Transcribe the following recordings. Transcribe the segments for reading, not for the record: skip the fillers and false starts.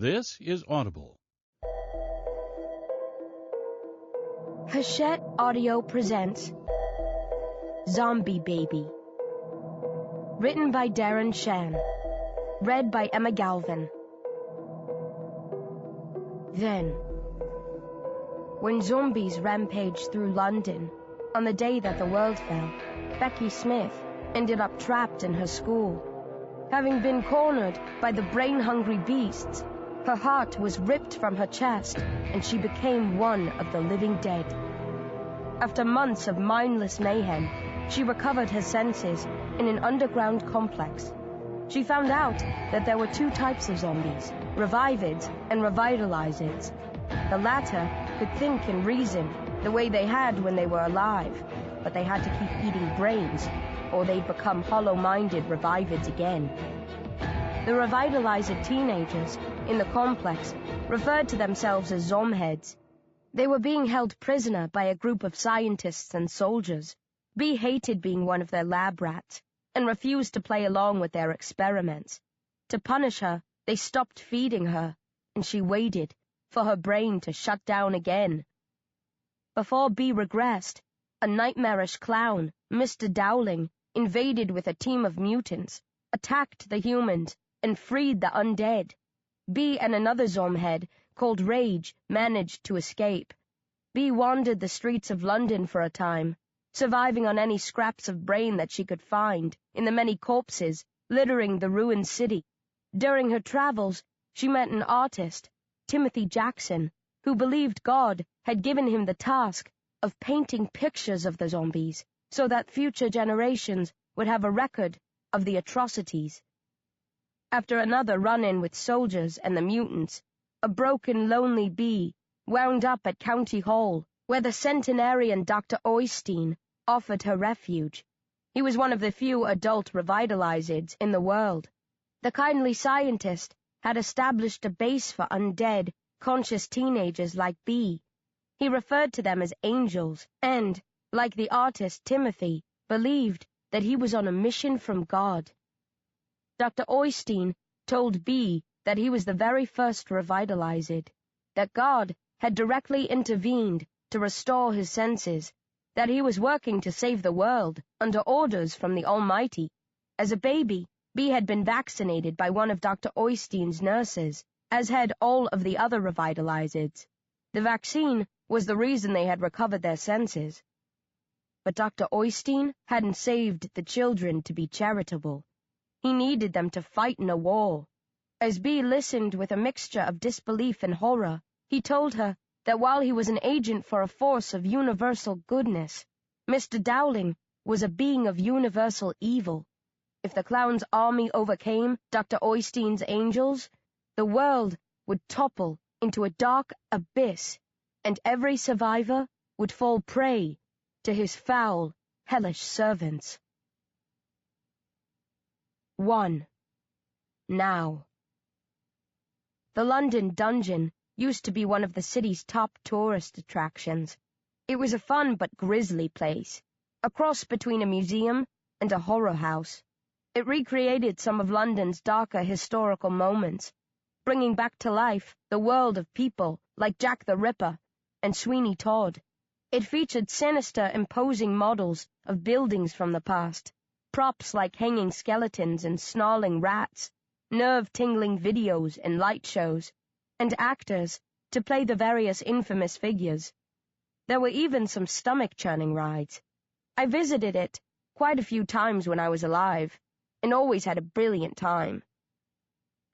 This is Audible. Hachette Audio presents Zom-B Baby. Written by Darren Shan. Read by Emma Galvin. Then, when zombies rampaged through London on the day that the world fell, Becky Smith ended up trapped in her school. Having been cornered by the brain-hungry beasts, her heart was ripped from her chest, and she became one of the living dead. After months of mindless mayhem, she recovered her senses in an underground complex. She found out that there were two types of zombies, revivids and revitalizeds. The latter could think and reason the way they had when they were alive, but they had to keep eating brains, or they'd become hollow-minded revivids again. The revitalized teenagers in the complex referred to themselves as Zomheads. They were being held prisoner by a group of scientists and soldiers. B hated being one of their lab rats and refused to play along with their experiments. To punish her, they stopped feeding her, and she waited for her brain to shut down again. Before B regressed, a nightmarish clown, Mr. Dowling, invaded with a team of mutants, attacked the humans, and freed the undead. B and another Zomhead, called Rage, managed to escape. B wandered the streets of London for a time, surviving on any scraps of brain that she could find in the many corpses littering the ruined city. During her travels, she met an artist, Timothy Jackson, who believed God had given him the task of painting pictures of the zombies so that future generations would have a record of the atrocities. After another run-in with soldiers and the mutants, a broken, lonely bee wound up at County Hall, where the centenarian Dr. Oystein offered her refuge. He was one of the few adult revitalizeds in the world. The kindly scientist had established a base for undead, conscious teenagers like B. He referred to them as angels and, like the artist Timothy, believed that he was on a mission from God. Dr. Oystein told B that he was the very first revitalized, that God had directly intervened to restore his senses, that he was working to save the world under orders from the Almighty. As a baby, B had been vaccinated by one of Dr. Oystein's nurses, as had all of the other revitalizeds. The vaccine was the reason they had recovered their senses. But Dr. Oystein hadn't saved the children to be charitable. He needed them to fight in a war. As B listened with a mixture of disbelief and horror, he told her that while he was an agent for a force of universal goodness, Mr. Dowling was a being of universal evil. If the clown's army overcame Dr. Oystein's angels, the world would topple into a dark abyss, and every survivor would fall prey to his foul, hellish servants. 1. Now. The London Dungeon used to be one of the city's top tourist attractions. It was a fun but grisly place, a cross between a museum and a horror house. It recreated some of London's darker historical moments, bringing back to life the world of people like Jack the Ripper and Sweeney Todd. It featured sinister, imposing models of buildings from the past, props like hanging skeletons and snarling rats, nerve-tingling videos and light shows, and actors to play the various infamous figures. There were even some stomach-churning rides. I visited it quite a few times when I was alive, and always had a brilliant time.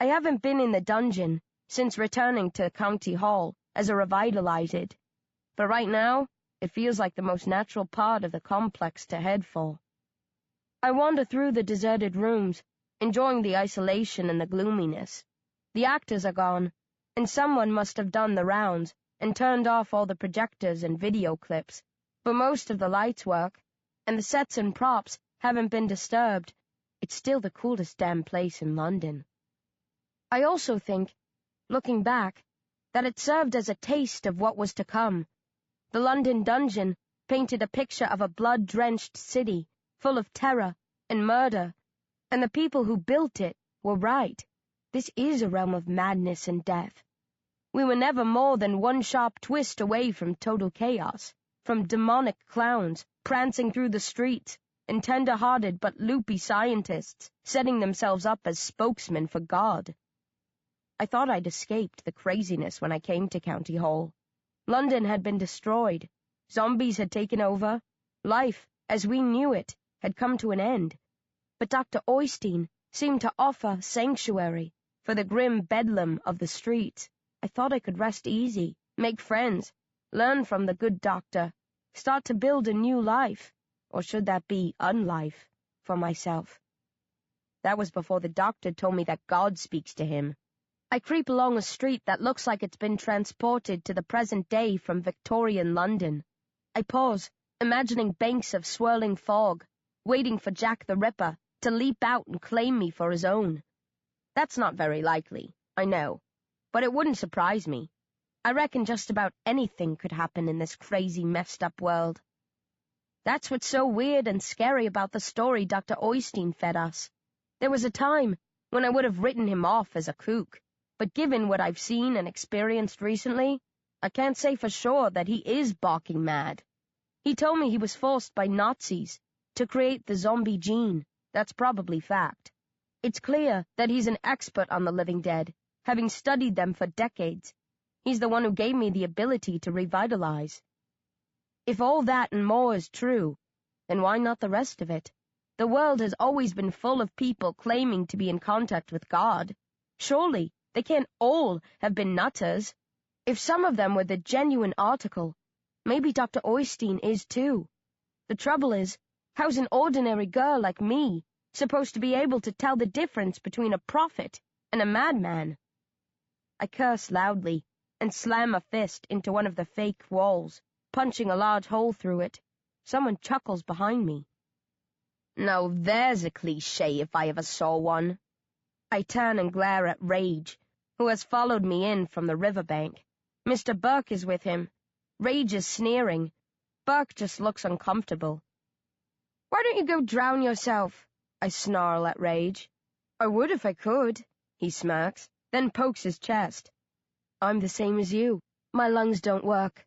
I haven't been in the dungeon since returning to County Hall as a revitalized, but right now it feels like the most natural part of the complex to head for. I wander through the deserted rooms, enjoying the isolation and the gloominess. The actors are gone, and someone must have done the rounds and turned off all the projectors and video clips, but most of the lights work, and the sets and props haven't been disturbed. It's still the coolest damn place in London. I also think, looking back, that it served as a taste of what was to come. The London Dungeon painted a picture of a blood-drenched city, full of terror and murder, and the people who built it were right. This is a realm of madness and death. We were never more than one sharp twist away from total chaos, from demonic clowns prancing through the streets, and tender-hearted but loopy scientists setting themselves up as spokesmen for God. I thought I'd escaped the craziness when I came to County Hall. London had been destroyed. Zombies had taken over. Life, as we knew it, had come to an end. But Dr. Oystein seemed to offer sanctuary for the grim bedlam of the streets. I thought I could rest easy, make friends, learn from the good doctor, start to build a new life, or should that be unlife, for myself. That was before the doctor told me that God speaks to him. I creep along a street that looks like it's been transported to the present day from Victorian London. I pause, imagining banks of swirling fog, waiting for Jack the Ripper to leap out and claim me for his own. That's not very likely, I know, but it wouldn't surprise me. I reckon just about anything could happen in this crazy, messed-up world. That's what's so weird and scary about the story Dr. Oystein fed us. There was a time when I would have written him off as a kook, but given what I've seen and experienced recently, I can't say for sure that he is barking mad. He told me he was forced by Nazis to create the Zom-B gene. That's probably fact. It's clear that he's an expert on the living dead, having studied them for decades. He's the one who gave me the ability to revitalize. If all that and more is true, then why not the rest of it? The world has always been full of people claiming to be in contact with God. Surely they can't all have been nutters. If some of them were the genuine article, maybe Dr. Oystein is too. The trouble is, how's an ordinary girl like me supposed to be able to tell the difference between a prophet and a madman? I curse loudly and slam a fist into one of the fake walls, punching a large hole through it. Someone chuckles behind me. Now there's a cliché if I ever saw one. I turn and glare at Rage, who has followed me in from the riverbank. Mr. Burke is with him. Rage is sneering. Burke just looks uncomfortable. Why don't you go drown yourself? I snarl at Rage. I would if I could, he smirks, then pokes his chest. I'm the same as you. My lungs don't work.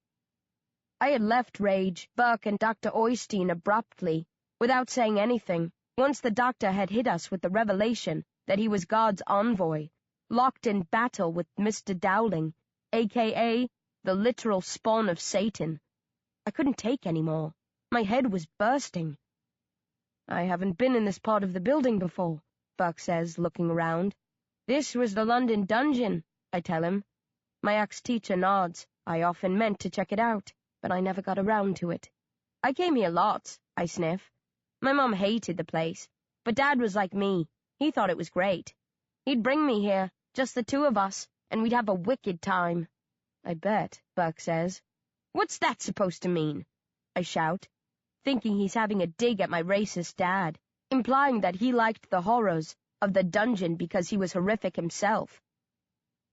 I had left Rage, Burke, and Dr. Oystein abruptly, without saying anything, once the doctor had hit us with the revelation that he was God's envoy, locked in battle with Mr. Dowling, a.k.a. the literal spawn of Satan. I couldn't take any more. My head was bursting. I haven't been in this part of the building before, Burke says, looking around. This was the London dungeon, I tell him. My ex-teacher nods. I often meant to check it out, but I never got around to it. I came here lots, I sniff. My mom hated the place, but Dad was like me. He thought it was great. He'd bring me here, just the two of us, and we'd have a wicked time. I bet, Burke says. What's that supposed to mean? I shout, thinking he's having a dig at my racist dad, implying that he liked the horrors of the dungeon because he was horrific himself.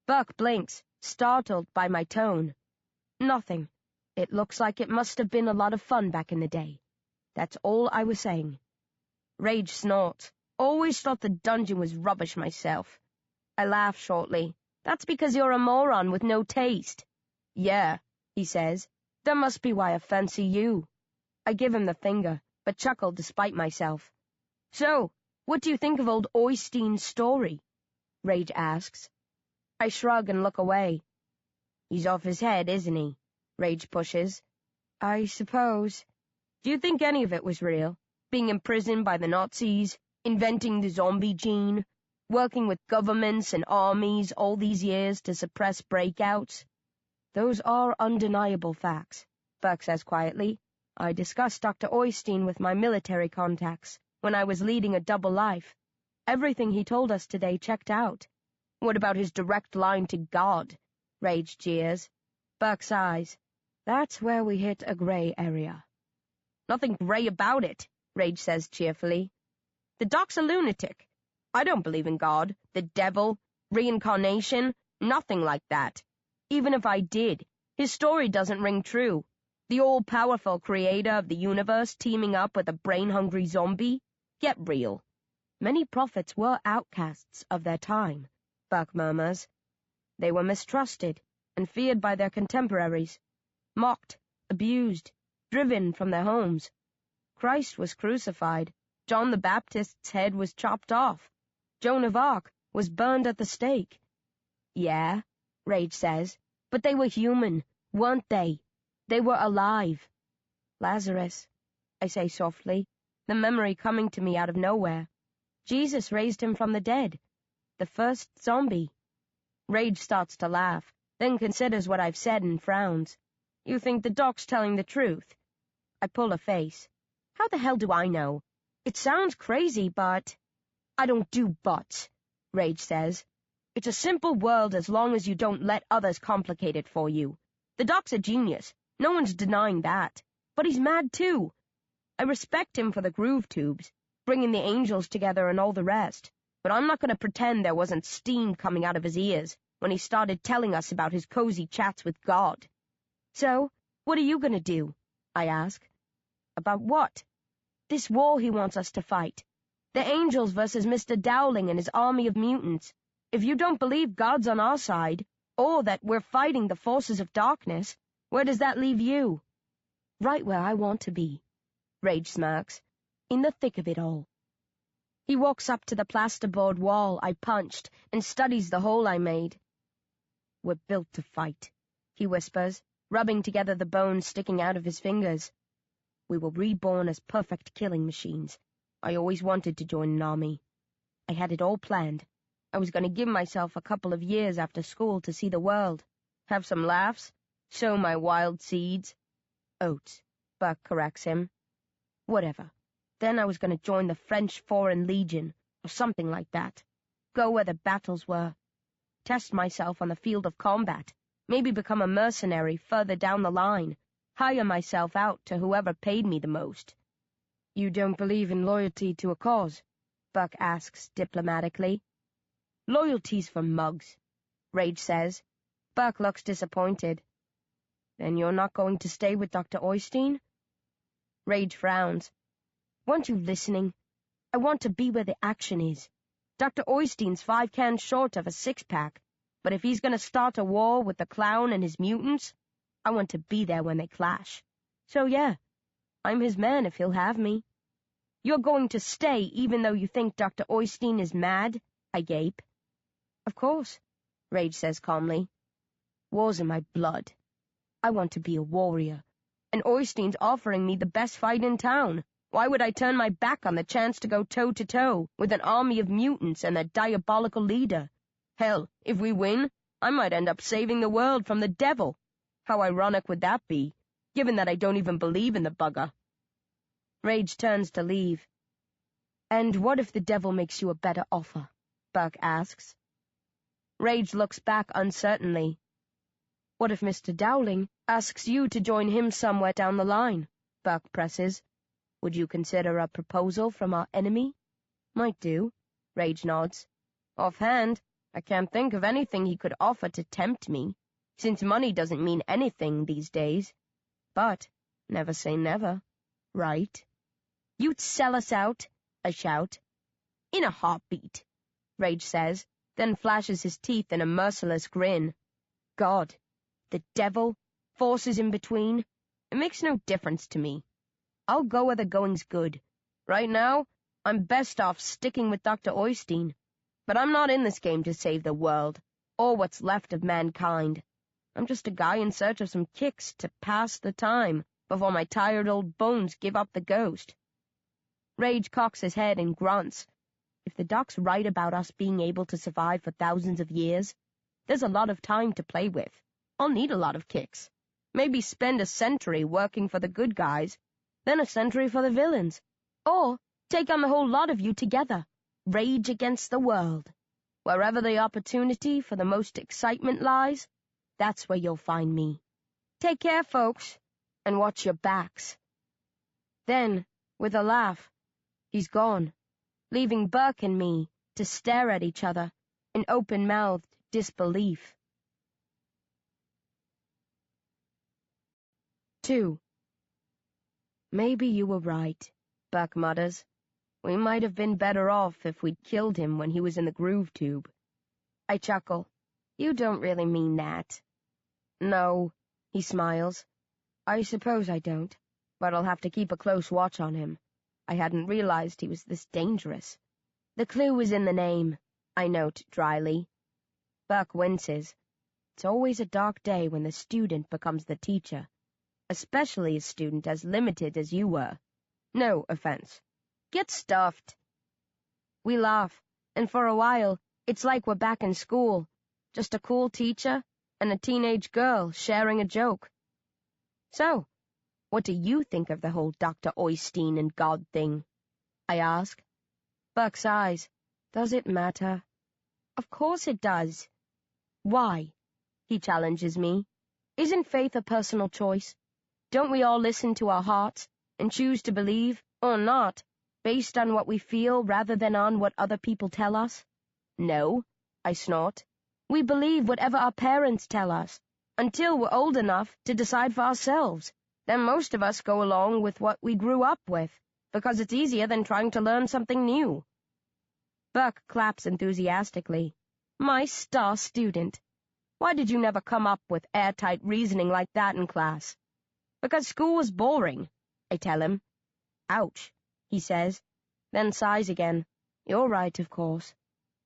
Burke blinks, startled by my tone. Nothing. It looks like it must have been a lot of fun back in the day. That's all I was saying. Rage snorts. Always thought the dungeon was rubbish myself. I laugh shortly. That's because you're a moron with no taste. Yeah, he says. That must be why I fancy you. I give him the finger, but chuckle despite myself. So, what do you think of old Oystein's story? Rage asks. I shrug and look away. He's off his head, isn't he? Rage pushes. I suppose. Do you think any of it was real? Being imprisoned by the Nazis, inventing the Zom-B gene, working with governments and armies all these years to suppress breakouts? Those are undeniable facts, Burke says quietly. I discussed Dr. Oystein with my military contacts when I was leading a double life. Everything he told us today checked out. What about his direct line to God? Rage jeers. Burke sighs. That's where we hit a grey area. Nothing grey about it, Rage says cheerfully. The doc's a lunatic. I don't believe in God, the devil, reincarnation, nothing like that. Even if I did, his story doesn't ring true. The all-powerful creator of the universe teaming up with a brain-hungry zombie? Get real. Many prophets were outcasts of their time. Buck murmurs. They were mistrusted and feared by their contemporaries, mocked, abused, driven from their homes. Christ was crucified. John the Baptist's head was chopped off. Joan of Arc was burned at the stake. Yeah, Rage says, but they were human, weren't they? They were alive. Lazarus, I say softly, the memory coming to me out of nowhere. Jesus raised him from the dead. The first zombie. Rage starts to laugh, then considers what I've said and frowns. You think the doc's telling the truth? I pull a face. How the hell do I know? It sounds crazy, but... I don't do buts, Rage says. It's a simple world as long as you don't let others complicate it for you. The doc's a genius. No one's denying that. But he's mad too. I respect him for the groove tubes, bringing the angels together and all the rest. But I'm not going to pretend there wasn't steam coming out of his ears when he started telling us about his cozy chats with God. So, what are you going to do? I ask. About what? This war he wants us to fight. The angels versus Mr. Dowling and his army of mutants. If you don't believe God's on our side, or that we're fighting the forces of darkness, where does that leave you? Right where I want to be. Rage smirks. In the thick of it all. He walks up to the plasterboard wall I punched and studies the hole I made. We're built to fight, he whispers, rubbing together the bones sticking out of his fingers. We were reborn as perfect killing machines. I always wanted to join an army. I had it all planned. I was going to give myself a couple of years after school to see the world, have some laughs, sow my wild seeds. Oats, Buck corrects him. Whatever. Then I was going to join the French Foreign Legion, or something like that. Go where the battles were. Test myself on the field of combat. Maybe become a mercenary further down the line. Hire myself out to whoever paid me the most. You don't believe in loyalty to a cause? Buck asks diplomatically. Loyalty's for mugs, Rage says. Buck looks disappointed. Then you're not going to stay with Dr. Oystein? Rage frowns. Weren't you listening? I want to be where the action is. Dr. Oystein's 5 cans short of a 6-pack, but if he's going to start a war with the clown and his mutants, I want to be there when they clash. So yeah, I'm his man if he'll have me. You're going to stay even though you think Dr. Oystein is mad? I gape. Of course, Rage says calmly. War's in my blood. I want to be a warrior, and Oystein's offering me the best fight in town. Why would I turn my back on the chance to go toe-to-toe with an army of mutants and their diabolical leader? Hell, if we win, I might end up saving the world from the devil. How ironic would that be, given that I don't even believe in the bugger? Rage turns to leave. And what if the devil makes you a better offer? Buck asks. Rage looks back uncertainly. What if Mr. Dowling asks you to join him somewhere down the line? Buck presses. Would you consider a proposal from our enemy? Might do. Rage nods. Offhand, I can't think of anything he could offer to tempt me, since money doesn't mean anything these days. But never say never, right? You'd sell us out, I shout. In a heartbeat, Rage says, then flashes his teeth in a merciless grin. God, the devil, forces in between, it makes no difference to me. I'll go where the going's good. Right now, I'm best off sticking with Dr. Oystein. But I'm not in this game to save the world, or what's left of mankind. I'm just a guy in search of some kicks to pass the time before my tired old bones give up the ghost. Rage cocks his head and grunts. If the doc's right about us being able to survive for thousands of years, there's a lot of time to play with. I'll need a lot of kicks. Maybe spend a century working for the good guys, then a century for the villains. Or take on the whole lot of you together. Rage against the world. Wherever the opportunity for the most excitement lies, that's where you'll find me. Take care, folks, and watch your backs. Then, with a laugh, he's gone, leaving Burke and me to stare at each other in open-mouthed disbelief. 2. Maybe you were right, Buck mutters. We might have been better off if we'd killed him when he was in the groove tube. I chuckle. You don't really mean that. No, he smiles. I suppose I don't, but I'll have to keep a close watch on him. I hadn't realized he was this dangerous. The clue is in the name, I note dryly. Buck winces. It's always a dark day when the student becomes the teacher, especially a student as limited as you were. No offense. Get stuffed. We laugh, and for a while, it's like we're back in school, just a cool teacher and a teenage girl sharing a joke. So, what do you think of the whole Dr. Oystein and God thing? I ask. Buck sighs. Does it matter? Of course it does. Why? He challenges me. Isn't faith a personal choice? Don't we all listen to our hearts and choose to believe, or not, based on what we feel rather than on what other people tell us? No, I snort. We believe whatever our parents tell us, until we're old enough to decide for ourselves. Then most of us go along with what we grew up with, because it's easier than trying to learn something new. Buck claps enthusiastically. My star student. Why did you never come up with airtight reasoning like that in class? Because school was boring, I tell him. Ouch, he says, then sighs again. You're right, of course.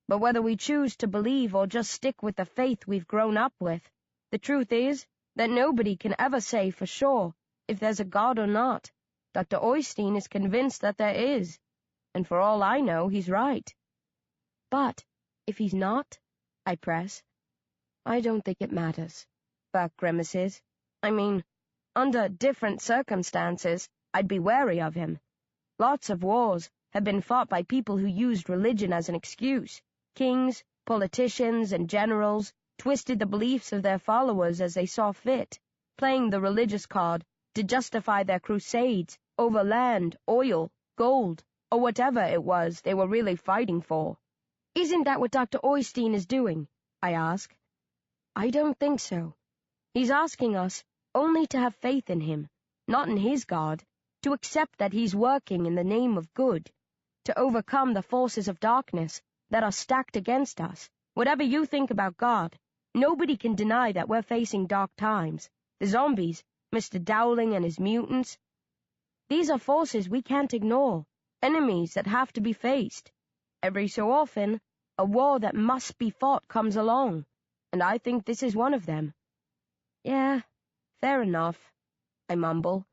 But whether we choose to believe or just stick with the faith we've grown up with, the truth is that nobody can ever say for sure if there's a God or not. Dr. Oystein is convinced that there is, and for all I know, he's right. But if he's not, I press. I don't think it matters, Buck grimaces. I mean, under different circumstances, I'd be wary of him. Lots of wars have been fought by people who used religion as an excuse. Kings, politicians, and generals twisted the beliefs of their followers as they saw fit, playing the religious card to justify their crusades over land, oil, gold, or whatever it was they were really fighting for. Isn't that what Dr. Oystein is doing? I ask. I don't think so. He's asking us only to have faith in him, not in his God, to accept that he's working in the name of good, to overcome the forces of darkness that are stacked against us. Whatever you think about God, nobody can deny that we're facing dark times. The zombies, Mr. Dowling and his mutants, these are forces we can't ignore, enemies that have to be faced. Every so often, a war that must be fought comes along, and I think this is one of them. Yeah, fair enough, I mumble.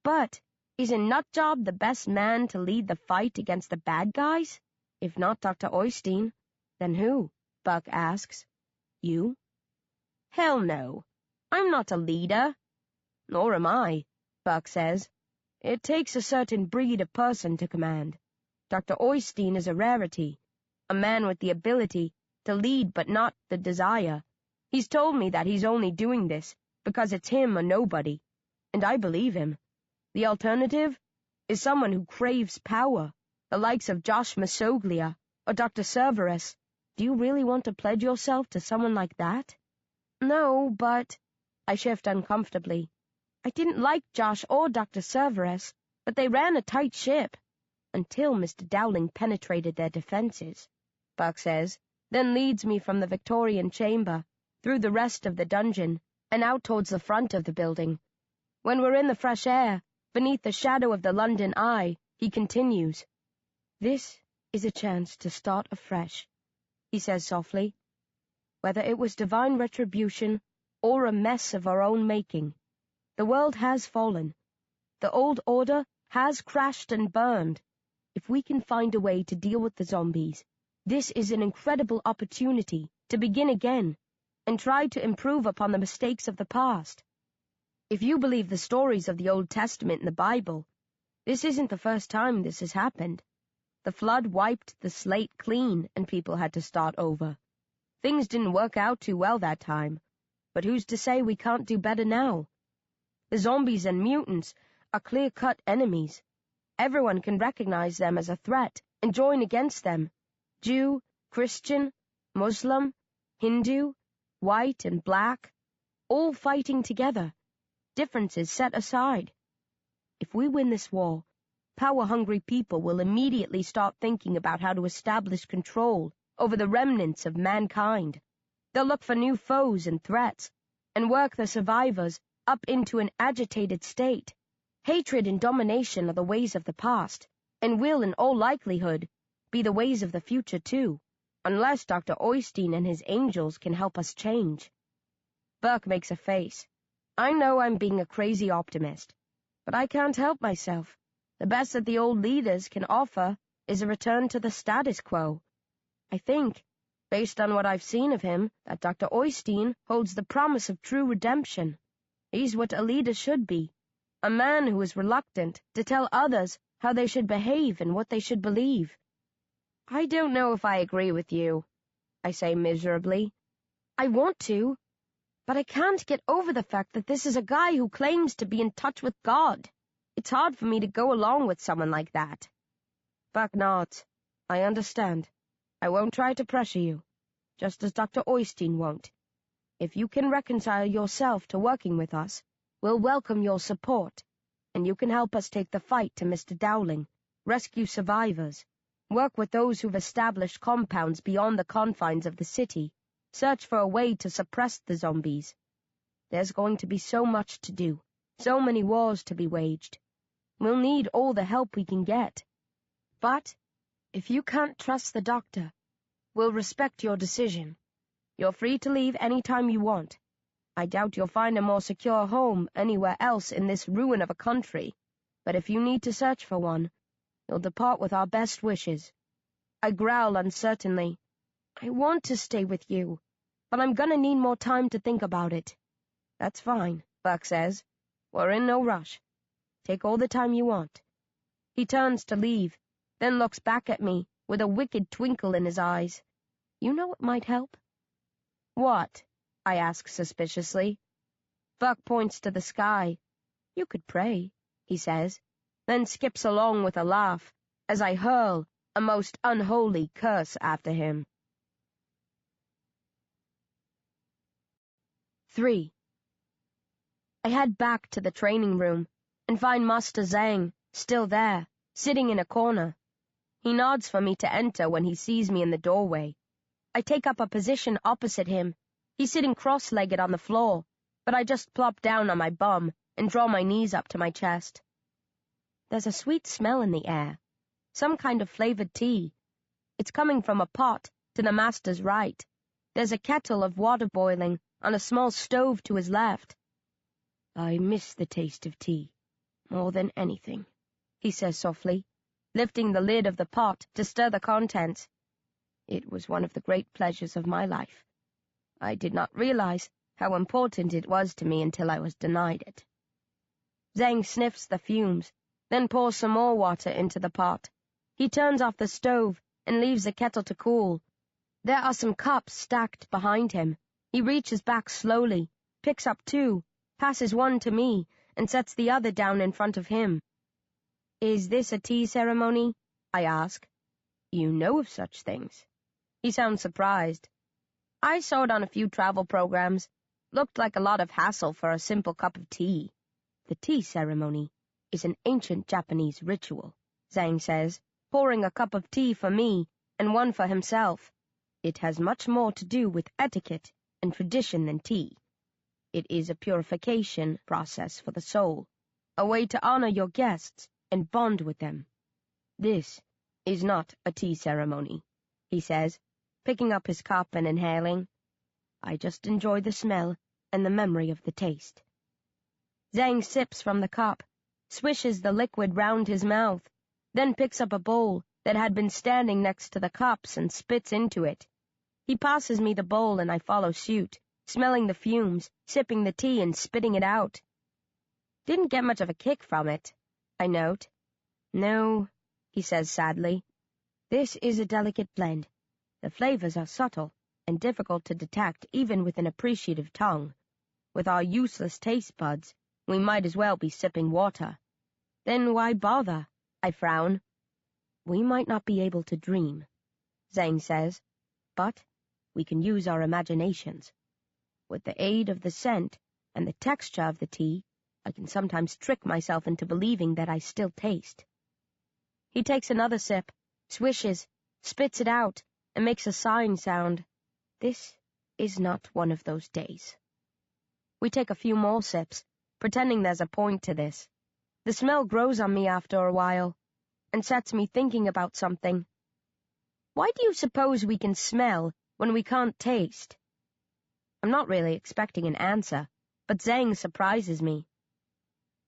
But isn't Nutjob the best man to lead the fight against the bad guys? If not Dr. Oystein, then who? Buck asks. You? Hell no. I'm not a leader. Nor am I, Buck says. It takes a certain breed of person to command. Dr. Oystein is a rarity, a man with the ability to lead but not the desire. He's told me that he's only doing this because it's him or nobody, and I believe him. The alternative is someone who craves power, the likes of Josh Masoglia or Dr. Cerberus. Do you really want to pledge yourself to someone like that? No, but... I shift uncomfortably. I didn't like Josh or Dr. Cerberus, but they ran a tight ship. Until Mr. Dowling penetrated their defenses, Buck says, then leads me from the Victorian chamber, through the rest of the dungeon, and out towards the front of the building. When we're in the fresh air, beneath the shadow of the London Eye, he continues. This is a chance to start afresh, he says softly. Whether it was divine retribution or a mess of our own making, the world has fallen. The old order has crashed and burned. If we can find a way to deal with the zombies, this is an incredible opportunity to begin again and try to improve upon the mistakes of the past. If you believe the stories of the Old Testament and the Bible, this isn't the first time this has happened. The flood wiped the slate clean and people had to start over. Things didn't work out too well that time, but who's to say we can't do better now? The zombies and mutants are clear-cut enemies. Everyone can recognize them as a threat and join against them. Jew, Christian, Muslim, Hindu, white and black, all fighting together, differences set aside. If we win this war, power-hungry people will immediately start thinking about how to establish control over the remnants of mankind. They'll look for new foes and threats, and work the survivors up into an agitated state. Hatred and domination are the ways of the past, and will, in all likelihood, be the ways of the future too, unless Dr. Oystein and his angels can help us change. Burke makes a face. I know I'm being a crazy optimist, but I can't help myself. The best that the old leaders can offer is a return to the status quo. I think, based on what I've seen of him, that Dr. Oystein holds the promise of true redemption. He's what a leader should be, a man who is reluctant to tell others how they should behave and what they should believe. I don't know if I agree with you, I say miserably. I want to, but I can't get over the fact that this is a guy who claims to be in touch with God. It's hard for me to go along with someone like that. Buck nods. I understand. I won't try to pressure you, just as Dr. Oystein won't. If you can reconcile yourself to working with us, we'll welcome your support, and you can help us take the fight to Mr. Dowling, rescue survivors, work with those who've established compounds beyond the confines of the city, search for a way to suppress the zombies. There's going to be so much to do, so many wars to be waged. We'll need all the help we can get. But if you can't trust the doctor, we'll respect your decision. You're free to leave any time you want. I doubt you'll find a more secure home anywhere else in this ruin of a country, but if you need to search for one, you'll depart with our best wishes. I growl uncertainly. I want to stay with you, but I'm gonna need more time to think about it. That's fine, Buck says. We're in no rush. Take all the time you want. He turns to leave, then looks back at me with a wicked twinkle in his eyes. You know what might help? What? I ask suspiciously. Buck points to the sky. You could pray, he says, then skips along with a laugh as I hurl a most unholy curse after him. 3. I head back to the training room and find Master Zhang still there, sitting in a corner. He nods for me to enter when he sees me in the doorway. I take up a position opposite him. He's sitting cross-legged on the floor, but I just plop down on my bum and draw my knees up to my chest. There's a sweet smell in the air, some kind of flavored tea. It's coming from a pot to the master's right. There's a kettle of water boiling on a small stove to his left. I miss the taste of tea, more than anything, he says softly, lifting the lid of the pot to stir the contents. It was one of the great pleasures of my life. I did not realize how important it was to me until I was denied it. Zhang sniffs the fumes, then pours some more water into the pot. He turns off the stove and leaves the kettle to cool. There are some cups stacked behind him. He reaches back slowly, picks up 2, passes one to me, and sets the other down in front of him. Is this a tea ceremony? I ask. You know of such things. He sounds surprised. I saw it on a few travel programs. Looked like a lot of hassle for a simple cup of tea. The tea ceremony is an ancient Japanese ritual, Zhang says, pouring a cup of tea for me and one for himself. It has much more to do with etiquette and tradition than tea. It is a purification process for the soul, a way to honor your guests and bond with them. This is not a tea ceremony, he says, picking up his cup and inhaling. I just enjoy the smell and the memory of the taste. Zhang sips from the cup, swishes the liquid round his mouth, then picks up a bowl that had been standing next to the cups and spits into it. He passes me the bowl and I follow suit, smelling the fumes, sipping the tea and spitting it out. Didn't get much of a kick from it, I note. No, he says sadly. This is a delicate blend. The flavors are subtle and difficult to detect even with an appreciative tongue. With our useless taste buds, we might as well be sipping water. Then why bother? I frown. We might not be able to dream, Zhang says, but we can use our imaginations. With the aid of the scent and the texture of the tea, I can sometimes trick myself into believing that I still taste. He takes another sip, swishes, spits it out, and makes a sighing sound. This is not one of those days. We take a few more sips, pretending there's a point to this. The smell grows on me after a while, and sets me thinking about something. Why do you suppose we can smell when we can't taste? I'm not really expecting an answer, but Zhang surprises me.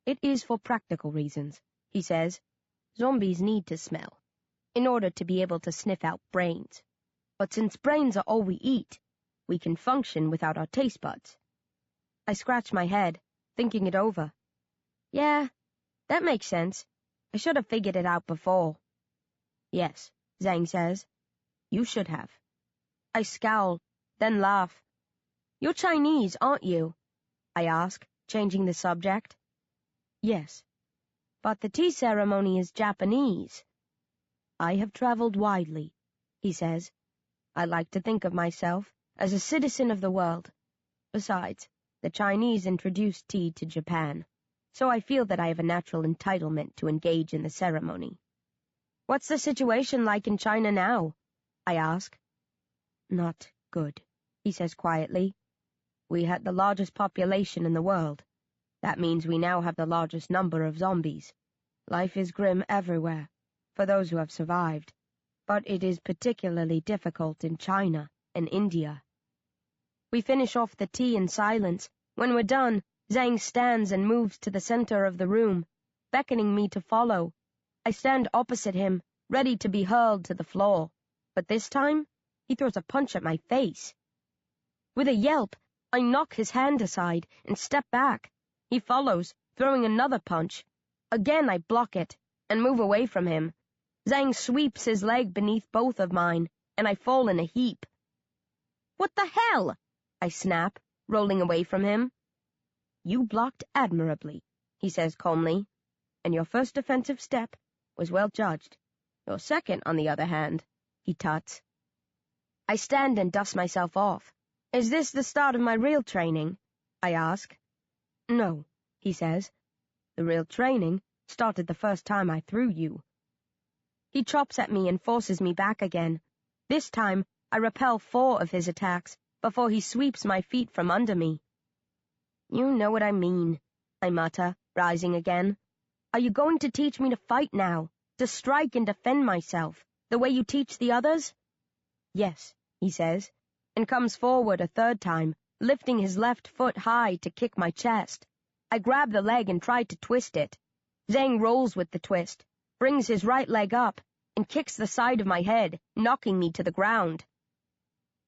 It is for practical reasons, he says. Zombies need to smell, in order to be able to sniff out brains. But since brains are all we eat, we can function without our taste buds. I scratch my head, thinking it over. Yeah, that makes sense. I should have figured it out before. Yes, Zhang says. You should have. I scowl, then laugh. You're Chinese, aren't you? I ask, changing the subject. Yes, but the tea ceremony is Japanese. I have traveled widely, he says. I like to think of myself as a citizen of the world. Besides, the Chinese introduced tea to Japan, so I feel that I have a natural entitlement to engage in the ceremony. What's the situation like in China now? I ask. Not good, he says quietly. We had the largest population in the world. That means we now have the largest number of zombies. Life is grim everywhere, for those who have survived, but it is particularly difficult in China and India. We finish off the tea in silence. When we're done, Zhang stands and moves to the center of the room, beckoning me to follow. I stand opposite him, ready to be hurled to the floor, but this time, he throws a punch at my face. With a yelp, I knock his hand aside and step back. He follows, throwing another punch. Again I block it, and move away from him. Zhang sweeps his leg beneath both of mine, and I fall in a heap. What the hell? I snap, rolling away from him. You blocked admirably, he says calmly, and your first defensive step was well judged. Your second, on the other hand, he tuts. I stand and dust myself off. Is this the start of my real training? I ask. No, he says. The real training started the first time I threw you. He chops at me and forces me back again. This time, I repel 4 of his attacks before he sweeps my feet from under me. You know what I mean, I mutter, rising again. Are you going to teach me to fight now, to strike and defend myself, the way you teach the others? Yes, he says, and comes forward a third time, lifting his left foot high to kick my chest. I grab the leg and try to twist it. Zhang rolls with the twist, brings his right leg up, and kicks the side of my head, knocking me to the ground.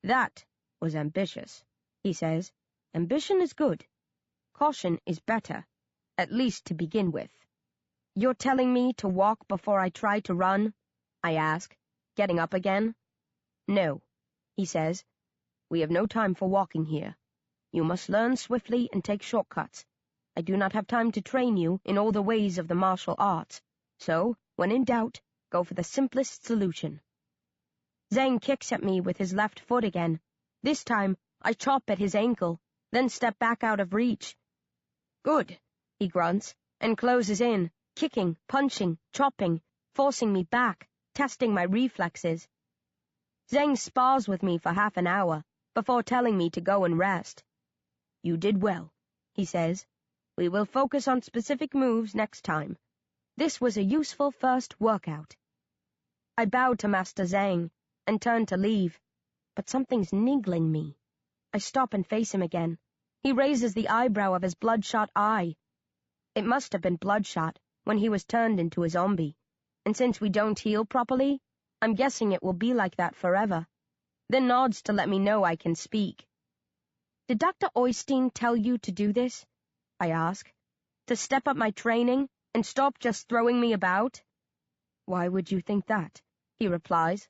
That was ambitious, he says. Ambition is good. Caution is better, at least to begin with. You're telling me to walk before I try to run? I ask, getting up again. No, he says. We have no time for walking here. You must learn swiftly and take shortcuts. I do not have time to train you in all the ways of the martial arts, so, when in doubt, go for the simplest solution. Zhang kicks at me with his left foot again. This time, I chop at his ankle, then step back out of reach. Good, he grunts, and closes in, kicking, punching, chopping, forcing me back, testing my reflexes. Zhang spars with me for half an hour, before telling me to go and rest. You did well, he says. We will focus on specific moves next time. This was a useful first workout. I bowed to Master Zhang and turned to leave, but something's niggling me. I stop and face him again. He raises the eyebrow of his bloodshot eye. It must have been bloodshot when he was turned into a zombie, and since we don't heal properly, I'm guessing it will be like that forever. Then nods to let me know I can speak. Did Dr. Oystein tell you to do this? I ask. To step up my training and stop just throwing me about? Why would you think that? He replies.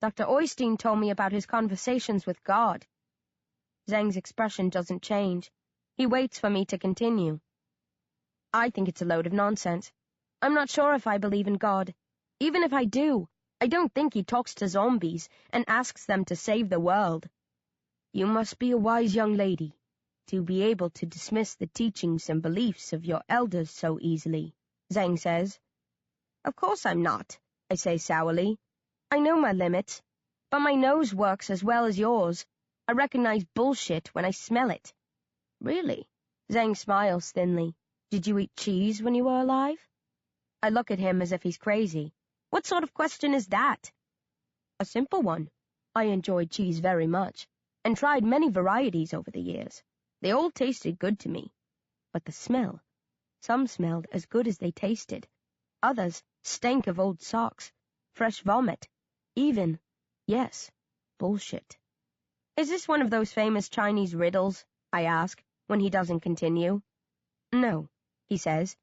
Dr. Oystein told me about his conversations with God. Zhang's expression doesn't change. He waits for me to continue. I think it's a load of nonsense. I'm not sure if I believe in God. Even if I do, I don't think he talks to zombies and asks them to save the world. You must be a wise young lady to be able to dismiss the teachings and beliefs of your elders so easily, Zhang says. Of course I'm not, I say sourly. I know my limits, but my nose works as well as yours. I recognize bullshit when I smell it." "Really?" Zhang smiles thinly. "Did you eat cheese when you were alive?" I look at him as if he's crazy. What sort of question is that? A simple one. I enjoyed cheese very much, and tried many varieties over the years. They all tasted good to me. But the smell. Some smelled as good as they tasted. Others stank of old socks, fresh vomit, even, yes, bullshit. "Is this one of those famous Chinese riddles?" I ask, when he doesn't continue. "No," he says.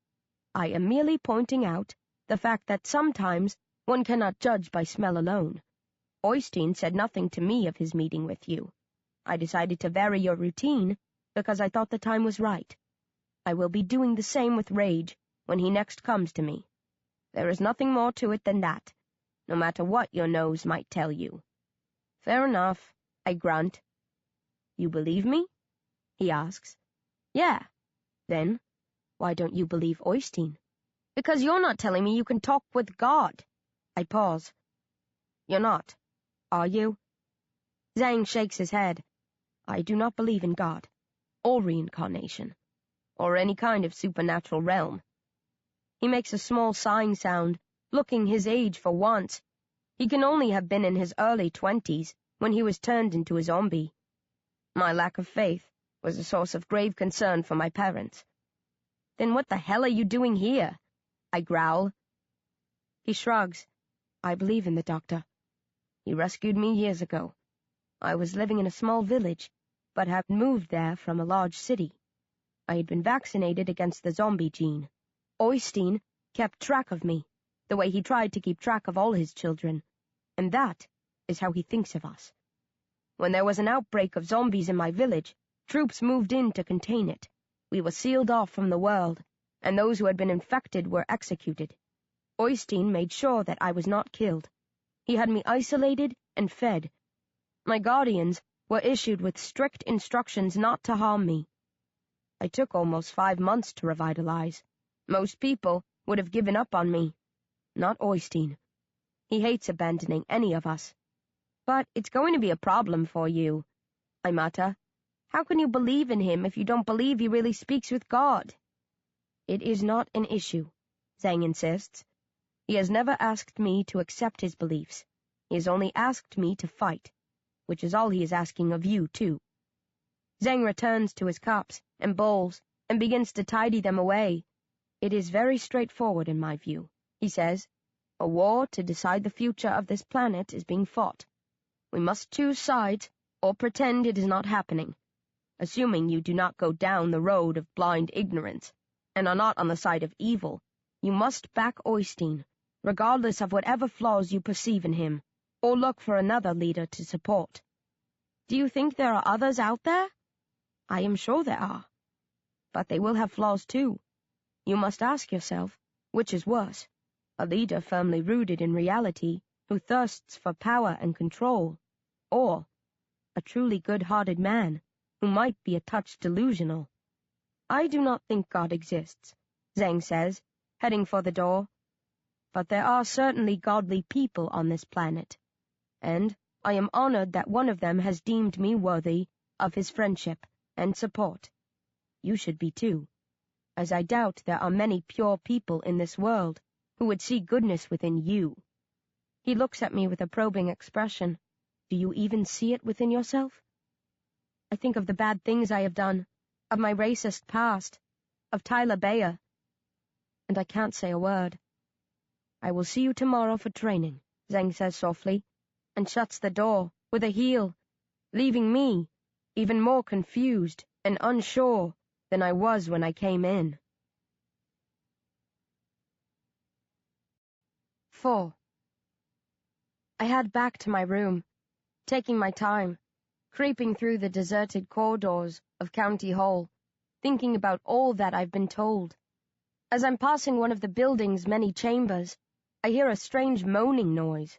"I am merely pointing out the fact that sometimes one cannot judge by smell alone. Oystein said nothing to me of his meeting with you. I decided to vary your routine because I thought the time was right. I will be doing the same with Rage when he next comes to me. There is nothing more to it than that, no matter what your nose might tell you." "Fair enough," I grunt. "You believe me?" he asks. "Yeah." "Then, why don't you believe Oystein?" "Because you're not telling me you can talk with God." I pause. "You're not, are you?" Zhang shakes his head. "I do not believe in God, or reincarnation, or any kind of supernatural realm." He makes a small sighing sound, looking his age for once. He can only have been in his early 20s when he was turned into a zombie. My lack of faith was a source of grave concern for my parents. "Then what the hell are you doing here?" I growl. He shrugs. "I believe in the doctor. He rescued me years ago. I was living in a small village, but had moved there from a large city. I had been vaccinated against the zombie gene. Oystein kept track of me, the way he tried to keep track of all his children, and that is how he thinks of us. When there was an outbreak of zombies in my village, troops moved in to contain it. We were sealed off from the world, and those who had been infected were executed. Oystein made sure that I was not killed. He had me isolated and fed. My guardians were issued with strict instructions not to harm me. I took almost 5 months to revitalize. Most people would have given up on me. Not Oystein. He hates abandoning any of us. But it's going to be a problem for you," I mutter. "How can you believe in him if you don't believe he really speaks with God?" "It is not an issue," Zhang insists. "He has never asked me to accept his beliefs. He has only asked me to fight, which is all he is asking of you, too." Zhang returns to his cups and bowls and begins to tidy them away. "It is very straightforward in my view," he says. "A war to decide the future of this planet is being fought. We must choose sides or pretend it is not happening. Assuming you do not go down the road of blind ignorance and are not on the side of evil, you must back Oystein, regardless of whatever flaws you perceive in him, or look for another leader to support." "Do you think there are others out there?" "I am sure there are. But they will have flaws too. You must ask yourself, which is worse, a leader firmly rooted in reality who thirsts for power and control, or a truly good-hearted man who might be a touch delusional?" "I do not think God exists," Zhang says, heading for the door. "But there are certainly godly people on this planet, and I am honored that one of them has deemed me worthy of his friendship and support. You should be too, as I doubt there are many pure people in this world who would see goodness within you." He looks at me with a probing expression. "Do you even see it within yourself?" I think of the bad things I have done, of my racist past, of Tyler Bayer, and I can't say a word. "I will see you tomorrow for training," Zhang says softly, and shuts the door with a heel, leaving me even more confused and unsure than I was when I came in. 4. I head back to my room, taking my time, creeping through the deserted corridors of County Hall, thinking about all that I've been told. As I'm passing one of the building's many chambers, I hear a strange moaning noise.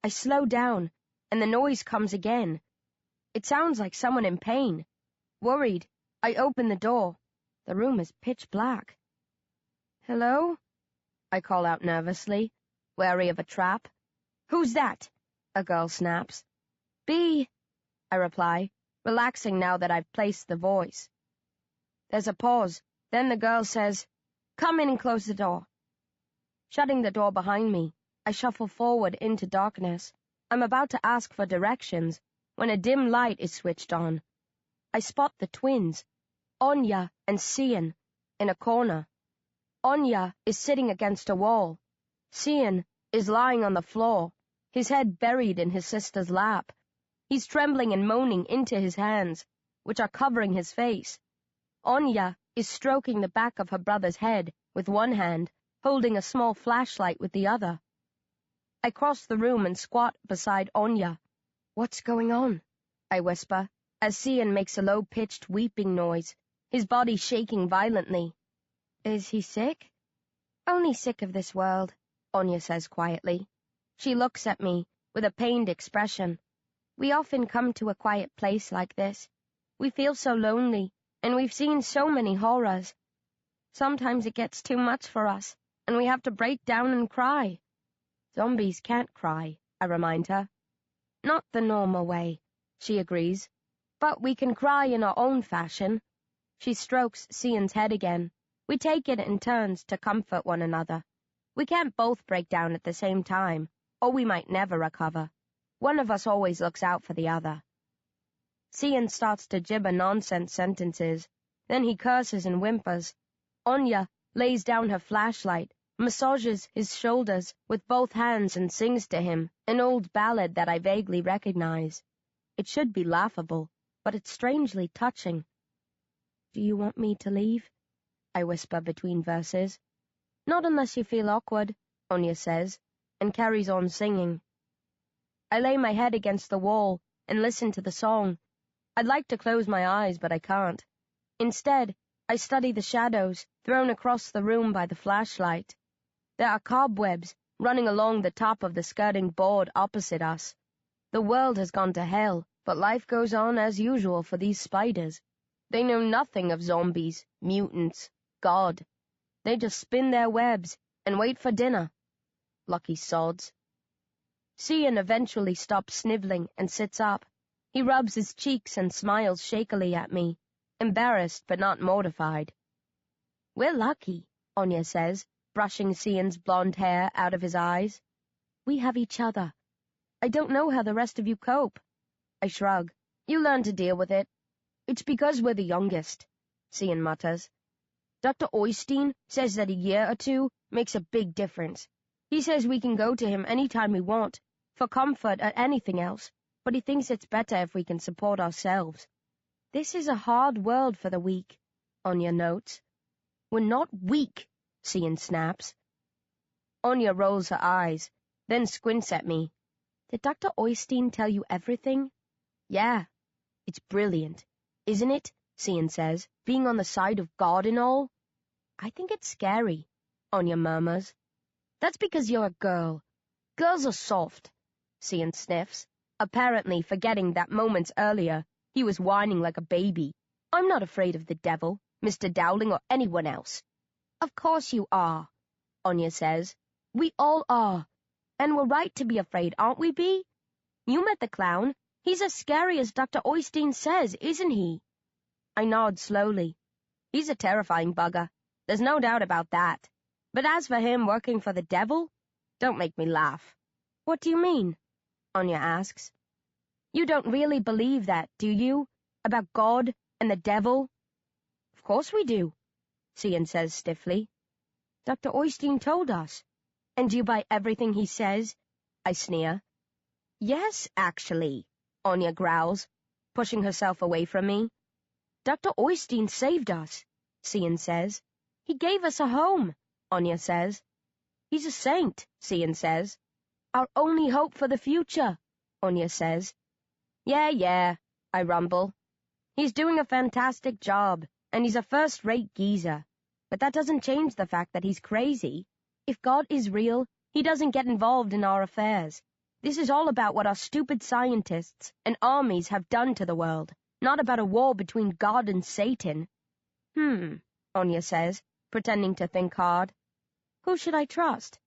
I slow down, and the noise comes again. It sounds like someone in pain. Worried, I open the door. The room is pitch black. "Hello?" I call out nervously, wary of a trap. "Who's that?" a girl snaps. B, I reply, relaxing now that I've placed the voice. There's a pause. Then the girl says, "Come in and close the door." Shutting the door behind me, I shuffle forward into darkness. I'm about to ask for directions when a dim light is switched on. I spot the twins, Anya and Cian, in a corner. Anya is sitting against a wall. Cian is lying on the floor, his head buried in his sister's lap. He's trembling and moaning into his hands, which are covering his face. Anya is stroking the back of her brother's head with one hand, holding a small flashlight with the other. I cross the room and squat beside Anya. "What's going on?" I whisper, as Cian makes a low-pitched weeping noise, his body shaking violently. "Is he sick?" "Only sick of this world," Anya says quietly. She looks at me with a pained expression. "We often come to a quiet place like this. We feel so lonely, and we've seen so many horrors. Sometimes it gets too much for us, and we have to break down and cry." "Zombies can't cry," I remind her. "Not the normal way," she agrees. "But we can cry in our own fashion." She strokes Cian's head again. We take it in turns to comfort one another. We can't both break down at the same time, or we might never recover. One of us always looks out for the other. Cian starts to gibber nonsense sentences. Then he curses and whimpers. Anya lays down her flashlight, massages his shoulders with both hands and sings to him an old ballad that I vaguely recognize. It should be laughable, but it's strangely touching. "Do you want me to leave?" I whisper between verses. "Not unless you feel awkward," Anya says, and carries on singing. I lay my head against the wall and listen to the song. I'd like to close my eyes, but I can't. Instead, I study the shadows thrown across the room by the flashlight. There are cobwebs running along the top of the skirting board opposite us. The world has gone to hell, but life goes on as usual for these spiders. They know nothing of zombies, mutants, God. They just spin their webs and wait for dinner. Lucky sods. Cian eventually stops sniveling and sits up. He rubs his cheeks and smiles shakily at me, embarrassed but not mortified. "We're lucky," Anya says, brushing Cian's blonde hair out of his eyes. "We have each other. I don't know how the rest of you cope." I shrug. "You learn to deal with it." "It's because we're the youngest," Cian mutters. "Dr. Oystein says that a year or two makes a big difference. He says we can go to him any time we want, for comfort or anything else, but he thinks it's better if we can support ourselves." "This is a hard world for the weak," Anya notes. "We're not weak," Cian snaps. Anya rolls her eyes, then squints at me. "Did Dr. Oystein tell you everything?" "Yeah. It's brilliant, isn't it?" Cian says, "being on the side of God and all." "I think it's scary," Anya murmurs. "That's because you're a girl. Girls are soft," Cian sniffs, apparently forgetting that moments earlier he was whining like a baby. "I'm not afraid of the devil, Mr. Dowling, or anyone else." "Of course you are," Anya says. "We all are. And we're right to be afraid, aren't we, Bee? You met the clown. He's as scary as Dr. Oystein says, isn't he?" I nod slowly. "He's a terrifying bugger. There's no doubt about that. But as for him working for the devil, don't make me laugh." "What do you mean?" Anya asks. "You don't really believe that, do you? About God and the devil?" "Of course we do," Cian says stiffly. "Dr. Oystein told us." "And you buy everything he says?" I sneer. "Yes, actually," Anya growls, pushing herself away from me. "Dr. Oystein saved us," Cian says. "He gave us a home," Anya says. "He's a saint," Cian says. "Our only hope for the future," Anya says. Yeah, I rumble. "He's doing a fantastic job, and he's a first-rate geezer. But that doesn't change the fact that he's crazy. If God is real, he doesn't get involved in our affairs. This is all about what our stupid scientists and armies have done to the world, not about a war between God and Satan." Anya says, pretending to think hard. "Who should I trust?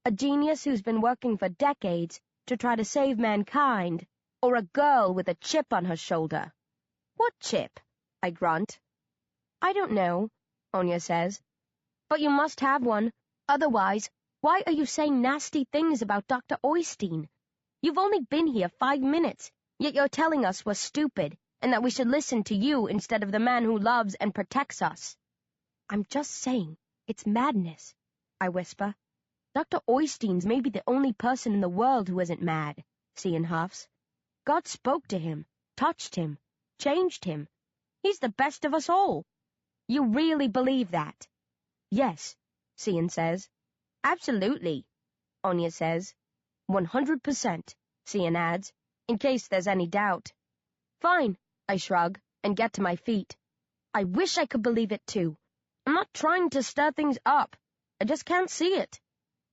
A genius who's been working for decades to try to save mankind, or a girl with a chip on her shoulder." "What chip?" I grunt. "I don't know," Anya says. "But you must have one. Otherwise, why are you saying nasty things about Dr. Oystein? You've only been here 5 minutes, yet you're telling us we're stupid and that we should listen to you instead of the man who loves and protects us." "I'm just saying, it's madness," I whisper. "Dr. Oystein's maybe the only person in the world who isn't mad," Cian huffs. "God spoke to him, touched him, changed him. He's the best of us all." "You really believe that?" "Yes," Cian says. "Absolutely," Anya says. 100%, Cian adds, in case there's any doubt. "Fine," I shrug and get to my feet. I wish I could believe it too. I'm not trying to stir things up. I just can't see it.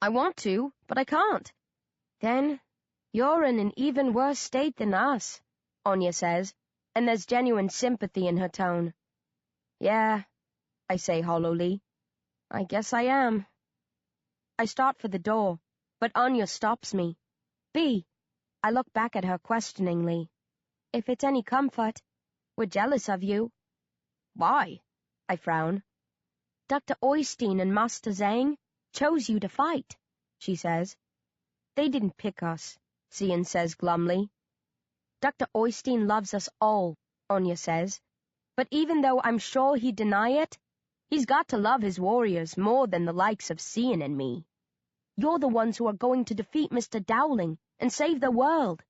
I want to, but I can't. "Then you're in an even worse state than us," Anya says, and there's genuine sympathy in her tone. "Yeah," I say hollowly. "I guess I am." I start for the door, but Anya stops me. "B," I look back at her questioningly. "If it's any comfort, we're jealous of you." "Why?" I frown. "Dr. Oystein and Master Zhang chose you to fight," she says. "They didn't pick us," Cian says glumly. "Dr. Oystein loves us all," Anya says. "But even though I'm sure he'd deny it, he's got to love his warriors more than the likes of Cian and me. You're the ones who are going to defeat Mr. Dowling and save the world."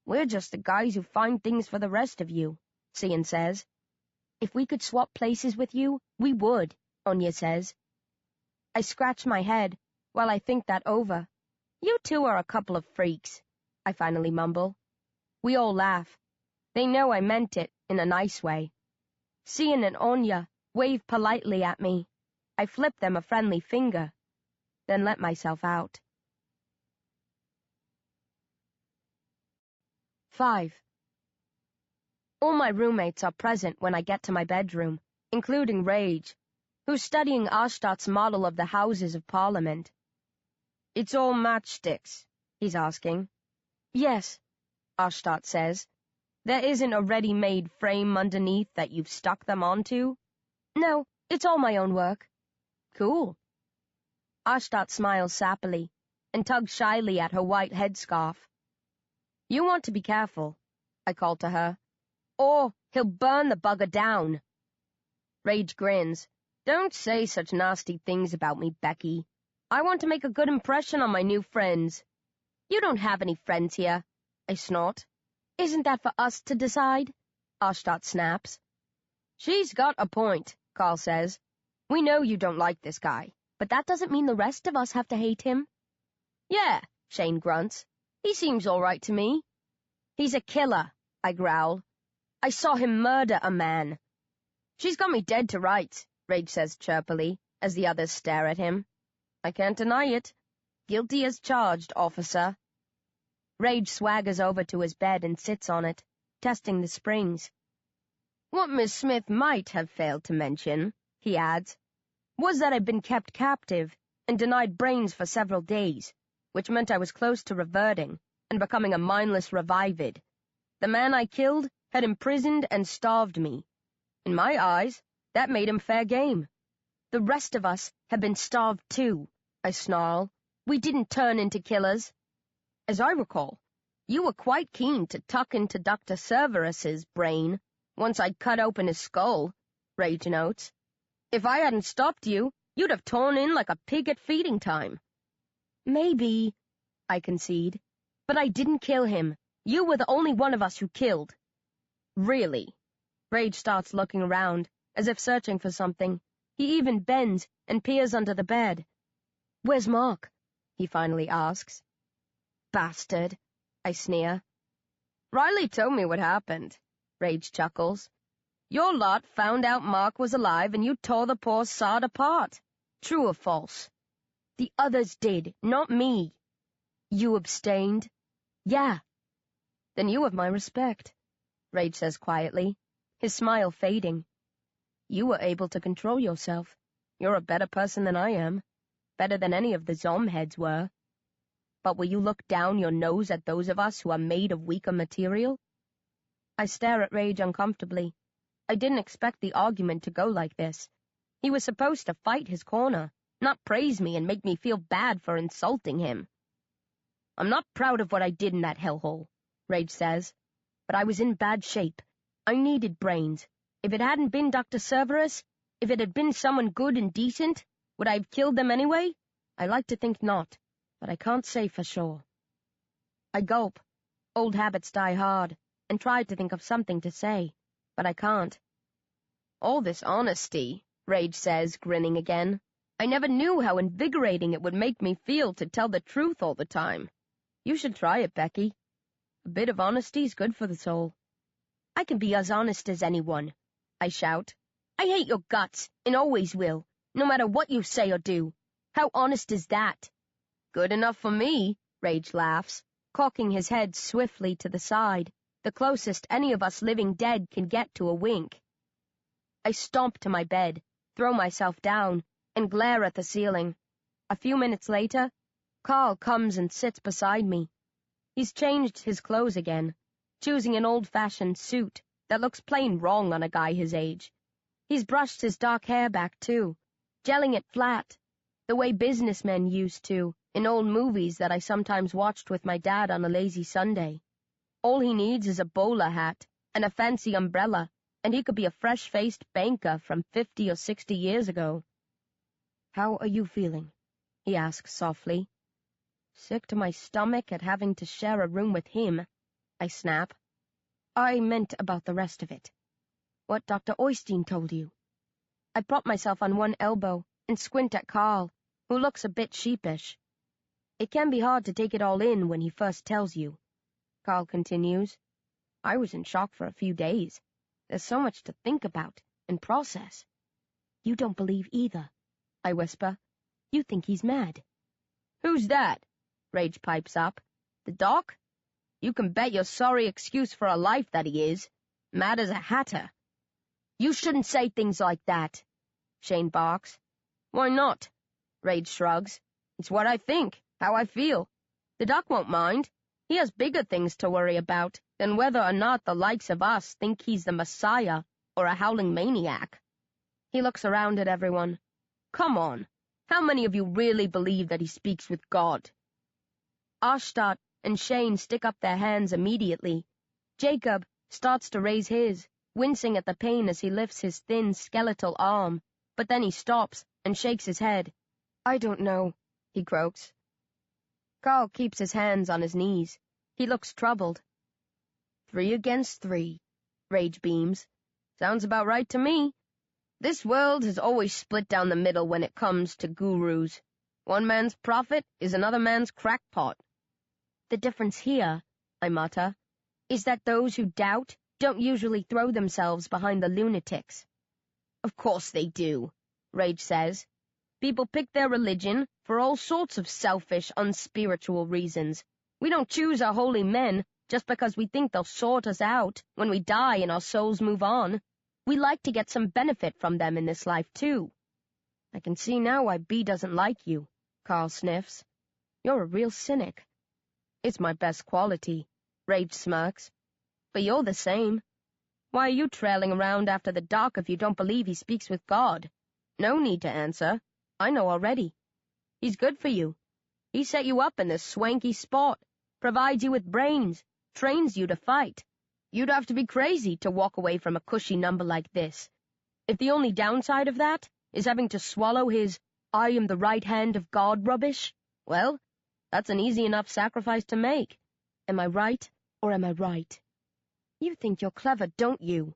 "We're just the guys who find things for the rest of you," Cian says. "If we could swap places with you, we would," Anya says. I scratch my head while I think that over. "You two are a couple of freaks," I finally mumble. We all laugh. They know I meant it in a nice way. Cian and Anya wave politely at me. I flip them a friendly finger, then let myself out. 5. All my roommates are present when I get to my bedroom, including Rage, who's studying Ashtot's model of the Houses of Parliament. "It's all matchsticks?" he's asking. "Yes," Ashtot says. "There isn't a ready-made frame underneath that you've stuck them onto?" "No, it's all my own work." "Cool." Ashtot smiles sappily and tugs shyly at her white headscarf. "You want to be careful," I call to her, "or he'll burn the bugger down." Rage grins. "Don't say such nasty things about me, Becky. I want to make a good impression on my new friends." "You don't have any friends here," I snort. "Isn't that for us to decide?" Ashtot snaps. "She's got a point," Carl says. "We know you don't like this guy, but that doesn't mean the rest of us have to hate him." "Yeah," Shane grunts. "He seems all right to me." "He's a killer," I growl. "I saw him murder a man." "She's got me dead to rights," Rage says chirpily, as the others stare at him. "I can't deny it. Guilty as charged, officer." Rage swaggers over to his bed and sits on it, testing the springs. "What Miss Smith might have failed to mention," he adds, "was that I'd been kept captive and denied brains for several days, which meant I was close to reverting and becoming a mindless revivid. The man I killed had imprisoned and starved me. In my eyes, that made him fair game." "The rest of us have been starved too," I snarl. "We didn't turn into killers." "As I recall, you were quite keen to tuck into Dr. Cerberus's brain once I'd cut open his skull," Rage notes. "If I hadn't stopped you, you'd have torn in like a pig at feeding time." "Maybe," I concede, "but I didn't kill him. You were the only one of us who killed." "Really?" Rage starts looking around, as if searching for something. He even bends and peers under the bed. "Where's Mark?" he finally asks. "Bastard," I sneer. "Riley told me what happened," Rage chuckles. "Your lot found out Mark was alive and you tore the poor sod apart. True or false?" "The others did, not me." "You abstained?" "Yeah." "Then you have my respect," Rage says quietly, his smile fading. "You were able to control yourself. You're a better person than I am. Better than any of the Zom heads were." but will you look down your nose at those of us who are made of weaker material? I stare at Rage uncomfortably. I didn't expect the argument to go like this. He was supposed to fight his corner, not praise me and make me feel bad for insulting him. I'm not proud of what I did in that hellhole, Rage says, but I was in bad shape. I needed brains. If it hadn't been Dr. Cerberus, if it had been someone good and decent, would I have killed them anyway? I like to think not, but I can't say for sure. I gulp. Old habits die hard, and try to think of something to say, but I can't. All this honesty, Rage says, grinning again. I never knew how invigorating it would make me feel to tell the truth all the time. You should try it, Becky. A bit of honesty's good for the soul. I can be as honest as anyone, I shout. I hate your guts, and always will, no matter what you say or do. How honest is that? Good enough for me, Rage laughs, cocking his head swiftly to the side, the closest any of us living dead can get to a wink. I stomp to my bed, throw myself down, and glare at the ceiling. A few minutes later, Carl comes and sits beside me. He's changed his clothes again, choosing an old-fashioned suit that looks plain wrong on a guy his age. He's brushed his dark hair back, too, gelling it flat, the way businessmen used to in old movies that I sometimes watched with my dad on a lazy Sunday. All he needs is a bowler hat and a fancy umbrella, and he could be a fresh-faced banker from 50 or 60 years ago. How are you feeling? He asks softly. Sick to my stomach at having to share a room with him, I snap. I meant about the rest of it. What Dr. Oystein told you. I prop myself on one elbow and squint at Carl, who looks a bit sheepish. It can be hard to take it all in when he first tells you, Carl continues. I was in shock for a few days. There's so much to think about and process. You don't believe either, I whisper. You think he's mad. Who's that? Rage pipes up. The doc? You can bet your sorry excuse for a life that he is. Mad as a hatter. You shouldn't say things like that, Shane barks. Why not? Rage shrugs. It's what I think, how I feel. The doc won't mind. He has bigger things to worry about than whether or not the likes of us think he's the Messiah or a howling maniac. He looks around at everyone. Come on, how many of you really believe that he speaks with God? Ashtat and Shane stick up their hands immediately. Jacob starts to raise his, wincing at the pain as he lifts his thin skeletal arm, but then he stops and shakes his head. I don't know, he croaks. Carl keeps his hands on his knees. He looks troubled. 3 against 3, Rage beams. Sounds about right to me. This world has always split down the middle when it comes to gurus. One man's prophet is another man's crackpot. The difference here, I mutter, is that those who doubt don't usually throw themselves behind the lunatics. Of course they do, Rage says. People pick their religion for all sorts of selfish, unspiritual reasons. We don't choose our holy men just because we think they'll sort us out when we die and our souls move on. We like to get some benefit from them in this life, too. I can see now why B doesn't like you, Carl sniffs. You're a real cynic. It's my best quality, Rage smirks. But you're the same. Why are you trailing around after the doc if you don't believe he speaks with God? No need to answer. I know already. He's good for you. He set you up in this swanky spot, provides you with brains, trains you to fight. You'd have to be crazy to walk away from a cushy number like this. If the only downside of that is having to swallow his I am the right hand of God rubbish, well, that's an easy enough sacrifice to make. Am I right, or am I right? You think you're clever, don't you?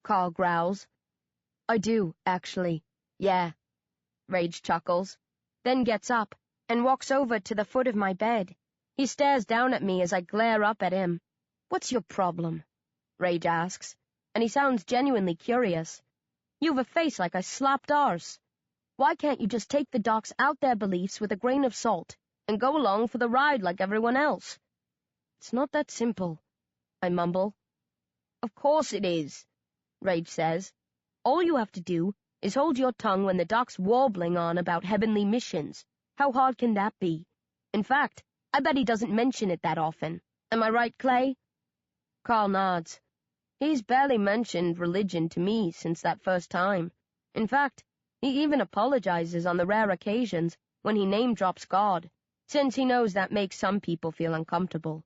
Carl growls. I do, actually. Yeah. Rage chuckles, then gets up and walks over to the foot of my bed. He stares down at me as I glare up at him. What's your problem? Rage asks, and he sounds genuinely curious. You've a face like a slapped arse. Why can't you just take the doc's out there beliefs with a grain of salt and go along for the ride like everyone else? It's not that simple, I mumble. Of course it is, Rage says. All you have to do is hold your tongue when the doc's warbling on about heavenly missions. How hard can that be? In fact, I bet he doesn't mention it that often. Am I right, Clay? Carl nods. He's barely mentioned religion to me since that first time. In fact, he even apologizes on the rare occasions when he name-drops God, since he knows that makes some people feel uncomfortable.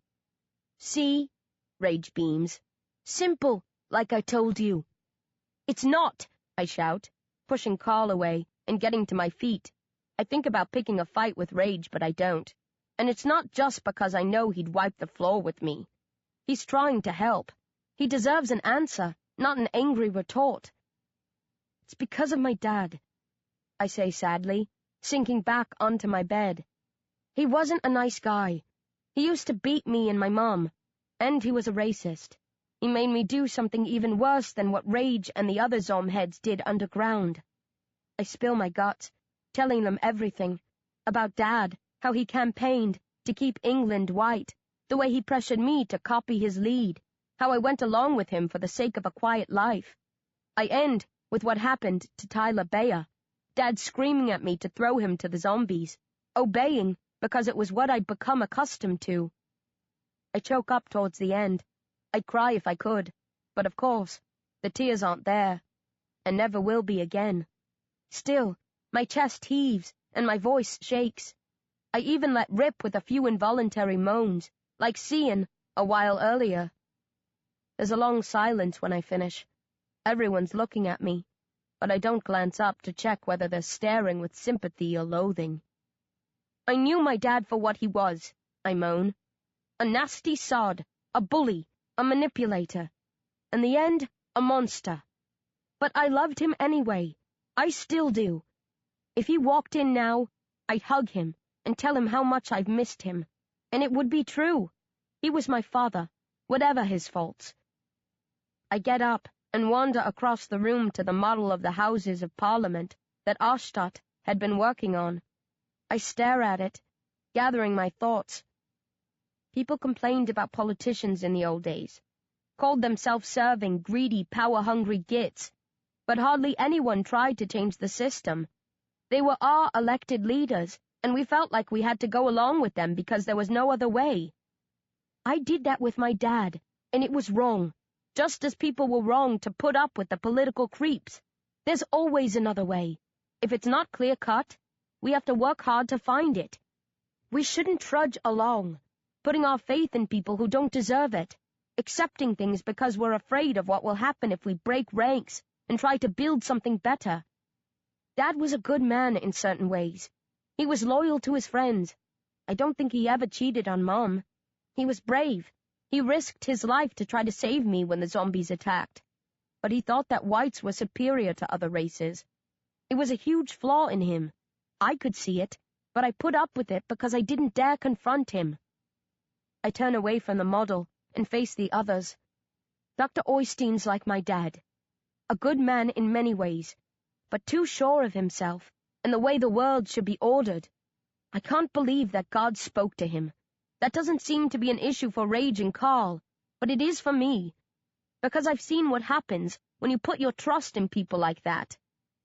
See? Rage beams. Simple, like I told you. It's not, I shout, pushing Carl away and getting to my feet. I think about picking a fight with Rage, but I don't. And it's not just because I know he'd wipe the floor with me. He's trying to help. He deserves an answer, not an angry retort. It's because of my dad, I say sadly, sinking back onto my bed. He wasn't a nice guy. He used to beat me and my mom, and he was a racist. He made me do something even worse than what Rage and the other Zom heads did underground. I spill my guts, telling them everything. About Dad, how he campaigned to keep England white, the way he pressured me to copy his lead, how I went along with him for the sake of a quiet life. I end with what happened to Tyler Bayer, Dad screaming at me to throw him to the zombies, obeying because it was what I'd become accustomed to. I choke up towards the end. I'd cry if I could, but of course, the tears aren't there, and never will be again. Still, my chest heaves and my voice shakes. I even let rip with a few involuntary moans, like Cian a while earlier. There's a long silence when I finish. Everyone's looking at me, but I don't glance up to check whether they're staring with sympathy or loathing. I knew my dad for what he was, I moan. A nasty sod, a bully, a manipulator. In the end, a monster. But I loved him anyway. I still do. If he walked in now, I'd hug him and tell him how much I've missed him. And it would be true. He was my father, whatever his faults. I get up and wander across the room to the model of the Houses of Parliament that Ostad had been working on. I stare at it, gathering my thoughts. People complained about politicians in the old days, called them self-serving, greedy, power-hungry gits, but hardly anyone tried to change the system. They were our elected leaders, and we felt like we had to go along with them because there was no other way. I did that with my dad, and it was wrong, just as people were wrong to put up with the political creeps. There's always another way. If it's not clear-cut, we have to work hard to find it. We shouldn't trudge along, putting our faith in people who don't deserve it, accepting things because we're afraid of what will happen if we break ranks and try to build something better. Dad was a good man in certain ways. He was loyal to his friends. I don't think he ever cheated on Mom. He was brave. He risked his life to try to save me when the zombies attacked. But he thought that whites were superior to other races. It was a huge flaw in him. I could see it, but I put up with it because I didn't dare confront him. I turn away from the model and face the others. Dr. Oystein's like my dad. A good man in many ways, but too sure of himself and the way the world should be ordered. I can't believe that God spoke to him. That doesn't seem to be an issue for Rage and Carl, but it is for me, because I've seen what happens when you put your trust in people like that.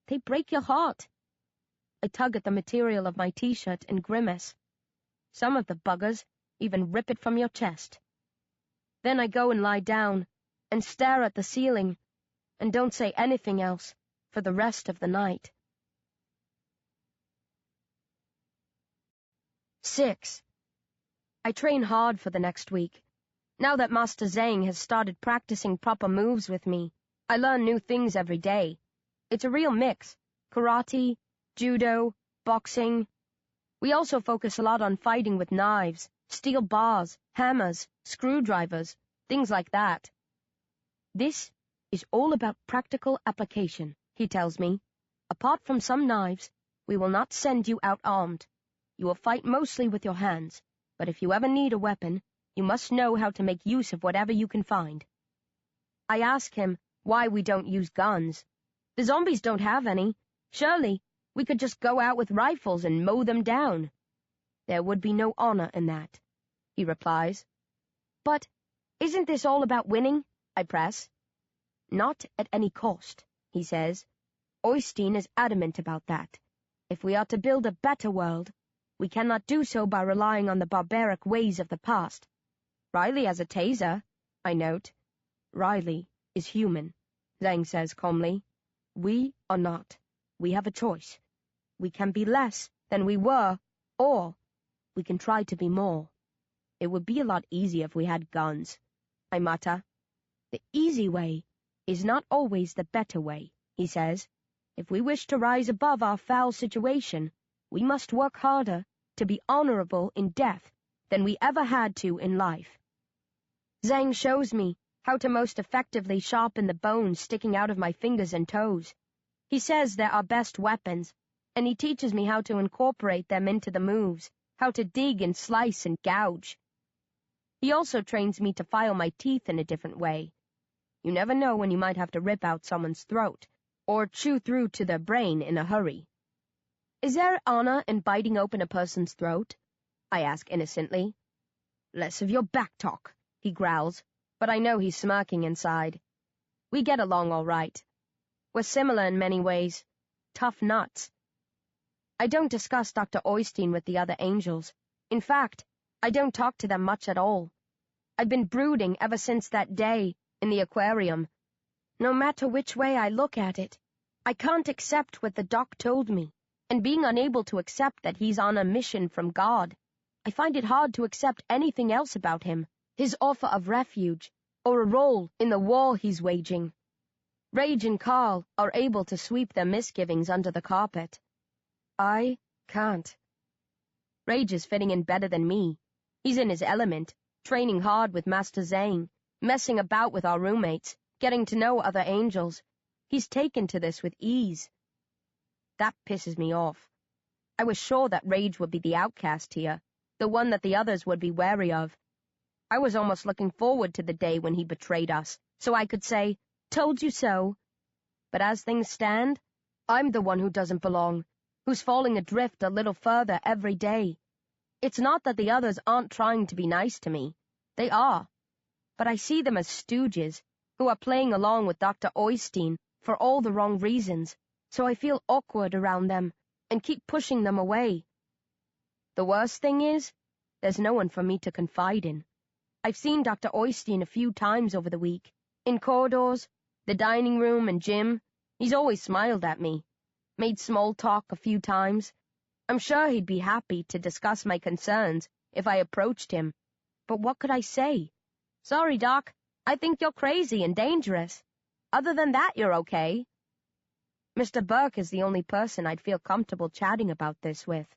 They break your heart. I tug at the material of my t-shirt and grimace. Some of the buggers even rip it from your chest. Then I go and lie down and stare at the ceiling and don't say anything else for the rest of the night. 6. I train hard for the next week. Now that Master Zhang has started practicing proper moves with me, I learn new things every day. It's a real mix. Karate, judo, boxing. We also focus a lot on fighting with knives, steel bars, hammers, screwdrivers, things like that. This is all about practical application, he tells me. Apart from some knives, we will not send you out armed. You will fight mostly with your hands, but if you ever need a weapon, you must know how to make use of whatever you can find. I ask him why we don't use guns. The zombies don't have any. Surely, we could just go out with rifles and mow them down. There would be no honor in that, he replies. But isn't this all about winning? I press. Not at any cost, he says. Oystein is adamant about that. If we are to build a better world, We cannot do so by relying on the barbaric ways of the past. Riley has a taser, I note. Riley is human, Zhang says calmly. We are not. We have a choice. We can be less than we were, or we can try to be more. It would be a lot easier if we had guns, I mutter. The easy way is not always the better way, he says. If we wish to rise above our foul situation, we must work harder to be honorable in death than we ever had to in life. Zhang shows me how to most effectively sharpen the bones sticking out of my fingers and toes. He says they're our best weapons, and he teaches me how to incorporate them into the moves, how to dig and slice and gouge. He also trains me to file my teeth in a different way. You never know when you might have to rip out someone's throat, or chew through to their brain in a hurry. Is there honor in biting open a person's throat? I ask innocently. Less of your back talk, he growls, but I know he's smirking inside. We get along all right. We're similar in many ways. Tough nuts. I don't discuss Dr. Oystein with the other angels. In fact, I don't talk to them much at all. I've been brooding ever since that day in the aquarium. No matter which way I look at it, I can't accept what the doc told me, and being unable to accept that he's on a mission from God, I find it hard to accept anything else about him, his offer of refuge, or a role in the war he's waging. Rage and Carl are able to sweep their misgivings under the carpet. I can't. Rage is fitting in better than me. He's in his element, training hard with Master Zhang, messing about with our roommates, getting to know other angels. He's taken to this with ease. That pisses me off. I was sure that Rage would be the outcast here, the one that the others would be wary of. I was almost looking forward to the day when he betrayed us, so I could say, "Told you so." But as things stand, I'm the one who doesn't belong, who's falling adrift a little further every day. It's not that the others aren't trying to be nice to me. They are. But I see them as stooges, who are playing along with Dr. Oystein for all the wrong reasons, so I feel awkward around them and keep pushing them away. The worst thing is, there's no one for me to confide in. I've seen Dr. Oystein a few times over the week, in corridors, the dining room and gym. He's always smiled at me, made small talk a few times. I'm sure he'd be happy to discuss my concerns if I approached him. But what could I say? Sorry, Doc, I think you're crazy and dangerous. Other than that, you're okay. Mr. Burke is the only person I'd feel comfortable chatting about this with,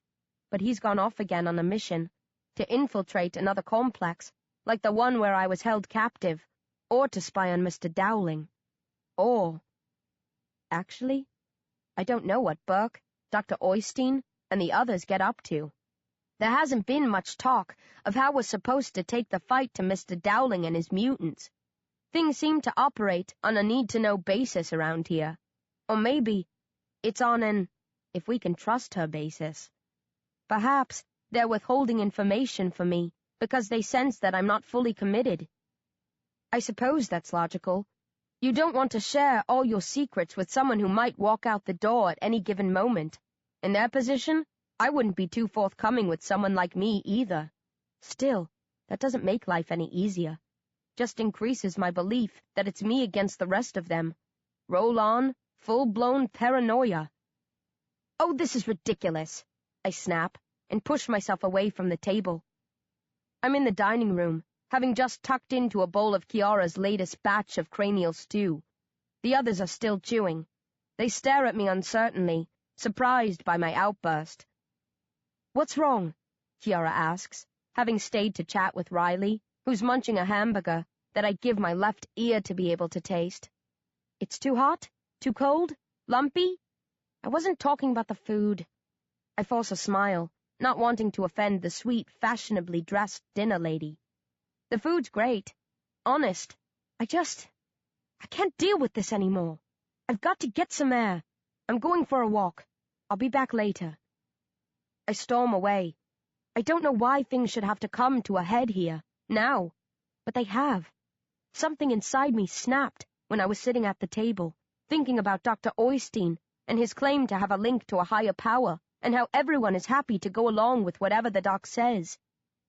but he's gone off again on a mission to infiltrate another complex, like the one where I was held captive, or to spy on Mr. Dowling. Or... Actually, I don't know what Burke, Dr. Oystein, and the others get up to. There hasn't been much talk of how we're supposed to take the fight to Mr. Dowling and his mutants. Things seem to operate on a need-to-know basis around here. Or maybe it's on an if we can trust her basis. Perhaps they're withholding information from me because they sense that I'm not fully committed. I suppose that's logical. You don't want to share all your secrets with someone who might walk out the door at any given moment. In their position, I wouldn't be too forthcoming with someone like me either. Still, that doesn't make life any easier. Just increases my belief that it's me against the rest of them. Roll on, full-blown paranoia. Oh, this is ridiculous, I snap, and push myself away from the table. I'm in the dining room, having just tucked into a bowl of Kiara's latest batch of cranial stew. The others are still chewing. They stare at me uncertainly, surprised by my outburst. What's wrong? Kiara asks, having stayed to chat with Riley, who's munching a hamburger that I give my left ear to be able to taste. It's too hot? Too cold? Lumpy? I wasn't talking about the food. I force a smile, not wanting to offend the sweet, fashionably dressed dinner lady. The food's great. Honest. I can't deal with this anymore. I've got to get some air. I'm going for a walk. I'll be back later. I storm away. I don't know why things should have to come to a head here, now, but they have. Something inside me snapped when I was sitting at the table, thinking about Dr. Oystein and his claim to have a link to a higher power and how everyone is happy to go along with whatever the doc says.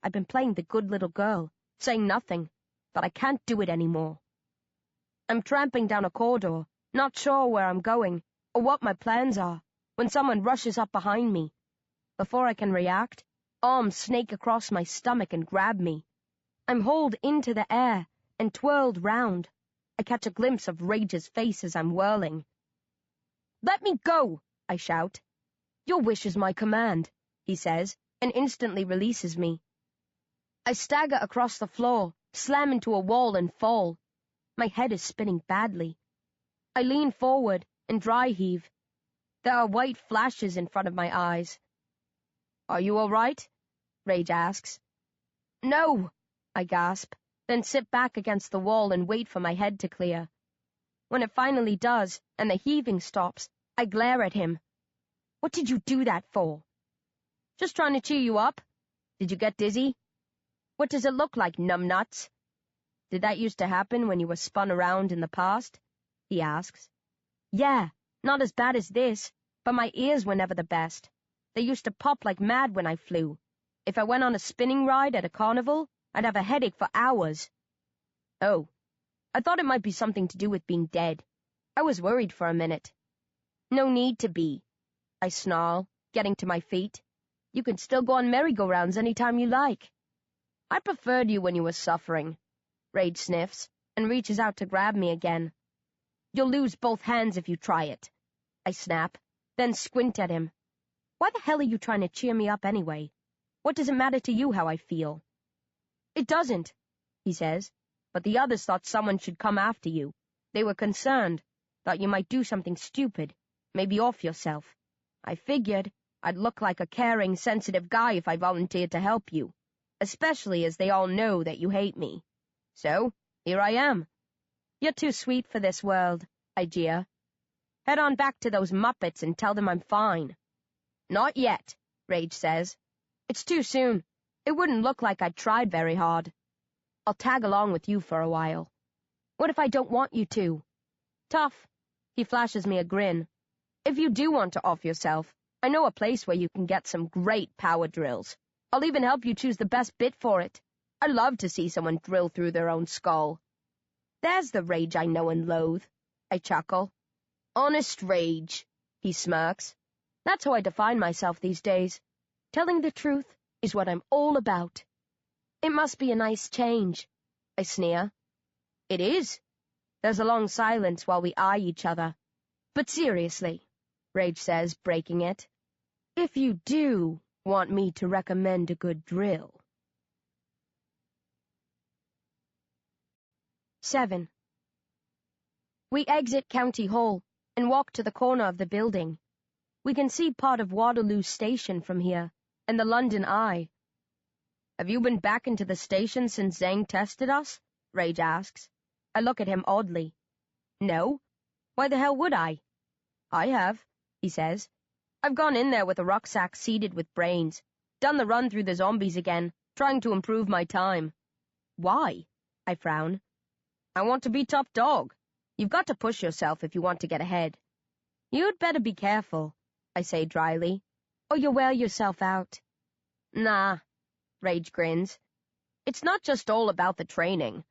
I've been playing the good little girl, saying nothing, but I can't do it anymore. I'm tramping down a corridor, not sure where I'm going or what my plans are, when someone rushes up behind me. Before I can react, arms snake across my stomach and grab me. I'm hauled into the air and twirled round. I catch a glimpse of Rage's face as I'm whirling. "Let me go!" I shout. "Your wish is my command," he says, and instantly releases me. I stagger across the floor, slam into a wall and fall. My head is spinning badly. I lean forward and dry heave. There are white flashes in front of my eyes. "Are you all right?" Rage asks. "No," I gasp, then sit back against the wall and wait for my head to clear. When it finally does, and the heaving stops, I glare at him. "What did you do that for?" "Just trying to cheer you up. Did you get dizzy?" "What does it look like, numbnuts?" "Did that used to happen when you were spun around in the past?" he asks. "Yeah, not as bad as this, but my ears were never the best. They used to pop like mad when I flew. If I went on a spinning ride at a carnival, I'd have a headache for hours." "Oh, I thought it might be something to do with being dead. I was worried for a minute." "No need to be," I snarl, getting to my feet. "You can still go on merry-go-rounds any time you like." "I preferred you when you were suffering." Rage sniffs and reaches out to grab me again. "You'll lose both hands if you try it," I snap, then squint at him. "Why the hell are you trying to cheer me up anyway? What does it matter to you how I feel?" "It doesn't," he says, "but the others thought someone should come after you. They were concerned, thought you might do something stupid, maybe off yourself. I figured I'd look like a caring, sensitive guy if I volunteered to help you, especially as they all know that you hate me. So, here I am." "You're too sweet for this world," I jeer. "Head on back to those Muppets and tell them I'm fine." "Not yet," Rage says. "It's too soon. It wouldn't look like I'd tried very hard. I'll tag along with you for a while." "What if I don't want you to?" "Tough." He flashes me a grin. "If you do want to off yourself, I know a place where you can get some great power drills. I'll even help you choose the best bit for it. I love to see someone drill through their own skull." "There's the Rage I know and loathe," I chuckle. "Honest rage," he smirks. "That's how I define myself these days. Telling the truth is what I'm all about." "It must be a nice change," I sneer. "It is." There's a long silence while we eye each other. "But seriously," Rage says, breaking it, "if you do want me to recommend a good drill." 7. We exit County Hall and walk to the corner of the building. We can see part of Waterloo Station from here, and the London Eye. "Have you been back into the station since Zhang tested us?" Rage asks. I look at him oddly. "No. Why the hell would I?" "I have," he says. "I've gone in there with a rucksack seeded with brains, done the run through the zombies again, trying to improve my time." "Why?" I frown. "I want to be top dog. You've got to push yourself if you want to get ahead." "You'd better be careful," I say dryly, "or you'll wear yourself out." "Nah," Rage grins. "It's not just all about the training.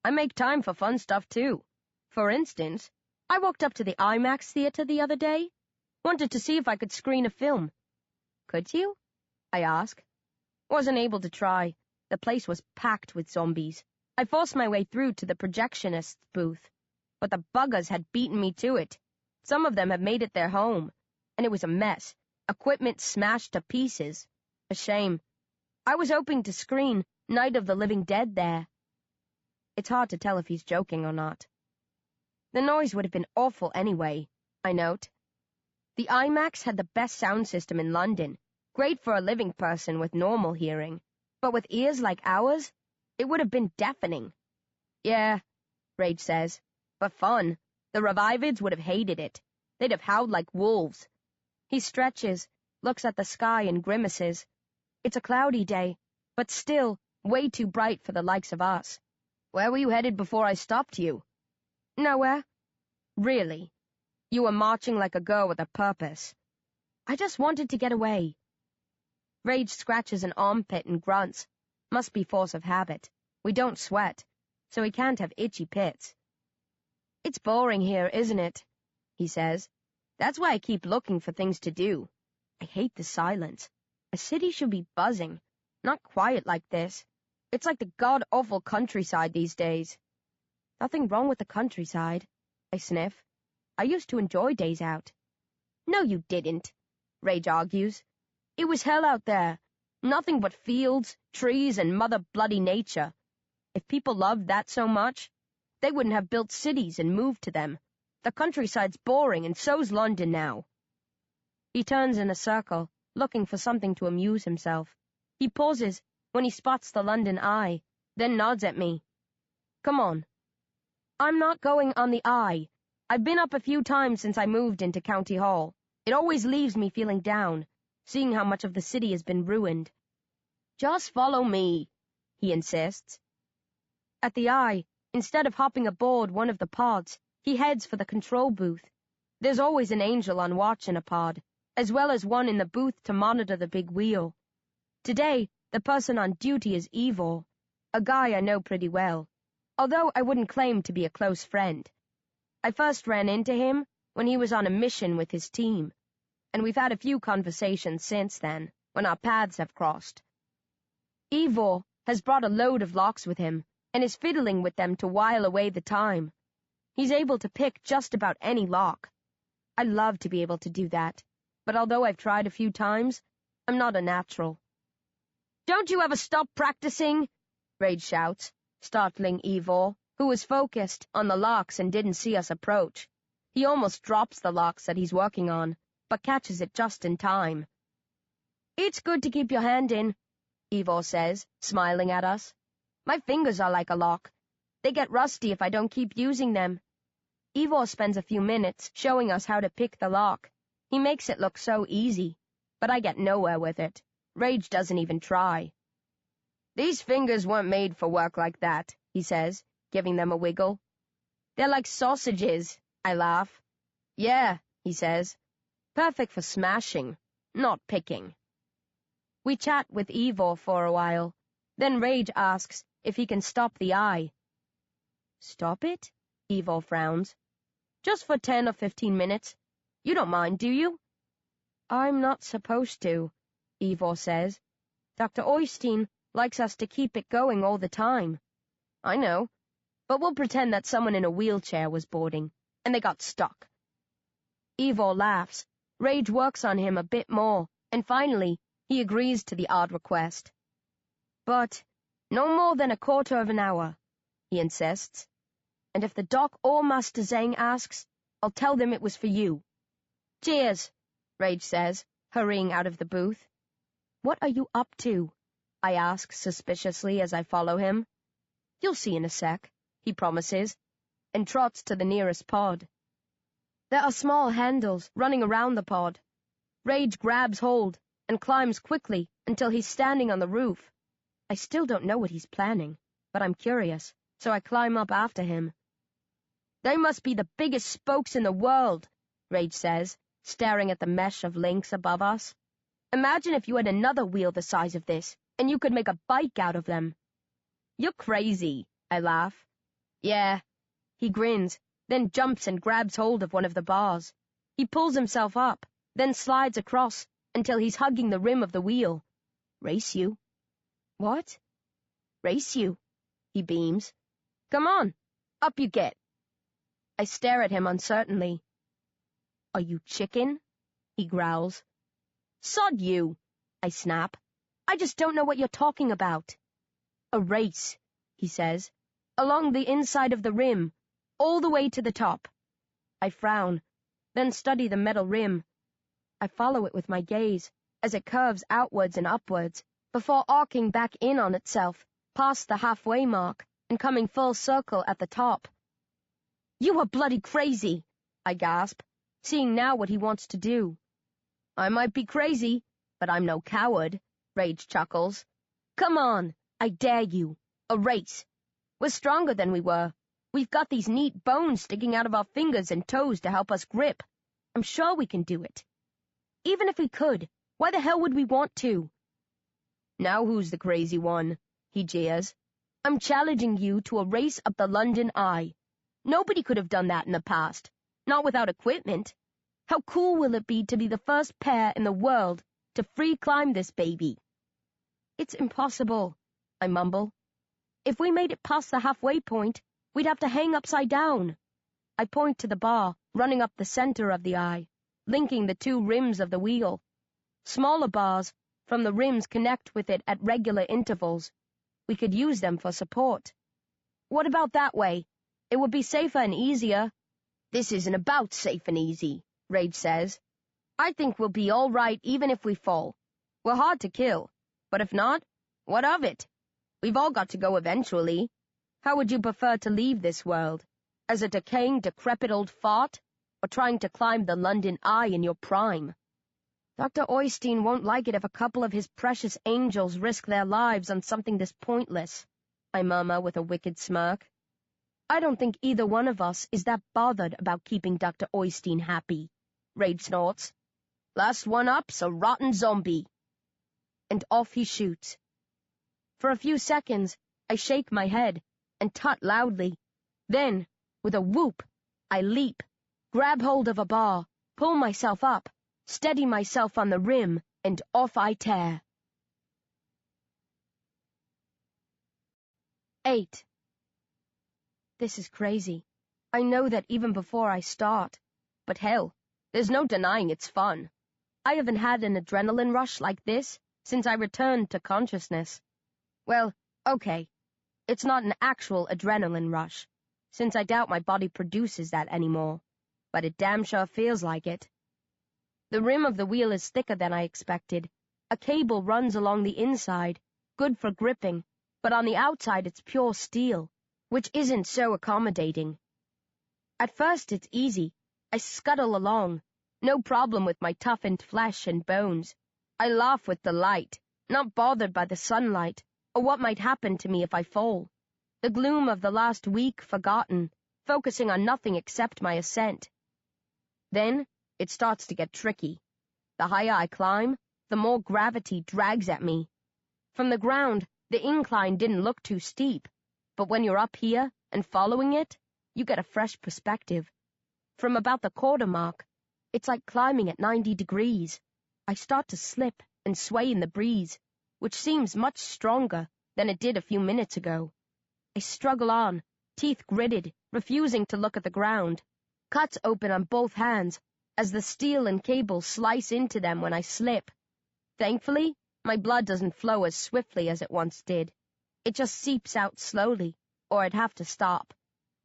I make time for fun stuff too. For instance, I walked up to the IMAX theater the other day. Wanted to see if I could screen a film." "Could you?" I ask. Wasn't able to try. The place was packed with zombies. I forced my way through to the projectionist's booth, but the buggers had beaten me to it. Some of them had made it their home, and it was a mess. Equipment smashed to pieces. A shame. I was hoping to screen Night of the Living Dead there. It's hard to tell if he's joking or not. The noise would have been awful anyway, I note. The IMAX had the best sound system in London, great for a living person with normal hearing, but with ears like ours, it would have been deafening. "Yeah," Rage says, "but fun. The Revivids would have hated it. They'd have howled like wolves." He stretches, looks at the sky and grimaces. It's a cloudy day, but still way too bright for the likes of us. "Where were you headed before I stopped you?" "Nowhere." "Really? You were marching like a girl with a purpose." I just wanted to get away. Rage scratches an armpit and grunts. Must be force of habit. We don't sweat, so he can't have itchy pits. It's boring here, isn't it? He says. That's why I keep looking for things to do. I hate the silence. A city should be buzzing, not quiet like this. It's like the god-awful countryside these days. Nothing wrong with the countryside, I sniff. I used to enjoy days out. No, you didn't, Rage argues. It was hell out there. Nothing but fields, trees, and mother bloody nature. If people loved that so much, they wouldn't have built cities and moved to them. The countryside's boring, and so's London now. He turns in a circle, looking for something to amuse himself. He pauses when he spots the London Eye, then nods at me. Come on. I'm not going on the Eye. I've been up a few times since I moved into County Hall. It always leaves me feeling down, seeing how much of the city has been ruined. Just follow me, he insists. At the Eye, instead of hopping aboard one of the pods, he heads for the control booth. There's always an angel on watch in a pod, as well as one in the booth to monitor the big wheel. Today, the person on duty is Ivor, a guy I know pretty well, although I wouldn't claim to be a close friend. I first ran into him when he was on a mission with his team, and we've had a few conversations since then, when our paths have crossed. Ivor has brought a load of locks with him, and is fiddling with them to while away the time. He's able to pick just about any lock. I'd love to be able to do that, but although I've tried a few times, I'm not a natural. Don't you ever stop practicing? Rage shouts, startling Ivor, who was focused on the locks and didn't see us approach. He almost drops the locks that he's working on, but catches it just in time. It's good to keep your hand in, Ivor says, smiling at us. My fingers are like a lock. They get rusty if I don't keep using them. Ivor spends a few minutes showing us how to pick the lock. He makes it look so easy, but I get nowhere with it. Rage doesn't even try. These fingers weren't made for work like that, he says, giving them a wiggle. They're like sausages, I laugh. Yeah, he says. Perfect for smashing, not picking. We chat with Ivor for a while. Then Rage asks if he can stop the Eye. Stop it? Ivor frowns. Just for 10 or 15 minutes. You don't mind, do you? I'm not supposed to, Ivor says. Dr. Oystein likes us to keep it going all the time. I know, but we'll pretend that someone in a wheelchair was boarding, and they got stuck. Ivor laughs. Rage works on him a bit more, and finally, he agrees to the odd request. But no more than a quarter of an hour, he insists. And if the doc or Master Zhang asks, I'll tell them it was for you. Cheers, Rage says, hurrying out of the booth. What are you up to? I ask suspiciously as I follow him. You'll see in a sec, he promises, and trots to the nearest pod. There are small handles running around the pod. Rage grabs hold and climbs quickly until he's standing on the roof. I still don't know what he's planning, but I'm curious, so I climb up after him. They must be the biggest spokes in the world, Rage says, staring at the mesh of links above us. Imagine if you had another wheel the size of this, and you could make a bike out of them. You're crazy, I laugh. Yeah. He grins, then jumps and grabs hold of one of the bars. He pulls himself up, then slides across until he's hugging the rim of the wheel. Race you. What? Race you, he beams. Come on, up you get. I stare at him uncertainly. Are you chicken? He growls. Sod you, I snap. I just don't know what you're talking about. A race, he says, along the inside of the rim, all the way to the top. I frown, then study the metal rim. I follow it with my gaze as it curves outwards and upwards, before arcing back in on itself, past the halfway mark, and coming full circle at the top. You are bloody crazy, I gasp, seeing now what he wants to do. I might be crazy, but I'm no coward, Rage chuckles. Come on, I dare you. A race. We're stronger than we were. We've got these neat bones sticking out of our fingers and toes to help us grip. I'm sure we can do it. Even if we could, why the hell would we want to? Now who's the crazy one? He jeers. I'm challenging you to a race up the London Eye. Nobody could have done that in the past. Not without equipment. How cool will it be to be the first pair in the world to free climb this baby? It's impossible, I mumble. If we made it past the halfway point, we'd have to hang upside down. I point to the bar running up the center of the eye, linking the two rims of the wheel. Smaller bars from the rims connect with it at regular intervals. We could use them for support. What about that way? It would be safer and easier. This isn't about safe and easy, Rage says. I think we'll be all right even if we fall. We're hard to kill, but if not, what of it? We've all got to go eventually. How would you prefer to leave this world? As a decaying, decrepit old fart? Or trying to climb the London Eye in your prime? Dr. Oystein won't like it if a couple of his precious angels risk their lives on something this pointless, I murmur with a wicked smirk. I don't think either one of us is that bothered about keeping Dr. Oystein happy, Rage snorts. Last one up's a rotten zombie. And off he shoots. For a few seconds, I shake my head and tut loudly. Then, with a whoop, I leap, grab hold of a bar, pull myself up, steady myself on the rim, and off I tear. 8. This is crazy. I know that even before I start. But hell, there's no denying it's fun. I haven't had an adrenaline rush like this since I returned to consciousness. Well, okay, it's not an actual adrenaline rush, since I doubt my body produces that anymore, but it damn sure feels like it. The rim of the wheel is thicker than I expected. A cable runs along the inside, good for gripping, but on the outside it's pure steel, which isn't so accommodating. At first it's easy. I scuttle along, no problem with my toughened flesh and bones. I laugh with delight, not bothered by the sunlight, or what might happen to me if I fall. The gloom of the last week forgotten, focusing on nothing except my ascent. Then it starts to get tricky. The higher I climb, the more gravity drags at me. From the ground, the incline didn't look too steep, but when you're up here and following it, you get a fresh perspective. From about the quarter mark, it's like climbing at 90 degrees. I start to slip and sway in the breeze, which seems much stronger than it did a few minutes ago. I struggle on, teeth gritted, refusing to look at the ground. Cuts open on both hands as the steel and cable slice into them when I slip. Thankfully, my blood doesn't flow as swiftly as it once did. It just seeps out slowly, or I'd have to stop.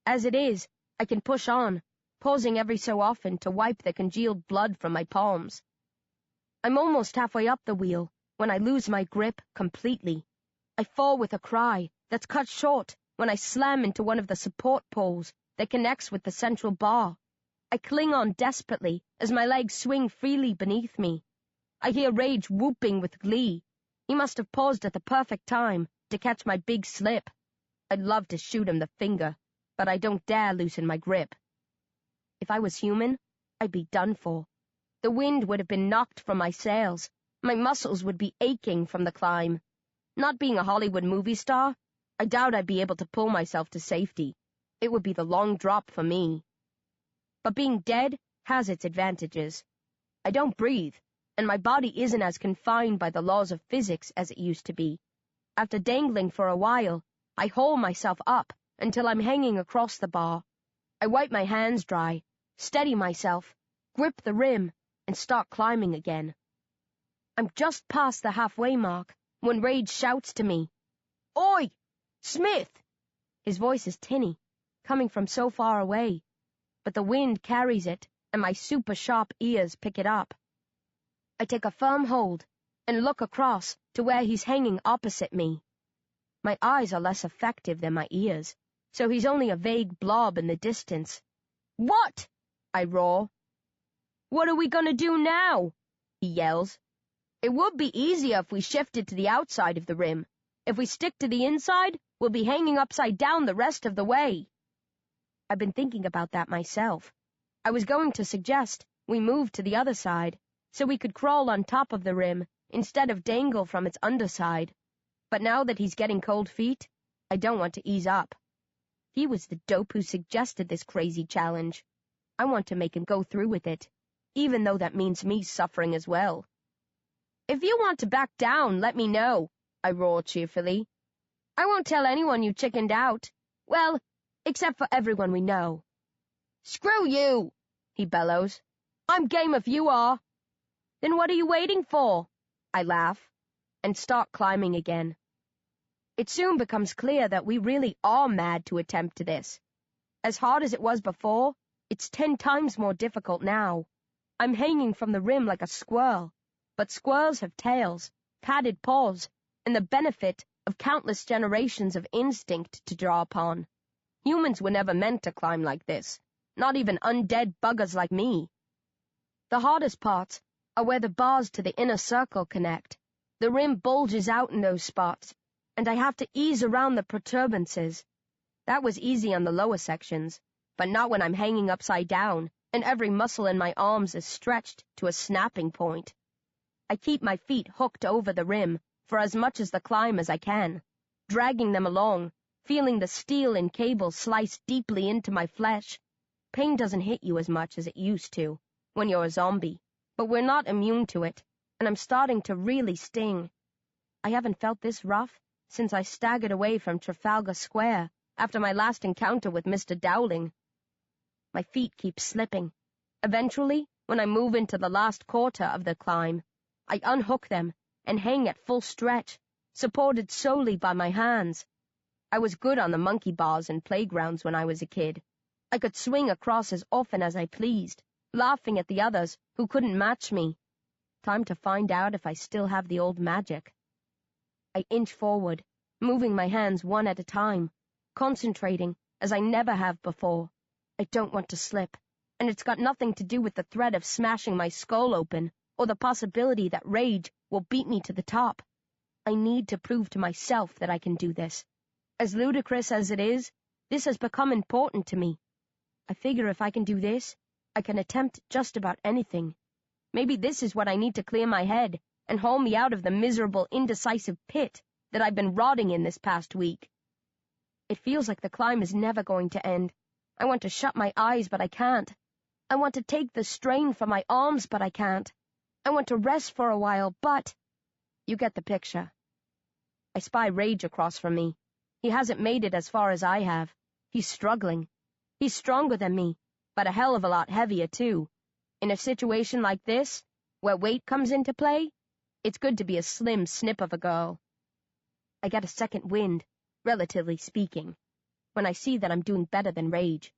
As it is, I can push on, pausing every so often to wipe the congealed blood from my palms. I'm almost halfway up the wheel when I lose my grip completely. I fall with a cry that's cut short when I slam into one of the support poles that connects with the central bar. I cling on desperately as my legs swing freely beneath me. I hear Rage whooping with glee. He must have paused at the perfect time to catch my big slip. I'd love to shoot him the finger, but I don't dare loosen my grip. If I was human, I'd be done for. The wind would have been knocked from my sails. My muscles would be aching from the climb. Not being a Hollywood movie star, I doubt I'd be able to pull myself to safety. It would be the long drop for me. But being dead has its advantages. I don't breathe, and my body isn't as confined by the laws of physics as it used to be. After dangling for a while, I haul myself up until I'm hanging across the bar. I wipe my hands dry, steady myself, grip the rim, and start climbing again. I'm just past the halfway mark when Rage shouts to me, "Oi! Smith!" His voice is tinny, coming from so far away, but the wind carries it and my super-sharp ears pick it up. I take a firm hold and look across to where he's hanging opposite me. My eyes are less effective than my ears, so he's only a vague blob in the distance. "What?" I roar. "What are we gonna do now?" he yells. "It would be easier if we shifted to the outside of the rim. If we stick to the inside, we'll be hanging upside down the rest of the way." I've been thinking about that myself. I was going to suggest we move to the other side, so we could crawl on top of the rim instead of dangle from its underside. But now that he's getting cold feet, I don't want to ease up. He was the dope who suggested this crazy challenge. I want to make him go through with it, even though that means me suffering as well. If you want to back down, let me know, I roared cheerfully. I won't tell anyone you chickened out. Well, except for everyone we know. Screw you, he bellows. I'm game if you are. Then what are you waiting for? I laugh, and start climbing again. It soon becomes clear that we really are mad to attempt this. As hard as it was before, it's 10 times more difficult now. I'm hanging from the rim like a squirrel, but squirrels have tails, padded paws, and the benefit of countless generations of instinct to draw upon. Humans were never meant to climb like this, not even undead buggers like me. The hardest parts are where the bars to the inner circle connect. The rim bulges out in those spots, and I have to ease around the protuberances. That was easy on the lower sections, but not when I'm hanging upside down, and every muscle in my arms is stretched to a snapping point. I keep my feet hooked over the rim for as much as the climb as I can, dragging them along, feeling the steel and cable slice deeply into my flesh. Pain doesn't hit you as much as it used to when you're a zombie, but we're not immune to it, and I'm starting to really sting. I haven't felt this rough since I staggered away from Trafalgar Square after my last encounter with Mr. Dowling. My feet keep slipping. Eventually, when I move into the last quarter of the climb, I unhook them and hang at full stretch, supported solely by my hands. I was good on the monkey bars and playgrounds when I was a kid. I could swing across as often as I pleased, laughing at the others who couldn't match me. Time to find out if I still have the old magic. I inch forward, moving my hands one at a time, concentrating as I never have before. I don't want to slip, and it's got nothing to do with the threat of smashing my skull open or the possibility that rage will beat me to the top. I need to prove to myself that I can do this. As ludicrous as it is, this has become important to me. I figure if I can do this, I can attempt just about anything. Maybe this is what I need to clear my head and haul me out of the miserable, indecisive pit that I've been rotting in this past week. It feels like the climb is never going to end. I want to shut my eyes, but I can't. I want to take the strain from my arms, but I can't. I want to rest for a while, but... You get the picture. I spy Rage across from me. He hasn't made it as far as I have. He's struggling. He's stronger than me, but a hell of a lot heavier, too. In a situation like this, where weight comes into play, it's good to be a slim snip of a girl. I get a second wind, relatively speaking, when I see that I'm doing better than Rage.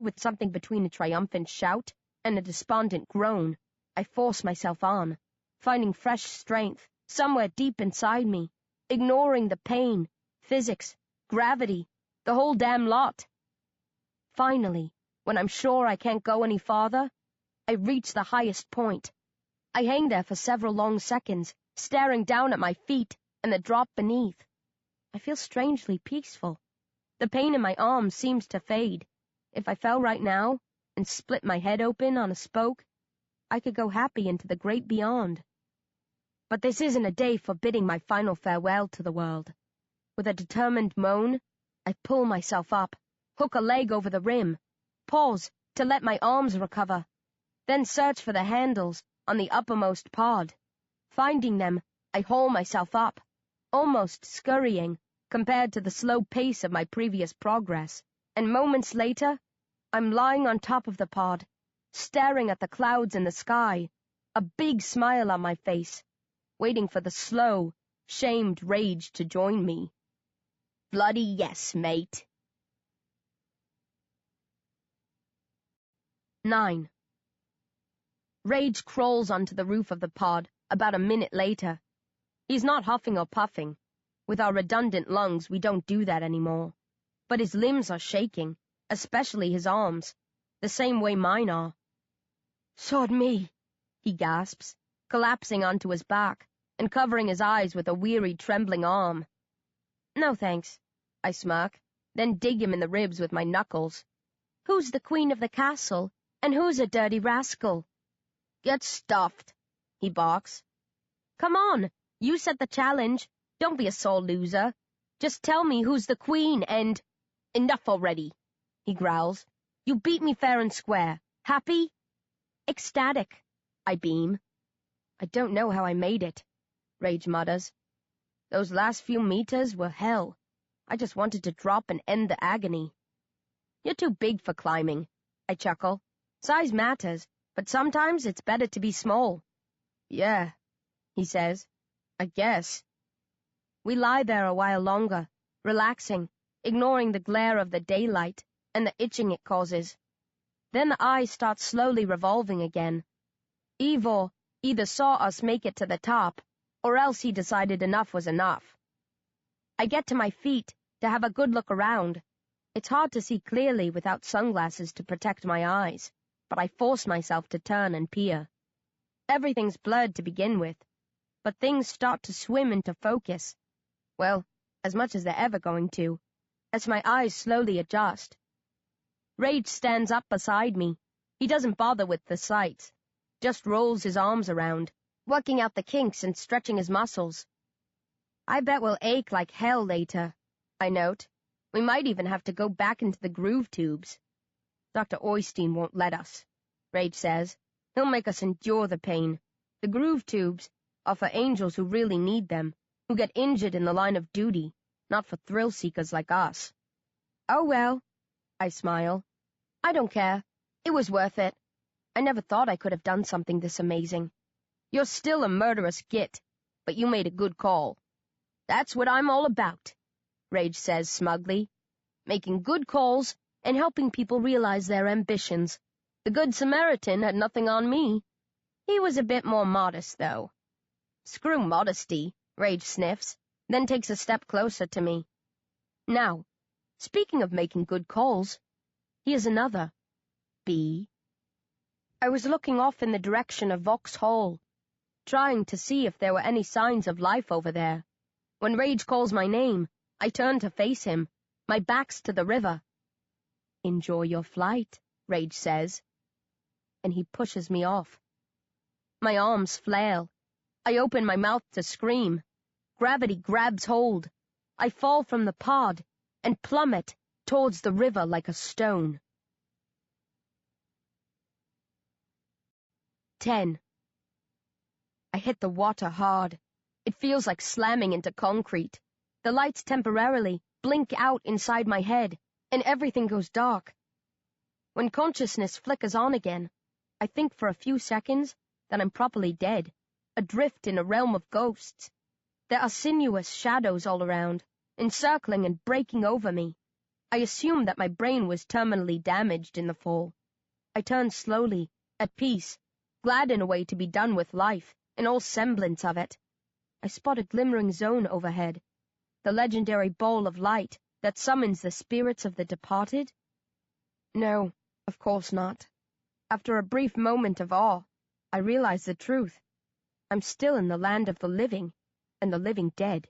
With something between a triumphant shout and a despondent groan, I force myself on, finding fresh strength somewhere deep inside me, ignoring the pain, physics, gravity, the whole damn lot. Finally, when I'm sure I can't go any farther, I reach the highest point. I hang there for several long seconds, staring down at my feet and the drop beneath. I feel strangely peaceful. The pain in my arms seems to fade. If I fell right now and split my head open on a spoke, I could go happy into the great beyond. But this isn't a day for bidding my final farewell to the world. With a determined moan, I pull myself up, hook a leg over the rim, pause to let my arms recover, then search for the handles on the uppermost pod. Finding them, I haul myself up, almost scurrying compared to the slow pace of my previous progress, and moments later, I'm lying on top of the pod, staring at the clouds in the sky, a big smile on my face, waiting for the slow, shamed Rage to join me. Bloody yes, mate. 9. Rage crawls onto the roof of the pod about a minute later. He's not huffing or puffing. With our redundant lungs, we don't do that anymore. But his limbs are shaking, especially his arms, the same way mine are. "Sod me," he gasps, collapsing onto his back and covering his eyes with a weary, trembling arm. "No thanks," I smirk, then dig him in the ribs with my knuckles. "Who's the queen of the castle, and who's a dirty rascal?" "Get stuffed," he barks. Come on, you set the challenge. Don't be a sore loser. Just tell me who's the queen and... Enough already, he growls. You beat me fair and square. Happy? Ecstatic, I beam. I don't know how I made it, Rage mutters. Those last few meters were hell. I just wanted to drop and end the agony. You're too big for climbing, I chuckle. Size matters, but sometimes it's better to be small. Yeah, he says. I guess. We lie there a while longer, relaxing, ignoring the glare of the daylight and the itching it causes. Then the eye starts slowly revolving again. Ivor either saw us make it to the top, or else he decided enough was enough. I get to my feet to have a good look around. It's hard to see clearly without sunglasses to protect my eyes, but I force myself to turn and peer. Everything's blurred to begin with, but things start to swim into focus. Well, as much as they're ever going to, as my eyes slowly adjust. Rage stands up beside me. He doesn't bother with the sights, just rolls his arms around, working out the kinks and stretching his muscles. I bet we'll ache like hell later, I note. We might even have to go back into the groove tubes. Dr. Oystein won't let us, Rage says. He'll make us endure the pain. The groove tubes are for angels who really need them, who get injured in the line of duty, not for thrill-seekers like us. Oh well, I smile. I don't care. It was worth it. I never thought I could have done something this amazing. You're still a murderous git, but you made a good call. That's what I'm all about, Rage says smugly. Making good calls and helping people realize their ambitions. The Good Samaritan had nothing on me. He was a bit more modest, though. Screw modesty, Rage sniffs, then takes a step closer to me. Now, speaking of making good calls, here's another. B. I was looking off in the direction of Vauxhall, trying to see if there were any signs of life over there. When Rage calls my name, I turn to face him, my back's to the river. Enjoy your flight, Rage says, and he pushes me off. My arms flail. I open my mouth to scream. Gravity grabs hold. I fall from the pod and plummet towards the river like a stone. 10. I hit the water hard. It feels like slamming into concrete. The lights temporarily blink out inside my head, and everything goes dark. When consciousness flickers on again, I think for a few seconds that I'm properly dead, adrift in a realm of ghosts. There are sinuous shadows all around, encircling and breaking over me. I assume that my brain was terminally damaged in the fall. I turn slowly, at peace, glad in a way to be done with life, in all semblance of it. I spot a glimmering zone overhead, the legendary ball of light that summons the spirits of the departed? No, of course not. After a brief moment of awe, I realize the truth. I'm still in the land of the living, and the living dead.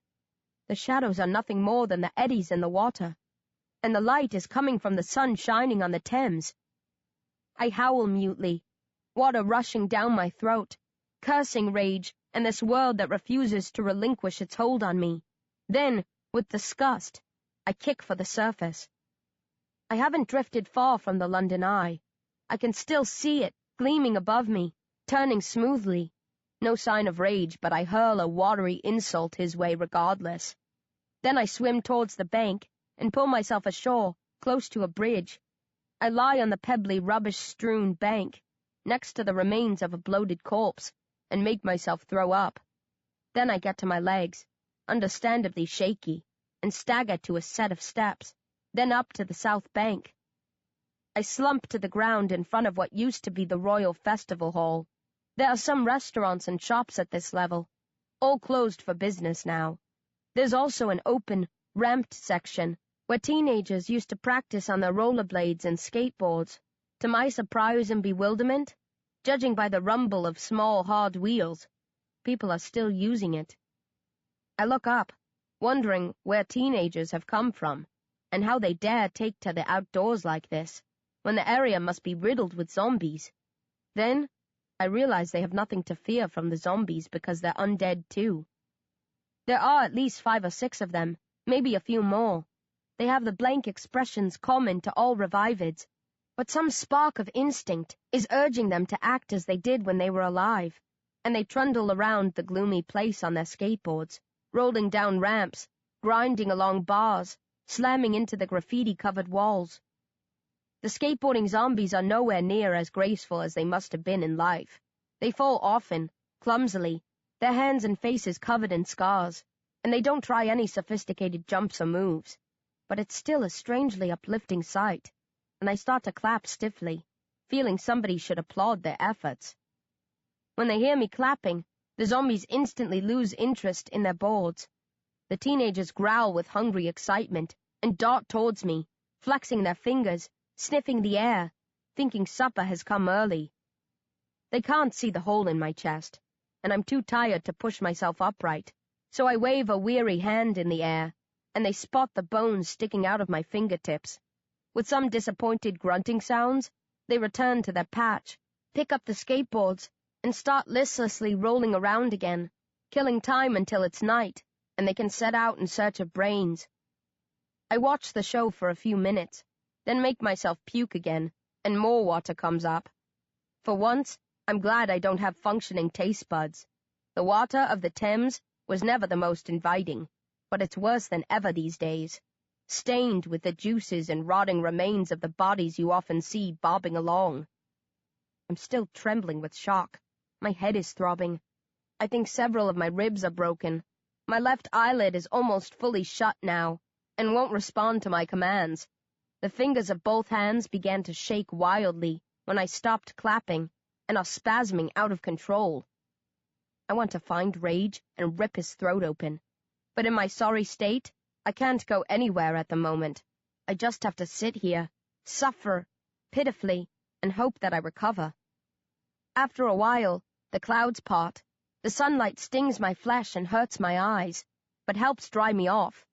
The shadows are nothing more than the eddies in the water, and the light is coming from the sun shining on the Thames. I howl mutely, water rushing down my throat, cursing Rage and this world that refuses to relinquish its hold on me. Then, with disgust, I kick for the surface. I haven't drifted far from the London Eye. I can still see it, gleaming above me, turning smoothly. No sign of Rage, but I hurl a watery insult his way regardless. Then I swim towards the bank and pull myself ashore, close to a bridge. I lie on the pebbly, rubbish-strewn bank, next to the remains of a bloated corpse, and make myself throw up. Then I get to my legs, understandably shaky, and stagger to a set of steps, then up to the south bank. I slump to the ground in front of what used to be the Royal Festival Hall. There are some restaurants and shops at this level, all closed for business now. There's also an open, ramped section where teenagers used to practice on their rollerblades and skateboards. To my surprise and bewilderment, judging by the rumble of small, hard wheels, people are still using it. I look up, wondering where teenagers have come from, and how they dare take to the outdoors like this, when the area must be riddled with zombies. Then, I realize they have nothing to fear from the zombies because they're undead too. There are at least 5 or 6 of them, maybe a few more. They have the blank expressions common to all revivids, but some spark of instinct is urging them to act as they did when they were alive, and they trundle around the gloomy place on their skateboards, rolling down ramps, grinding along bars, slamming into the graffiti-covered walls. The skateboarding zombies are nowhere near as graceful as they must have been in life. They fall often, clumsily, their hands and faces covered in scars, and they don't try any sophisticated jumps or moves. But it's still a strangely uplifting sight, and I start to clap stiffly, feeling somebody should applaud their efforts. When they hear me clapping, the zombies instantly lose interest in their boards. The teenagers growl with hungry excitement and dart towards me, flexing their fingers, sniffing the air, thinking supper has come early. They can't see the hole in my chest, and I'm too tired to push myself upright, so I wave a weary hand in the air, and they spot the bones sticking out of my fingertips. With some disappointed grunting sounds, they return to their patch, pick up the skateboards, and start listlessly rolling around again, killing time until it's night, and they can set out in search of brains. I watch the show for a few minutes, then make myself puke again, and more water comes up. For once, I'm glad I don't have functioning taste buds. The water of the Thames was never the most inviting, but it's worse than ever these days, stained with the juices and rotting remains of the bodies you often see bobbing along. I'm still trembling with shock. My head is throbbing. I think several of my ribs are broken. My left eyelid is almost fully shut now, and won't respond to my commands. The fingers of both hands began to shake wildly when I stopped clapping, and are spasming out of control. I want to find Rage and rip his throat open, but in my sorry state, I can't go anywhere at the moment. I just have to sit here, suffer, pitifully, and hope that I recover. After a while, the clouds part. The sunlight stings my flesh and hurts my eyes, but helps dry me off.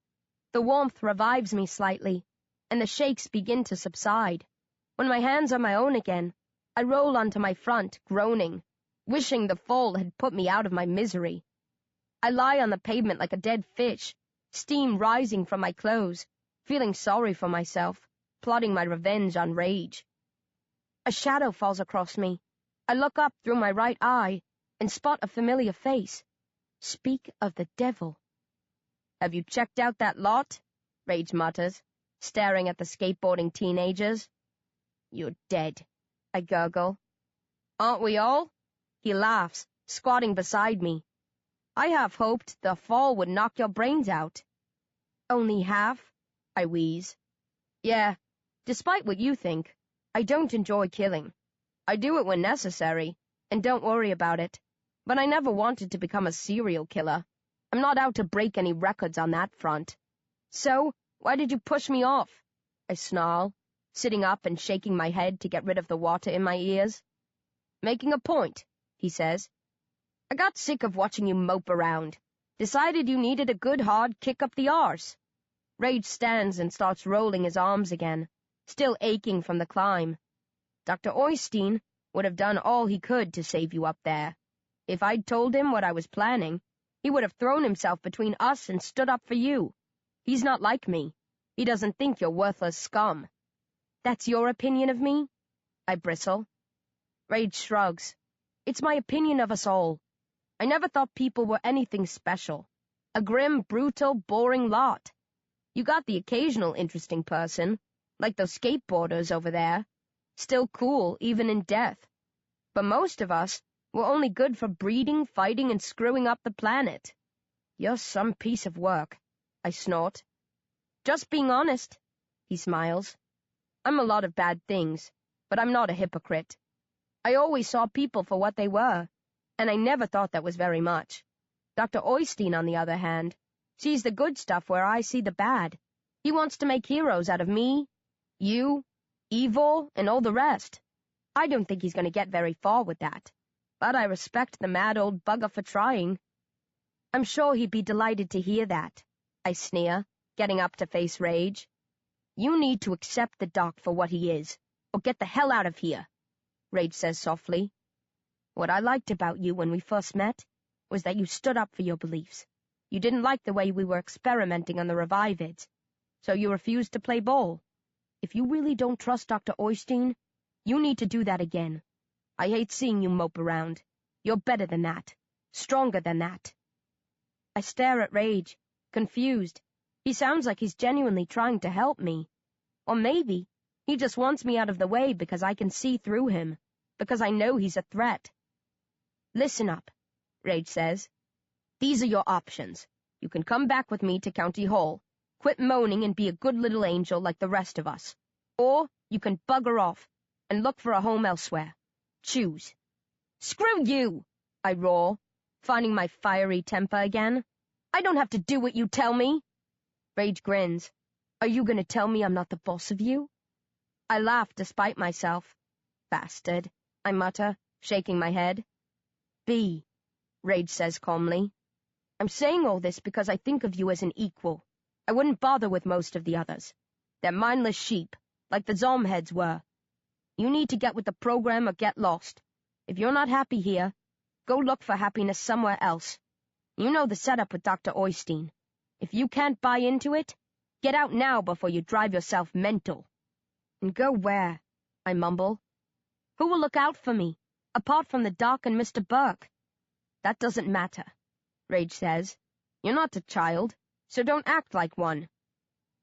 The warmth revives me slightly, and the shakes begin to subside. When my hands are my own again, I roll onto my front, groaning, wishing the fall had put me out of my misery. I lie on the pavement like a dead fish, steam rising from my clothes, feeling sorry for myself, plotting my revenge on Rage. A shadow falls across me. I look up through my right eye and spot a familiar face. Speak of the devil. "Have you checked out that lot?" Rage mutters, staring at the skateboarding teenagers. "You're dead," I gurgle. "Aren't we all?" He laughs, squatting beside me. "I half hoped the fall would knock your brains out." "Only half?" I wheeze. "Yeah, despite what you think, I don't enjoy killing. I do it when necessary, and don't worry about it, but I never wanted to become a serial killer. I'm not out to break any records on that front." "So, why did you push me off?" I snarl, sitting up and shaking my head to get rid of the water in my ears. "Making a point," he says. "I got sick of watching you mope around. Decided you needed a good hard kick up the arse." Rage stands and starts rolling his arms again, still aching from the climb. "Dr. Oystein would have done all he could to save you up there. If I'd told him what I was planning, he would have thrown himself between us and stood up for you. He's not like me. He doesn't think you're worthless scum." "That's your opinion of me?" I bristle. Rage shrugs. "It's my opinion of us all. I never thought people were anything special. A grim, brutal, boring lot. You got the occasional interesting person, like those skateboarders over there. Still cool, even in death. But most of us were only good for breeding, fighting, and screwing up the planet." "You're some piece of work," I snort. "Just being honest," he smiles. "I'm a lot of bad things, but I'm not a hypocrite. I always saw people for what they were, and I never thought that was very much. Dr. Oystein, on the other hand, sees the good stuff where I see the bad. He wants to make heroes out of me, you, evil, and all the rest. I don't think he's going to get very far with that, but I respect the mad old bugger for trying." "I'm sure he'd be delighted to hear that," I sneer, getting up to face Rage. "You need to accept the doc for what he is, or get the hell out of here," Rage says softly. What I liked about you when we first met was that you stood up for your beliefs. You didn't like the way we were experimenting on the Revivids, so you refused to play ball. If you really don't trust Dr. Oystein, you need to do that again. I hate seeing you mope around. You're better than that. Stronger than that. I stare at Rage, confused. He sounds like he's genuinely trying to help me. Or maybe he just wants me out of the way because I can see through him, because I know he's a threat. Listen up, Rage says. These are your options. You can come back with me to County Hall, quit moaning and be a good little angel like the rest of us. Or you can bugger off and look for a home elsewhere. Choose. Screw you, I roar, finding my fiery temper again. I don't have to do what you tell me. Rage grins. Are you going to tell me I'm not the boss of you? I laugh despite myself. Bastard, I mutter, shaking my head. B, Rage says calmly. I'm saying all this because I think of you as an equal. I wouldn't bother with most of the others. They're mindless sheep, like the Zom-heads were. You need to get with the program or get lost. If you're not happy here, go look for happiness somewhere else. You know the setup with Dr. Oystein. If you can't buy into it, get out now before you drive yourself mental. And go where? I mumble. Who will look out for me, apart from the Doc and Mr. Burke? That doesn't matter, Rage says. You're not a child, so don't act like one.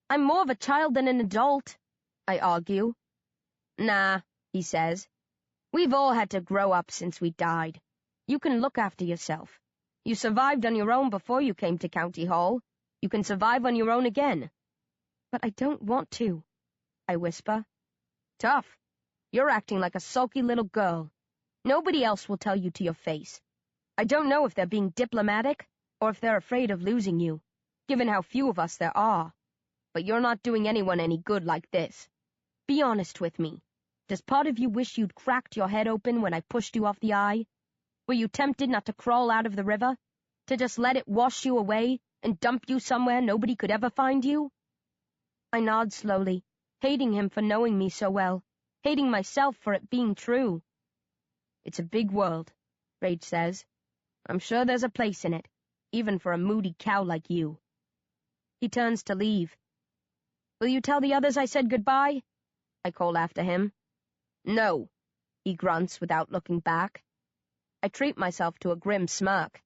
I'm more of a child than an adult, I argue. Nah, he says. We've all had to grow up since we died. You can look after yourself. You survived on your own before you came to County Hall. You can survive on your own again. But I don't want to, I whisper. Tough. You're acting like a sulky little girl. Nobody else will tell you to your face. I don't know if they're being diplomatic or if they're afraid of losing you, given how few of us there are. But you're not doing anyone any good like this. Be honest with me. Does part of you wish you'd cracked your head open when I pushed you off the eye? Were you tempted not to crawl out of the river? To just let it wash you away and dump you somewhere nobody could ever find you? I nod slowly, hating him for knowing me so well, hating myself for it being true. It's a big world, Rage says. I'm sure there's a place in it, even for a moody cow like you. He turns to leave. Will you tell the others I said goodbye? I call after him. No, he grunts without looking back. I treat myself to a grim smirk.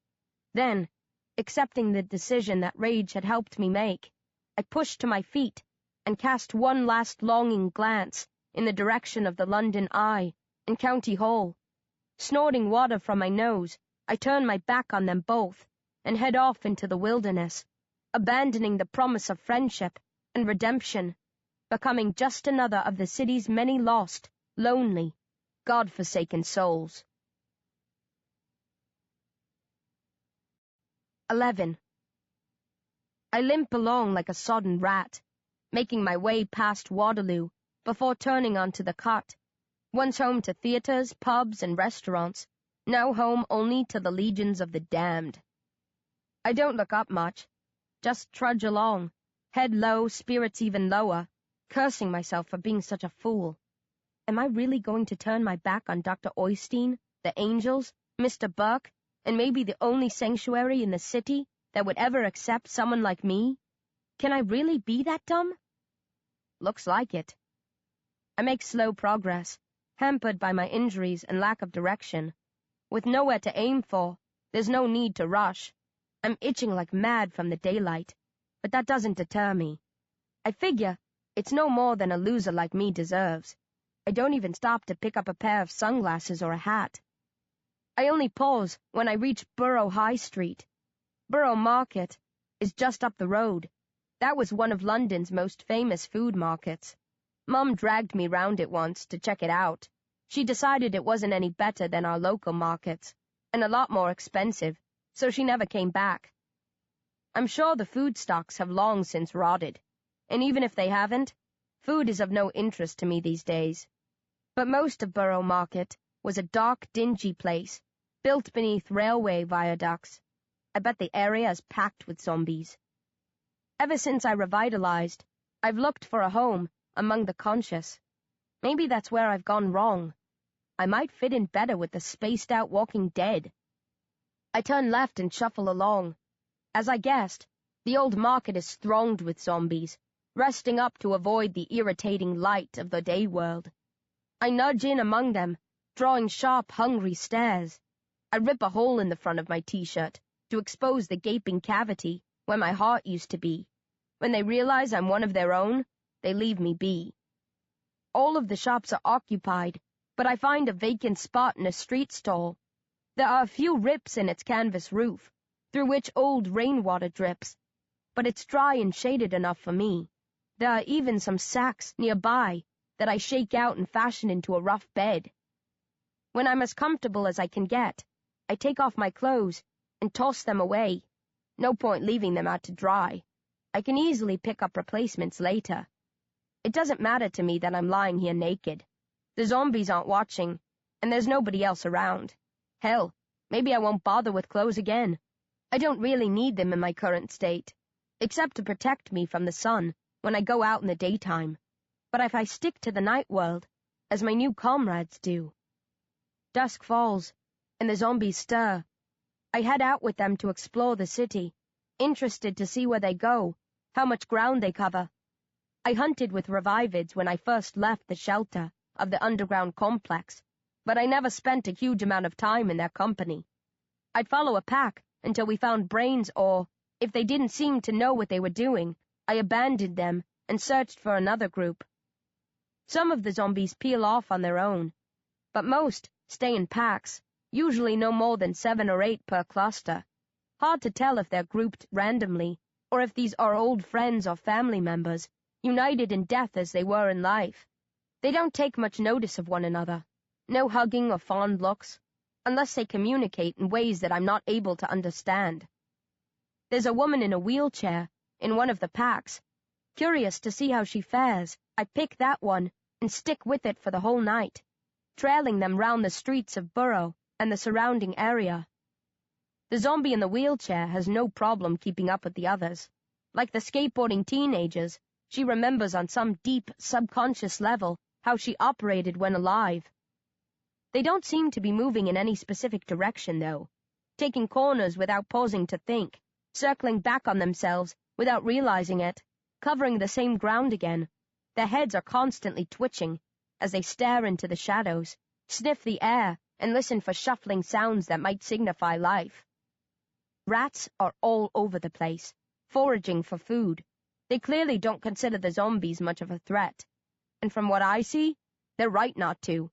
Then, accepting the decision that Rage had helped me make, I push to my feet and cast one last longing glance in the direction of the London Eye and County Hall. Snorting water from my nose, I turn my back on them both and head off into the wilderness, abandoning the promise of friendship and redemption, becoming just another of the city's many lost, lonely, God-forsaken souls. 11. I limp along like a sodden rat, making my way past Waterloo before turning onto the Cut, once home to theaters, pubs, and restaurants, now home only to the legions of the damned. I don't look up much, just trudge along, head low, spirits even lower, cursing myself for being such a fool. Am I really going to turn my back on Dr. Oystein, the angels, Mr. Burke, and maybe the only sanctuary in the city that would ever accept someone like me? Can I really be that dumb? Looks like it. I make slow progress, hampered by my injuries and lack of direction. With nowhere to aim for, there's no need to rush. I'm itching like mad from the daylight, but that doesn't deter me. I figure it's no more than a loser like me deserves. I don't even stop to pick up a pair of sunglasses or a hat. I only pause when I reach Borough High Street. Borough Market is just up the road. That was one of London's most famous food markets. Mum dragged me round it once to check it out. She decided it wasn't any better than our local markets, and a lot more expensive, so she never came back. I'm sure the food stocks have long since rotted, and even if they haven't, food is of no interest to me these days. But most of Borough Market was a dark, dingy place, built beneath railway viaducts. I bet the area is packed with zombies. Ever since I revitalized, I've looked for a home among the conscious. Maybe that's where I've gone wrong. I might fit in better with the spaced-out Walking Dead. I turn left and shuffle along. As I guessed, the old market is thronged with zombies, resting up to avoid the irritating light of the day world. I nudge in among them, drawing sharp, hungry stares. I rip a hole in the front of my t-shirt to expose the gaping cavity where my heart used to be. When they realize I'm one of their own, they leave me be. All of the shops are occupied, but I find a vacant spot in a street stall. There are a few rips in its canvas roof, through which old rainwater drips, but it's dry and shaded enough for me. There are even some sacks nearby that I shake out and fashion into a rough bed. When I'm as comfortable as I can get, I take off my clothes and toss them away. No point leaving them out to dry. I can easily pick up replacements later. It doesn't matter to me that I'm lying here naked. The zombies aren't watching, and there's nobody else around. Hell, maybe I won't bother with clothes again. I don't really need them in my current state, except to protect me from the sun when I go out in the daytime. But if I stick to the night world, as my new comrades do. Dusk falls, and the zombies stir. I head out with them to explore the city, interested to see where they go, how much ground they cover. I hunted with revivids when I first left the shelter of the underground complex, but I never spent a huge amount of time in their company. I'd follow a pack until we found brains, or, if they didn't seem to know what they were doing, I abandoned them and searched for another group. Some of the zombies peel off on their own, but most stay in packs, usually no more than 7 or 8 per cluster. Hard to tell if they're grouped randomly, or if these are old friends or family members, united in death as they were in life. They don't take much notice of one another. No hugging or fond looks, unless they communicate in ways that I'm not able to understand. There's a woman in a wheelchair in one of the packs. Curious to see how she fares, I pick that one and stick with it for the whole night, trailing them round the streets of Borough and the surrounding area. The zombie in the wheelchair has no problem keeping up with the others. Like the skateboarding teenagers, she remembers on some deep, subconscious level how she operated when alive. They don't seem to be moving in any specific direction, though, taking corners without pausing to think, circling back on themselves without realizing it, covering the same ground again. Their heads are constantly twitching as they stare into the shadows, sniff the air, and listen for shuffling sounds that might signify life. Rats are all over the place, foraging for food. They clearly don't consider the zombies much of a threat. And from what I see, they're right not to.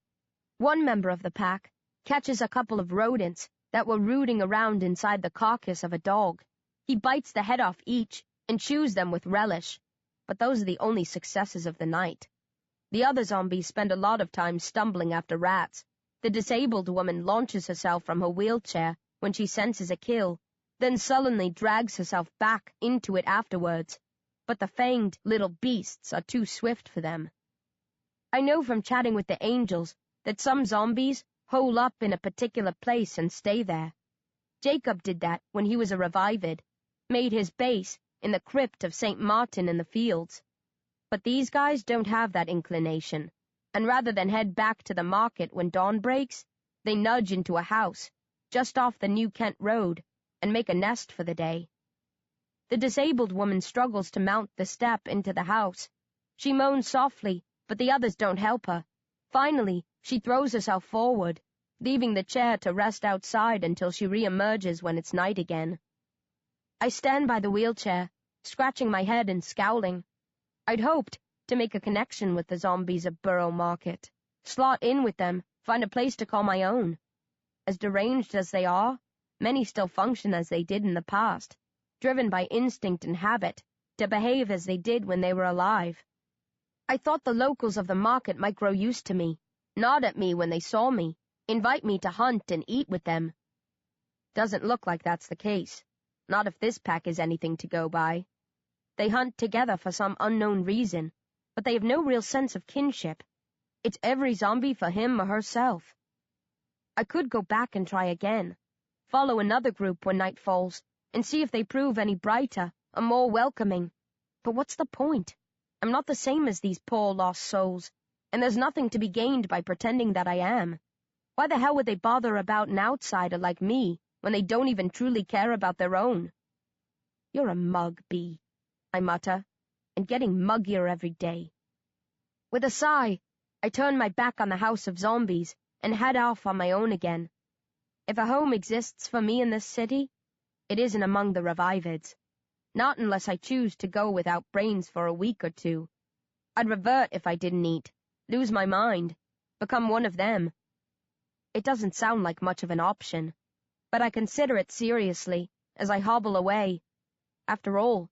One member of the pack catches a couple of rodents that were rooting around inside the carcass of a dog. He bites the head off each and chews them with relish. But those are the only successes of the night. The other zombies spend a lot of time stumbling after rats. The disabled woman launches herself from her wheelchair when she senses a kill, then sullenly drags herself back into it afterwards. But the fanged little beasts are too swift for them. I know from chatting with the angels that some zombies hole up in a particular place and stay there. Jacob did that when he was a revivid, made his base in the crypt of St. Martin in the Fields. But these guys don't have that inclination, and rather than head back to the market when dawn breaks, they nudge into a house, just off the New Kent Road, and make a nest for the day. The disabled woman struggles to mount the step into the house. She moans softly, but the others don't help her. Finally, she throws herself forward, leaving the chair to rest outside until she re-emerges when it's night again. I stand by the wheelchair, scratching my head and scowling. I'd hoped to make a connection with the zombies of Borough Market, slot in with them, find a place to call my own. As deranged as they are, many still function as they did in the past, driven by instinct and habit, to behave as they did when they were alive. I thought the locals of the market might grow used to me, nod at me when they saw me, invite me to hunt and eat with them. Doesn't look like that's the case, not if this pack is anything to go by. They hunt together for some unknown reason, but they have no real sense of kinship. It's every zombie for him or herself. I could go back and try again, follow another group when night falls, and see if they prove any brighter or more welcoming. But what's the point? I'm not the same as these poor lost souls, and there's nothing to be gained by pretending that I am. Why the hell would they bother about an outsider like me when they don't even truly care about their own? You're a mug, B, I mutter, and getting muggier every day. With a sigh, I turn my back on the house of zombies and head off on my own again. If a home exists for me in this city, it isn't among the revivids. Not unless I choose to go without brains for a week or two. I'd revert if I didn't eat, lose my mind, become one of them. It doesn't sound like much of an option, but I consider it seriously as I hobble away. After all,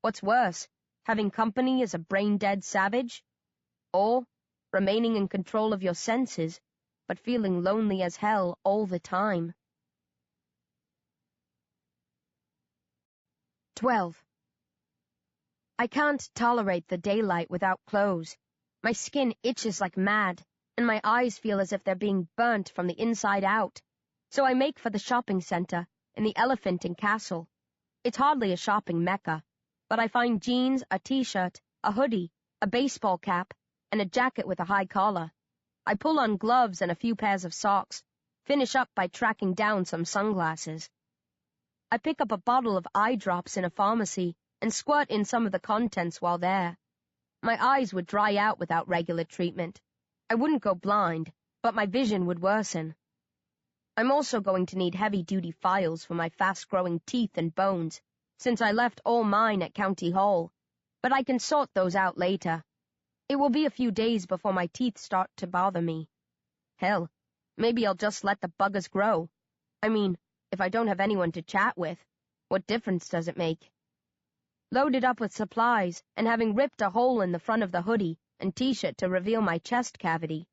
what's worse, having company as a brain-dead savage? Or remaining in control of your senses, but feeling lonely as hell all the time? 12. I can't tolerate the daylight without clothes. My skin itches like mad, and my eyes feel as if they're being burnt from the inside out. So I make for the shopping center in the Elephant and Castle. It's hardly a shopping mecca, but I find jeans, a t-shirt, a hoodie, a baseball cap, and a jacket with a high collar. I pull on gloves and a few pairs of socks, finish up by tracking down some sunglasses. I pick up a bottle of eye drops in a pharmacy and squirt in some of the contents while there. My eyes would dry out without regular treatment. I wouldn't go blind, but my vision would worsen. I'm also going to need heavy-duty files for my fast-growing teeth and bones, since I left all mine at County Hall, but I can sort those out later. It will be a few days before my teeth start to bother me. Hell, maybe I'll just let the buggers grow. I mean, if I don't have anyone to chat with, what difference does it make? Loaded up with supplies, and having ripped a hole in the front of the hoodie and t-shirt to reveal my chest cavity,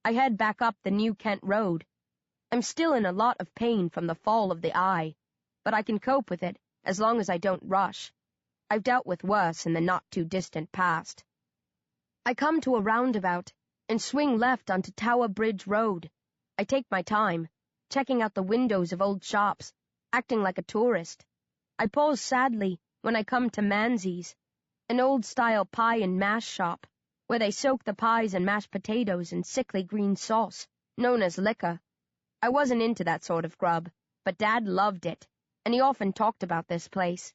I head back up the New Kent Road. I'm still in a lot of pain from the fall of the eye, but I can cope with it as long as I don't rush. I've dealt with worse in the not-too-distant past. I come to a roundabout and swing left onto Tower Bridge Road. I take my time, checking out the windows of old shops, acting like a tourist. I pause sadly when I come to Manzy's, an old-style pie and mash shop, where they soak the pies and mashed potatoes in sickly green sauce, known as liquor. I wasn't into that sort of grub, but Dad loved it, and he often talked about this place.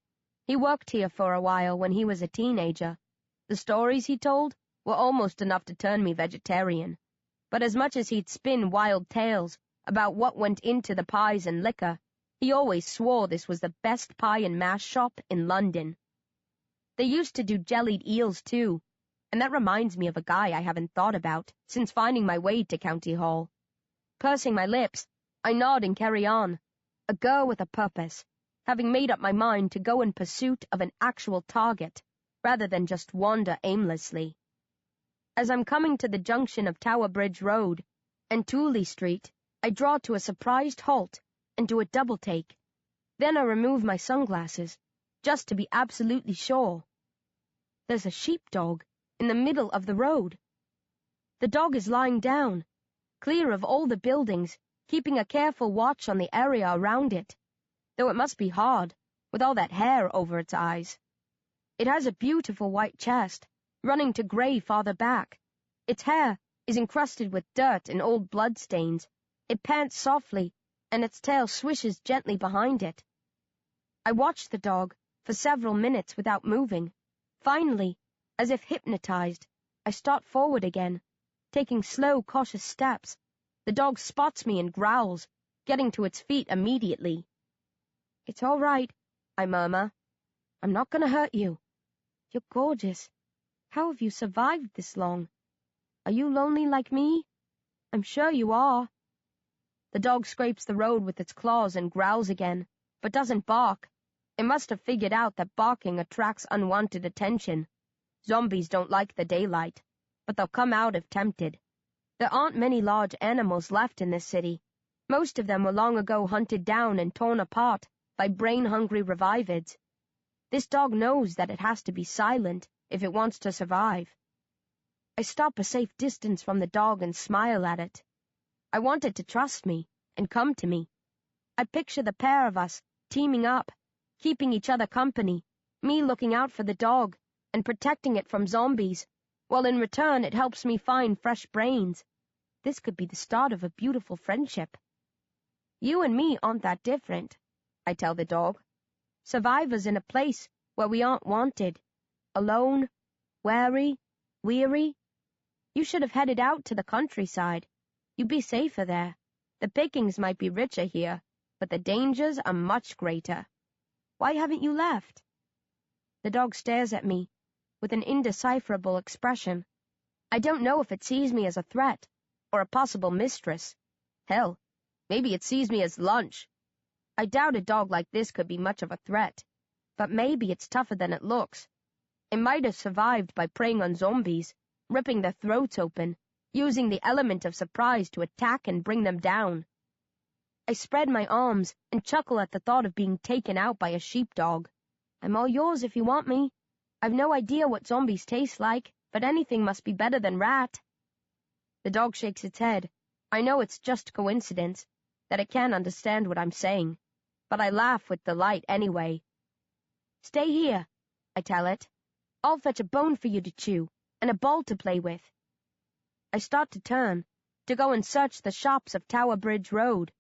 He worked here for a while when he was a teenager. The stories he told were almost enough to turn me vegetarian, but as much as he'd spin wild tales about what went into the pies and liquor, he always swore this was the best pie and mash shop in London. They used to do jellied eels, too, and that reminds me of a guy I haven't thought about since finding my way to County Hall. Pursing my lips, I nod and carry on. A girl with a purpose, having made up my mind to go in pursuit of an actual target, rather than just wander aimlessly. As I'm coming to the junction of Tower Bridge Road and Tooley Street, I draw to a surprised halt and do a double take. Then I remove my sunglasses, just to be absolutely sure. There's a sheepdog in the middle of the road. The dog is lying down, clear of all the buildings, keeping a careful watch on the area around it, though it must be hard, with all that hair over its eyes. It has a beautiful white chest, running to gray farther back. Its hair is encrusted with dirt and old bloodstains. It pants softly, and its tail swishes gently behind it. I watch the dog for several minutes without moving. Finally, as if hypnotized, I start forward again, taking slow, cautious steps. The dog spots me and growls, getting to its feet immediately. "It's all right," I murmur. "I'm not going to hurt you. You're gorgeous. How have you survived this long? Are you lonely like me? I'm sure you are." The dog scrapes the road with its claws and growls again, but doesn't bark. It must have figured out that barking attracts unwanted attention. Zombies don't like the daylight, but they'll come out if tempted. There aren't many large animals left in this city. Most of them were long ago hunted down and torn apart by brain-hungry revivids. This dog knows that it has to be silent if it wants to survive. I stop a safe distance from the dog and smile at it. I want it to trust me and come to me. I picture the pair of us teaming up, keeping each other company, me looking out for the dog and protecting it from zombies, while in return it helps me find fresh brains. this could be the start of a beautiful friendship. You and me aren't that different, I tell the dog. Survivors in a place where we aren't wanted. Alone, wary, weary. You should have headed out to the countryside. You'd be safer there. The pickings might be richer here, but the dangers are much greater. Why haven't you left? The dog stares at me with an indecipherable expression. I don't know if it sees me as a threat or a possible mistress. Hell, maybe it sees me as lunch. I doubt a dog like this could be much of a threat, but maybe it's tougher than it looks. It might have survived by preying on zombies, ripping their throats open, using the element of surprise to attack and bring them down. I spread my arms and chuckle at the thought of being taken out by a sheepdog. I'm all yours if you want me. I've no idea what zombies taste like, but anything must be better than rat. The dog shakes its head. I know it's just coincidence, that it can't understand what I'm saying, but I laugh with delight anyway. Stay here, I tell it. I'll fetch a bone for you to chew, and a ball to play with. I start to turn, to go and search the shops of Tower Bridge Road.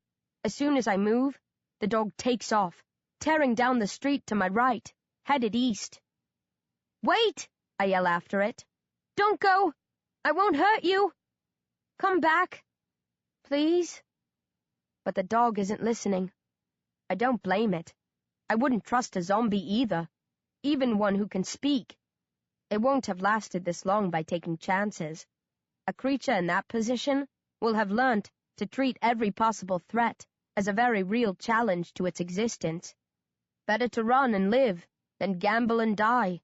As soon as I move, the dog takes off, tearing down the street to my right, headed east. Wait, I yell after it. Don't go! I won't hurt you! Come back, please. But the dog isn't listening. I don't blame it. I wouldn't trust a zombie either, even one who can speak. It won't have lasted this long by taking chances. A creature in that position will have learnt to treat every possible threat as a very real challenge to its existence. Better to run and live than gamble and die.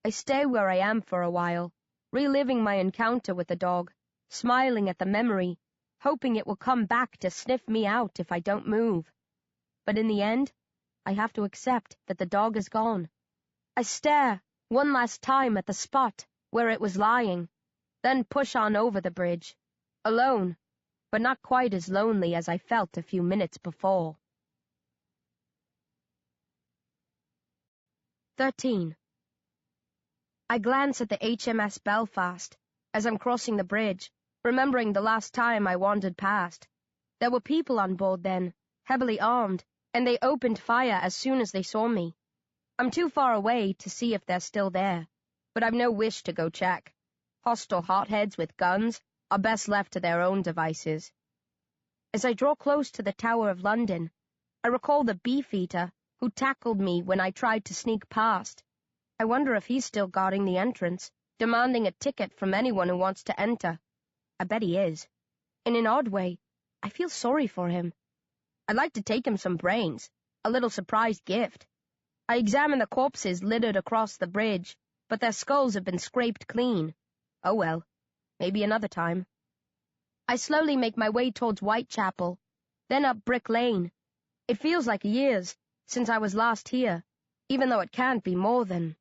I stay where I am for a while, reliving my encounter with the dog, smiling at the memory, hoping it will come back to sniff me out if I don't move. But in the end, I have to accept that the dog is gone. I stare one last time at the spot where it was lying, then push on over the bridge, alone, but not quite as lonely as I felt a few minutes before. 13. I glance at the HMS Belfast as I'm crossing the bridge, remembering the last time I wandered past. There were people on board then, heavily armed, and they opened fire as soon as they saw me. I'm too far away to see if they're still there, but I've no wish to go check. Hostile hotheads with guns are best left to their own devices. As I draw close to the Tower of London, I recall the beefeater who tackled me when I tried to sneak past. I wonder if he's still guarding the entrance, demanding a ticket from anyone who wants to enter. I bet he is. In an odd way, I feel sorry for him. I'd like to take him some brains, a little surprise gift. I examine the corpses littered across the bridge, but their skulls have been scraped clean. Oh well, maybe another time. I slowly make my way towards Whitechapel, then up Brick Lane. It feels like years since I was last here, even though it can't be more than,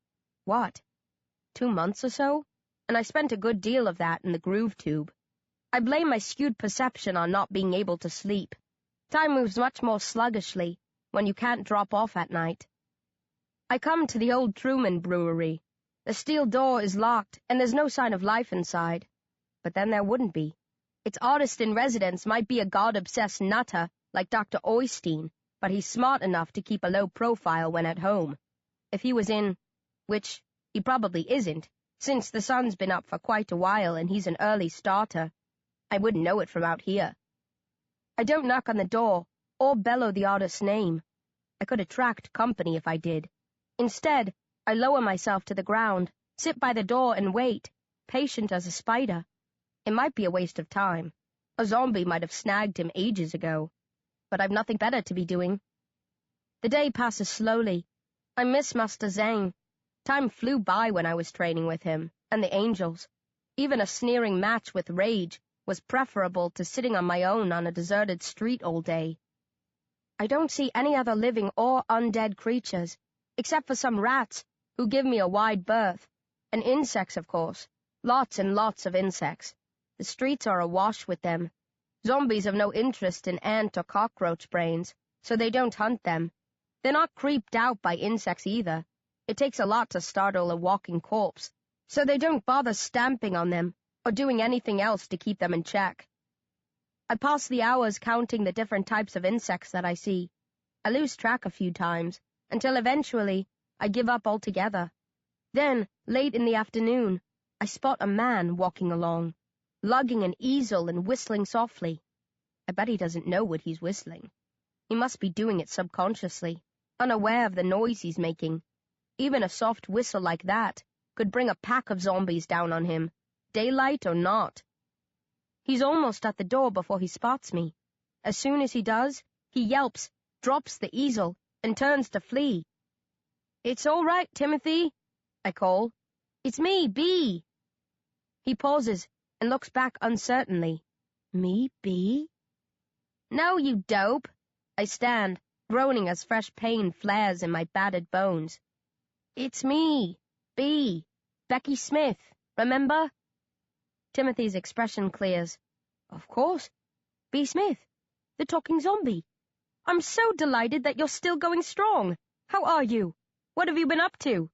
2 months or so? And I spent a good deal of that in the groove tube. I blame my skewed perception on not being able to sleep. Time moves much more sluggishly when you can't drop off at night. I come to the old Truman Brewery. The steel door is locked, and there's no sign of life inside. But then there wouldn't be. Its artist-in-residence might be a god-obsessed nutter like Dr. Oystein, but he's smart enough to keep a low profile when at home. If he was in, which he probably isn't, since the sun's been up for quite a while and he's an early starter, I wouldn't know it from out here. I don't knock on the door or bellow the artist's name. I could attract company if I did. Instead, I lower myself to the ground, sit by the door and wait, patient as a spider. It might be a waste of time. A zombie might have snagged him ages ago. But I've nothing better to be doing. The day passes slowly. I miss Master Zhang. Time flew by when I was training with him, and the angels. Even a sneering match with Rage was preferable to sitting on my own on a deserted street all day. I don't see any other living or undead creatures, except for some rats who give me a wide berth, and insects, of course. Lots and lots of insects. The streets are awash with them. Zombies have no interest in ant or cockroach brains, so they don't hunt them. They're not creeped out by insects either. It takes a lot to startle a walking corpse, so they don't bother stamping on them or doing anything else to keep them in check. I pass the hours counting the different types of insects that I see. I lose track a few times, until eventually I give up altogether. Then, late in the afternoon, I spot a man walking along, lugging an easel and whistling softly. I bet he doesn't know what he's whistling. He must be doing it subconsciously, unaware of the noise he's making. Even a soft whistle like that could bring a pack of zombies down on him, daylight or not. He's almost at the door before he spots me. As soon as he does, he yelps, drops the easel, and turns to flee. "It's all right, Timothy," I call. "It's me, B." He pauses and looks back uncertainly. "Me, B?" "No, you dope." I stand, groaning as fresh pain flares in my battered bones. "It's me, B. Becky Smith, remember?" Timothy's expression clears. "Of course. B. Smith, the talking zombie. I'm so delighted that you're still going strong. How are you? What have you been up to?"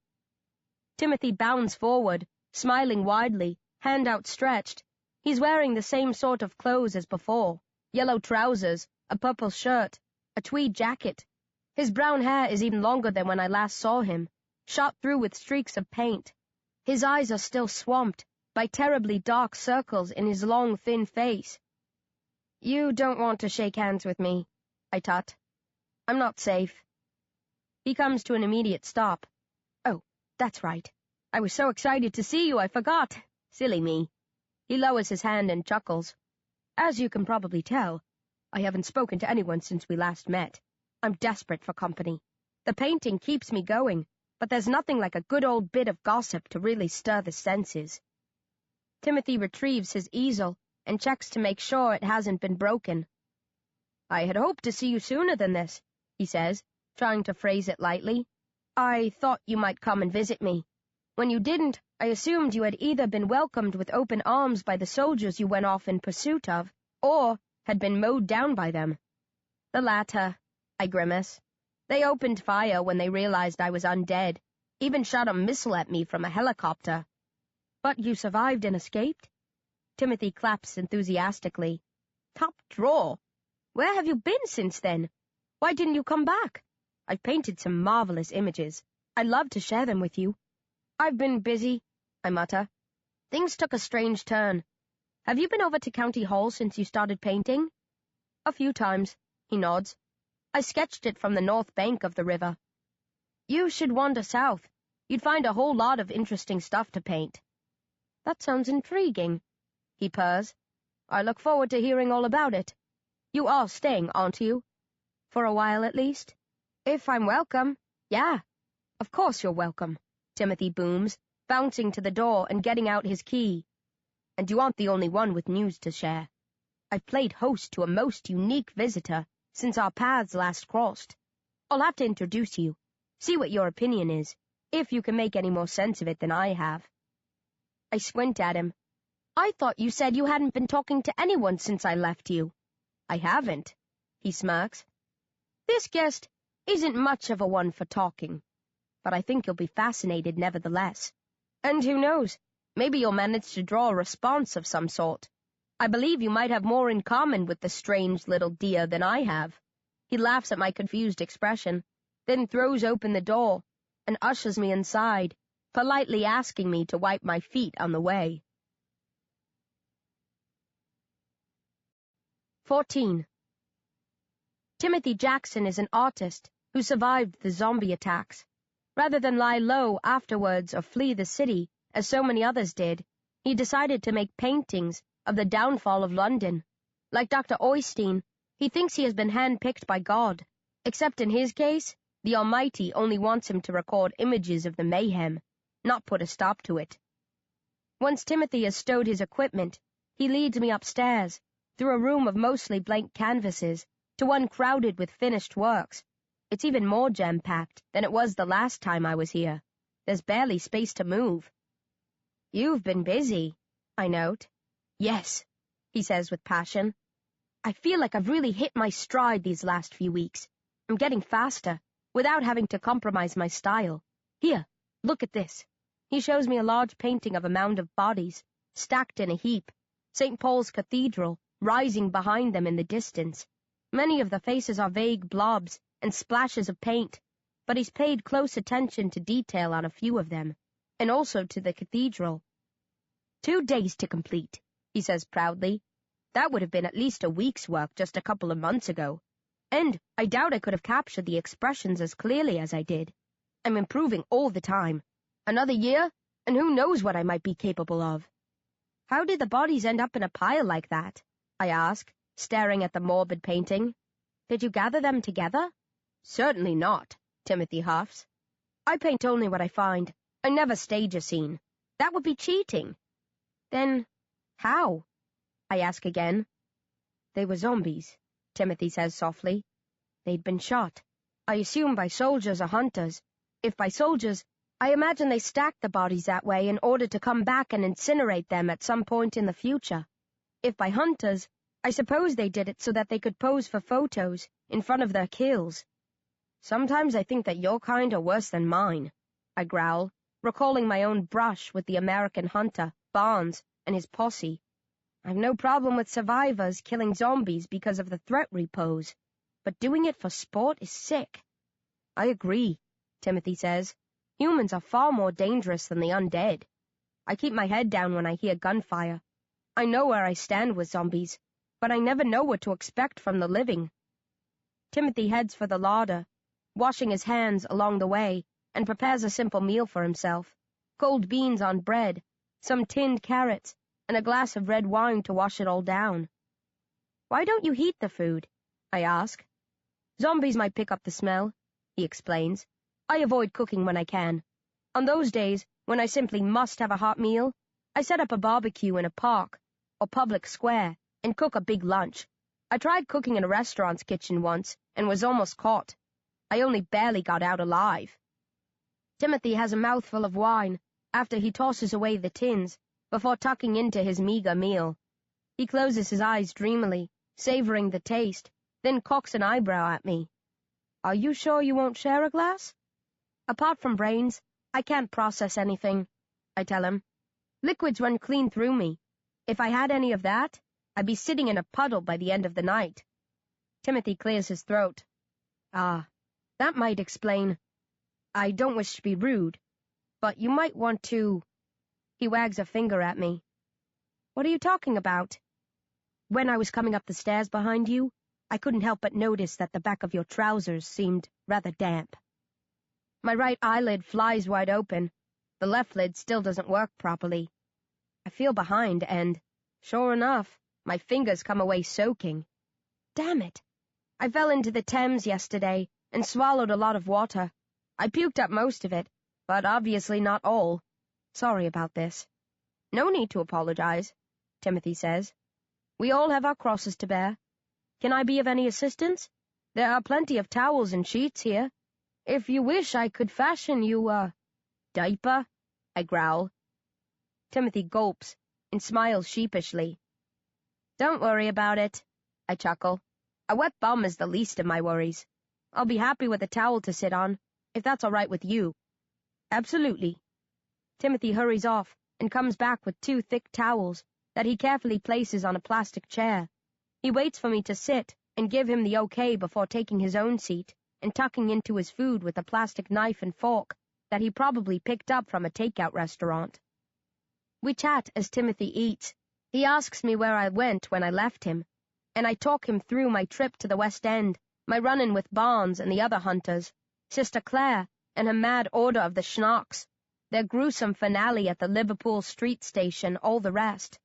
Timothy bounds forward, smiling widely, hand outstretched. He's wearing the same sort of clothes as before. Yellow trousers, a purple shirt, a tweed jacket. His brown hair is even longer than when I last saw him, shot through with streaks of paint. His eyes are still swamped by terribly dark circles in his long, thin face. "You don't want to shake hands with me," I tut. "I'm not safe." He comes to an immediate stop. "Oh, that's right. I was so excited to see you, I forgot. Silly me." He lowers his hand and chuckles. "As you can probably tell, I haven't spoken to anyone since we last met. I'm desperate for company. The painting keeps me going, but there's nothing like a good old bit of gossip to really stir the senses." Timothy retrieves his easel and checks to make sure it hasn't been broken. "I had hoped to see you sooner than this," he says, trying to phrase it lightly. "I thought you might come and visit me. When you didn't, I assumed you had either been welcomed with open arms by the soldiers you went off in pursuit of, or had been mowed down by them." "The latter," I grimace. "They opened fire when they realized I was undead, even shot a missile at me from a helicopter." "But you survived and escaped?" Timothy claps enthusiastically. "Top drawer! Where have you been since then? Why didn't you come back? I've painted some marvelous images. I'd love to share them with you." "I've been busy," I mutter. "Things took a strange turn. Have you been over to County Hall since you started painting?" "A few times," he nods. "I sketched it from the north bank of the river." "You should wander south. You'd find a whole lot of interesting stuff to paint." "That sounds intriguing," he purrs. "I look forward to hearing all about it. You are staying, aren't you? For a while at least?" "If I'm welcome, yeah." "Of course you're welcome," Timothy booms, bouncing to the door and getting out his key. "And you aren't the only one with news to share. I've played host to a most unique visitor since our paths last crossed. I'll have to introduce you, see what your opinion is, if you can make any more sense of it than I have." I squint at him. "I thought you said you hadn't been talking to anyone since I left you." "I haven't," he smirks. "This guest isn't much of a one for talking, but I think you'll be fascinated nevertheless. And who knows, maybe you'll manage to draw a response of some sort. I believe you might have more in common with the strange little dear than I have." He laughs at my confused expression, then throws open the door and ushers me inside, politely asking me to wipe my feet on the way. 14. Timothy Jackson is an artist who survived the zombie attacks. Rather than lie low afterwards or flee the city, as so many others did, he decided to make paintings of the downfall of London. Like Dr. Oystein, he thinks he has been handpicked by God, except in his case, the Almighty only wants him to record images of the mayhem, not put a stop to it. Once Timothy has stowed his equipment, he leads me upstairs, through a room of mostly blank canvases, to one crowded with finished works. It's even more jam-packed than it was the last time I was here. There's barely space to move. "You've been busy," I note. "Yes," he says with passion. "I feel like I've really hit my stride these last few weeks. I'm getting faster, without having to compromise my style. Here, look at this." He shows me a large painting of a mound of bodies. stacked in a heap, St. Paul's Cathedral rising behind them in the distance. Many of the faces are vague blobs and splashes of paint, but he's paid close attention to detail on a few of them, and also to the cathedral. 2 days to complete, he says proudly. That would have been at least a week's work just a couple of months ago. And I doubt I could have captured the expressions as clearly as I did. I'm improving all the time. Another year, and who knows what I might be capable of. How did the bodies end up in a pile like that? I ask, staring at the morbid painting. Did you gather them together? Certainly not, Timothy huffs. I paint only what I find. I never stage a scene. That would be cheating. Then, how? I ask again. They were zombies, Timothy says softly. They'd been shot. I assume by soldiers or hunters. If by soldiers, I imagine they stacked the bodies that way in order to come back and incinerate them at some point in the future. If by hunters, I suppose they did it so that they could pose for photos in front of their kills. Sometimes I think that your kind are worse than mine, I growl, recalling my own brush with the American hunter, Barnes, and his posse. I've no problem with survivors killing zombies because of the threat we pose, but doing it for sport is sick. I agree, Timothy says. Humans are far more dangerous than the undead. I keep my head down when I hear gunfire. I know where I stand with zombies, but I never know what to expect from the living. Timothy heads for the larder, washing his hands along the way, and prepares a simple meal for himself. Cold beans on bread, some tinned carrots, and a glass of red wine to wash it all down. Why don't you heat the food? I ask. Zombies might pick up the smell, he explains. I avoid cooking when I can. On those days, when I simply must have a hot meal, I set up a barbecue in a park or public square and cook a big lunch. I tried cooking in a restaurant's kitchen once and was almost caught. I only barely got out alive. Timothy has a mouthful of wine after he tosses away the tins before tucking into his meager meal. He closes his eyes dreamily, savoring the taste, then cocks an eyebrow at me. Are you sure you won't share a glass? Apart from brains, I can't process anything, I tell him. Liquids run clean through me. If I had any of that, I'd be sitting in a puddle by the end of the night. Timothy clears his throat. Ah, that might explain. I don't wish to be rude, but you might want to... He wags a finger at me. What are you talking about? When I was coming up the stairs behind you, I couldn't help but notice that the back of your trousers seemed rather damp. My right eyelid flies wide open. The left lid still doesn't work properly. I feel behind and, sure enough, my fingers come away soaking. Damn it. I fell into the Thames yesterday and swallowed a lot of water. I puked up most of it, but obviously not all. Sorry about this. No need to apologize, Timothy says. We all have our crosses to bear. Can I be of any assistance? There are plenty of towels and sheets here. If you wish, I could fashion you a... diaper, I growl. Timothy gulps and smiles sheepishly. Don't worry about it, I chuckle. A wet bum is the least of my worries. I'll be happy with a towel to sit on, if that's all right with you. Absolutely. Timothy hurries off and comes back with 2 thick towels that he carefully places on a plastic chair. He waits for me to sit and give him the okay before taking his own seat and tucking into his food with a plastic knife and fork that he probably picked up from a takeout restaurant. We chat as Timothy eats. He asks me where I went when I left him, and I talk him through my trip to the West End, my run-in with Barnes and the other hunters, Sister Claire and her mad order of the Schnocks, their gruesome finale at the Liverpool street station, all the rest.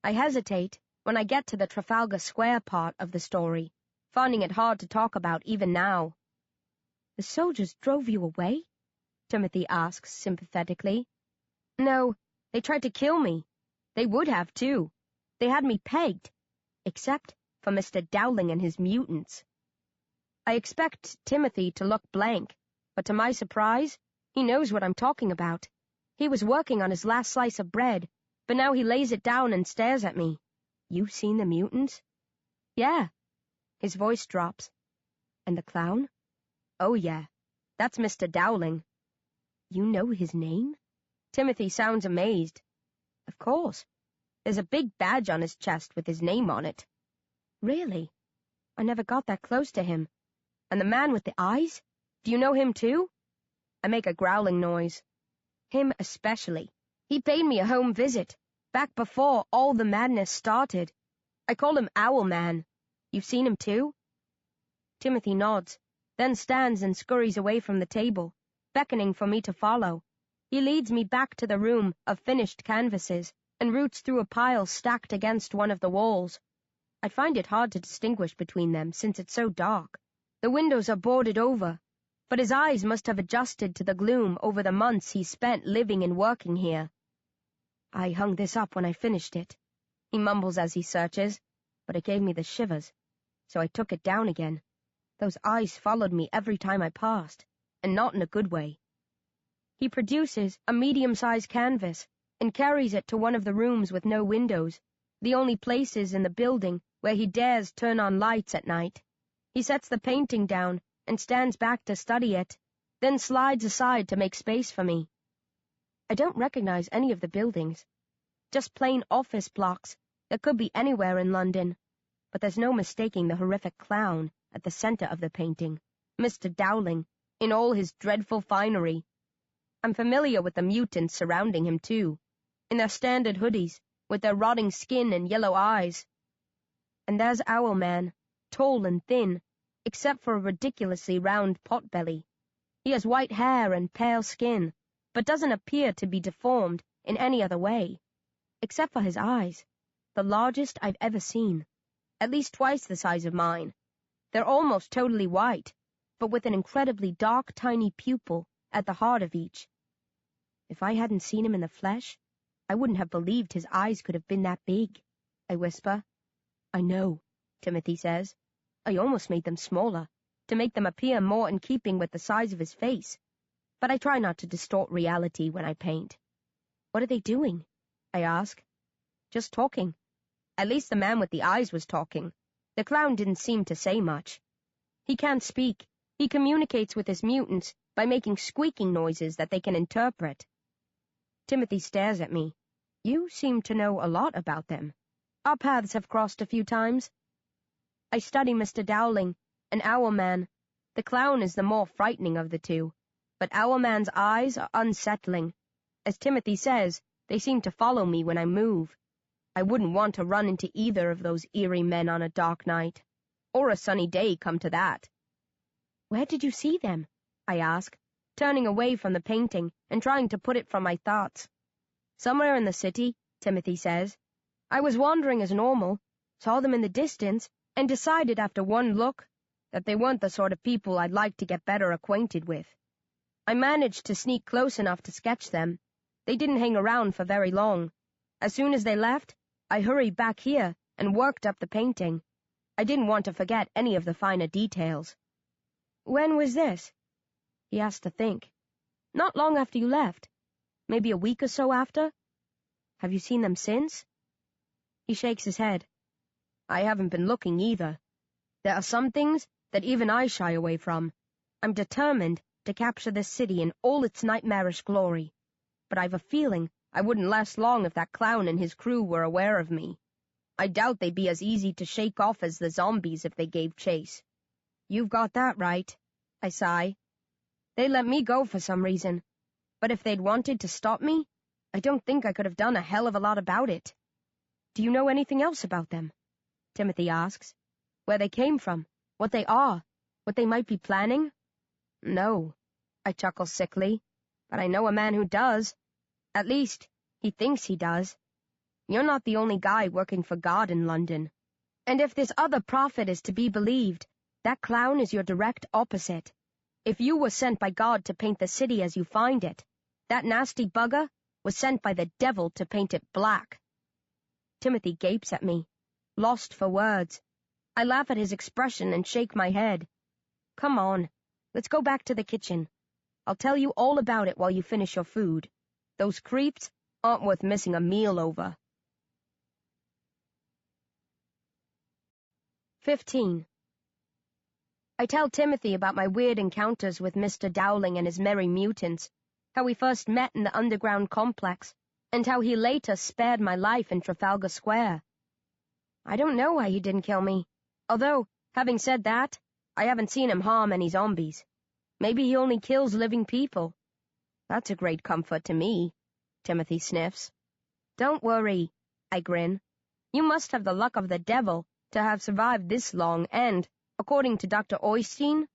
I hesitate when I get to the Trafalgar Square part of the story, finding it hard to talk about even now. The soldiers drove you away? Timothy asks sympathetically. No, they tried to kill me. They would have, too. They had me pegged, except for Mr. Dowling and his mutants. I expect Timothy to look blank, but to my surprise, he knows what I'm talking about. He was working on his last slice of bread, but now he lays it down and stares at me. You've seen the mutants? Yeah. His voice drops. And the clown? Oh, yeah. That's Mr. Dowling. You know his name? Timothy sounds amazed. Of course. There's a big badge on his chest with his name on it. Really? I never got that close to him. And the man with the eyes? Do you know him too? I make a growling noise. Him especially. He paid me a home visit, back before all the madness started. I call him Owl Man. You've seen him too? Timothy nods, then stands and scurries away from the table, beckoning for me to follow. He leads me back to the room of finished canvases and roots through a pile stacked against one of the walls. I find it hard to distinguish between them since it's so dark. The windows are boarded over, but his eyes must have adjusted to the gloom over the months he spent living and working here. I hung this up when I finished it, he mumbles as he searches, but it gave me the shivers, so I took it down again. Those eyes followed me every time I passed, and not in a good way. He produces a medium-sized canvas and carries it to one of the rooms with no windows, the only places in the building where he dares turn on lights at night. He sets the painting down and stands back to study it, then slides aside to make space for me. I don't recognize any of the buildings, just plain office blocks that could be anywhere in London, but there's no mistaking the horrific clown at the center of the painting, Mr. Dowling, in all his dreadful finery. I'm familiar with the mutants surrounding him, too, in their standard hoodies, with their rotting skin and yellow eyes. And there's Owl Man, tall and thin, except for a ridiculously round potbelly. He has white hair and pale skin, but doesn't appear to be deformed in any other way, except for his eyes, the largest I've ever seen, at least twice the size of mine. They're almost totally white, but with an incredibly dark, tiny pupil at the heart of each. If I hadn't seen him in the flesh, I wouldn't have believed his eyes could have been that big, I whisper. I know, Timothy says. I almost made them smaller, to make them appear more in keeping with the size of his face, but I try not to distort reality when I paint. What are they doing? I ask. Just talking. At least the man with the eyes was talking. The clown didn't seem to say much. He can't speak. He communicates with his mutants by making squeaking noises that they can interpret. Timothy stares at me. You seem to know a lot about them. Our paths have crossed a few times. I study Mr. Dowling, an Owl Man. The clown is the more frightening of the two, but Owl Man's eyes are unsettling. As Timothy says, they seem to follow me when I move. I wouldn't want to run into either of those eerie men on a dark night. Or a sunny day, come to that. Where did you see them? I ask, turning away from the painting and trying to put it from my thoughts. Somewhere in the city, Timothy says. I was wandering as normal, saw them in the distance, and decided after one look that they weren't the sort of people I'd like to get better acquainted with. I managed to sneak close enough to sketch them. They didn't hang around for very long. As soon as they left, I hurried back here and worked up the painting. I didn't want to forget any of the finer details. When was this? He has to think. Not long after you left. Maybe a week or so after. Have you seen them since? He shakes his head. I haven't been looking either. There are some things that even I shy away from. I'm determined to capture this city in all its nightmarish glory. But I've a feeling I wouldn't last long if that clown and his crew were aware of me. I doubt they'd be as easy to shake off as the zombies if they gave chase. You've got that right, I sigh. They let me go for some reason, but if they'd wanted to stop me, I don't think I could have done a hell of a lot about it. Do you know anything else about them? Timothy asks. Where they came from, what they are, what they might be planning? No, I chuckle sickly, but I know a man who does. At least, he thinks he does. You're not the only guy working for God in London. And if this other prophet is to be believed, that clown is your direct opposite. If you were sent by God to paint the city as you find it, that nasty bugger was sent by the devil to paint it black. Timothy gapes at me, lost for words. I laugh at his expression and shake my head. Come on, let's go back to the kitchen. I'll tell you all about it while you finish your food. Those creeps aren't worth missing a meal over. 15. I tell Timothy about my weird encounters with Mr. Dowling and his merry mutants, how we first met in the underground complex, and how he later spared my life in Trafalgar Square. I don't know why he didn't kill me, although, having said that, I haven't seen him harm any zombies. Maybe he only kills living people. That's a great comfort to me, Timothy sniffs. Don't worry, I grin. You must have the luck of the devil to have survived this long and, according to Dr. Oystein,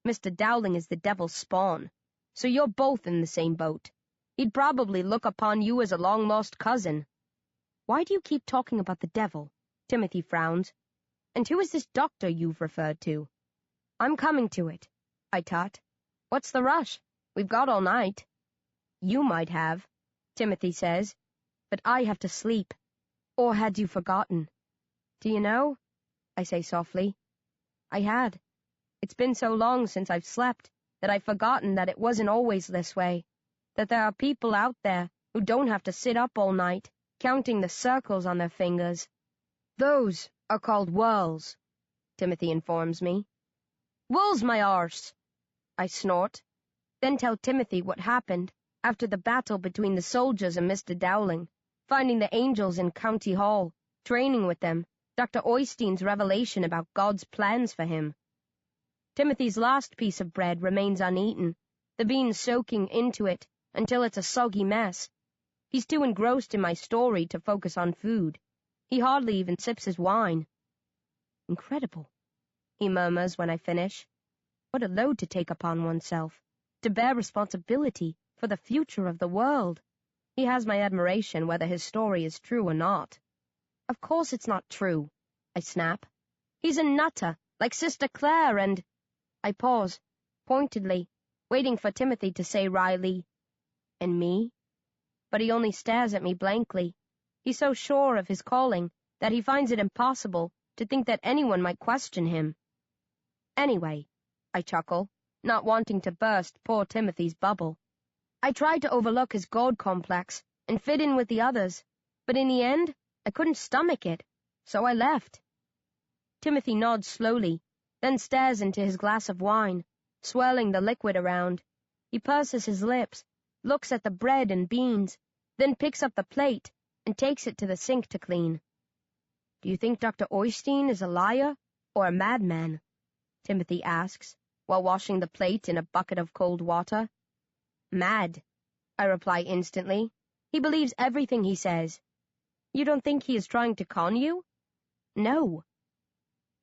Mr. Dowling is the devil's spawn, so you're both in the same boat. He'd probably look upon you as a long-lost cousin. Why do you keep talking about the devil? Timothy frowns. And who is this doctor you've referred to? I'm coming to it, I tut. What's the rush? We've got all night. You might have, Timothy says, but I have to sleep. Or had you forgotten? Do you know? I say softly. I had. It's been so long since I've slept that I've forgotten that it wasn't always this way, that there are people out there who don't have to sit up all night, counting the circles on their fingers. Those are called whirls, Timothy informs me. Whirls, my arse! I snort, then tell Timothy what happened after the battle between the soldiers and Mr. Dowling, finding the angels in County Hall, training with them, Dr. Oystein's revelation about God's plans for him. Timothy's last piece of bread remains uneaten, the beans soaking into it until it's a soggy mess. He's too engrossed in my story to focus on food. He hardly even sips his wine. Incredible, he murmurs when I finish. What a load to take upon oneself, to bear responsibility for the future of the world. He has my admiration whether his story is true or not. Of course it's not true, I snap. He's a nutter, like Sister Claire and... I pause, pointedly, waiting for Timothy to say wryly, and me? But he only stares at me blankly. He's so sure of his calling that he finds it impossible to think that anyone might question him. Anyway, I chuckle, not wanting to burst poor Timothy's bubble. I tried to overlook his God complex and fit in with the others, but in the end, I couldn't stomach it, so I left. Timothy nods slowly, then stares into his glass of wine, swirling the liquid around. He purses his lips, looks at the bread and beans, then picks up the plate and takes it to the sink to clean. Do you think Dr. Oystein is a liar or a madman? Timothy asks, while washing the plate in a bucket of cold water. Mad, I reply instantly. He believes everything he says. You don't think he is trying to con you? No.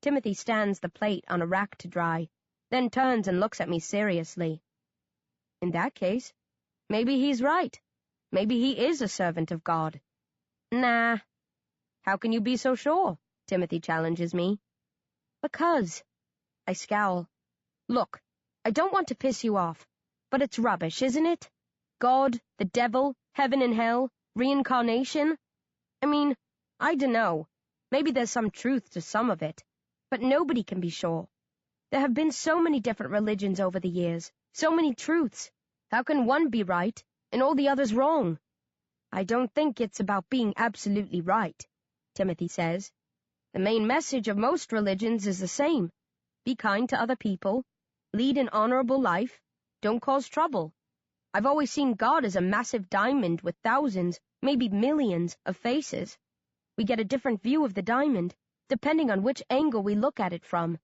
Timothy stands the plate on a rack to dry, then turns and looks at me seriously. In that case, maybe he's right. Maybe he is a servant of God. Nah. How can you be so sure? Timothy challenges me. Because. I scowl. Look, I don't want to piss you off, but it's rubbish, isn't it? God, the devil, heaven and hell, reincarnation. I mean, I dunno. Maybe there's some truth to some of it, but nobody can be sure. There have been so many different religions over the years, so many truths. How can one be right and all the others wrong? I don't think it's about being absolutely right, Timothy says. The main message of most religions is the same. Be kind to other people, lead an honorable life, don't cause trouble. I've always seen God as a massive diamond with thousands, maybe millions, of faces. We get a different view of the diamond, depending on which angle we look at it from.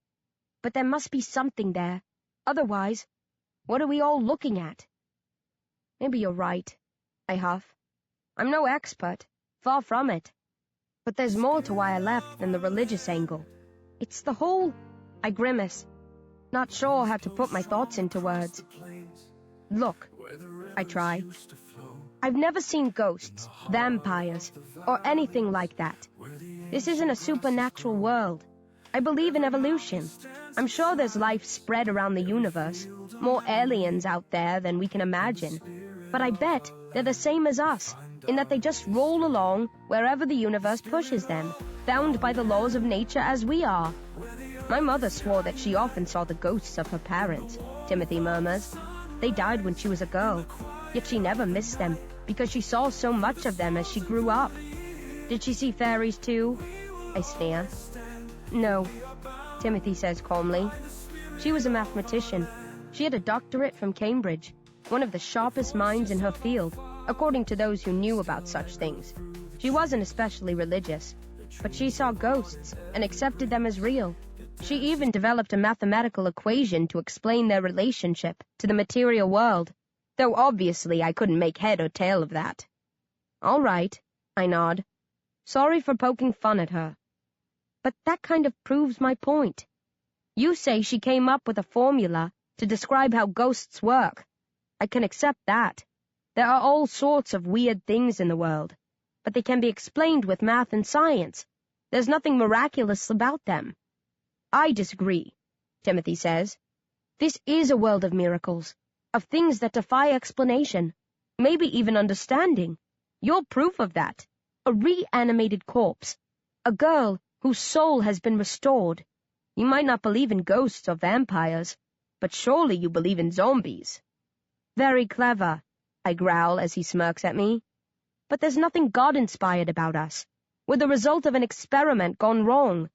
But there must be something there. Otherwise, what are we all looking at? Maybe you're right, I huff. I'm no expert, far from it. But there's more to why I left than the religious angle. It's the whole... I grimace, not sure how to put my thoughts into words. Look, I try. I've never seen ghosts, vampires, or anything like that. This isn't a supernatural world. I believe in evolution. I'm sure there's life spread around the universe, more aliens out there than we can imagine. But I bet they're the same as us, in that they just roll along wherever the universe pushes them, bound by the laws of nature as we are. My mother swore that she often saw the ghosts of her parents, Timothy murmurs. They died when she was a girl, yet she never missed them because she saw so much of them as she grew up. Did she see fairies too? I sneer. No, Timothy says calmly. She was a mathematician. She had a doctorate from Cambridge, one of the sharpest minds in her field, according to those who knew about such things. She wasn't especially religious, but she saw ghosts and accepted them as real. She even developed a mathematical equation to explain their relationship to the material world, though obviously I couldn't make head or tail of that. All right, I nod. Sorry for poking fun at her. But that kind of proves my point. You say she came up with a formula to describe how ghosts work. I can accept that. There are all sorts of weird things in the world, but they can be explained with math and science. There's nothing miraculous about them. I disagree, Timothy says. This is a world of miracles, of things that defy explanation, maybe even understanding. You're proof of that. A reanimated corpse. A girl whose soul has been restored. You might not believe in ghosts or vampires, but surely you believe in zombies. Very clever, I growl as he smirks at me. But there's nothing God-inspired about us. We're the result of an experiment gone wrong.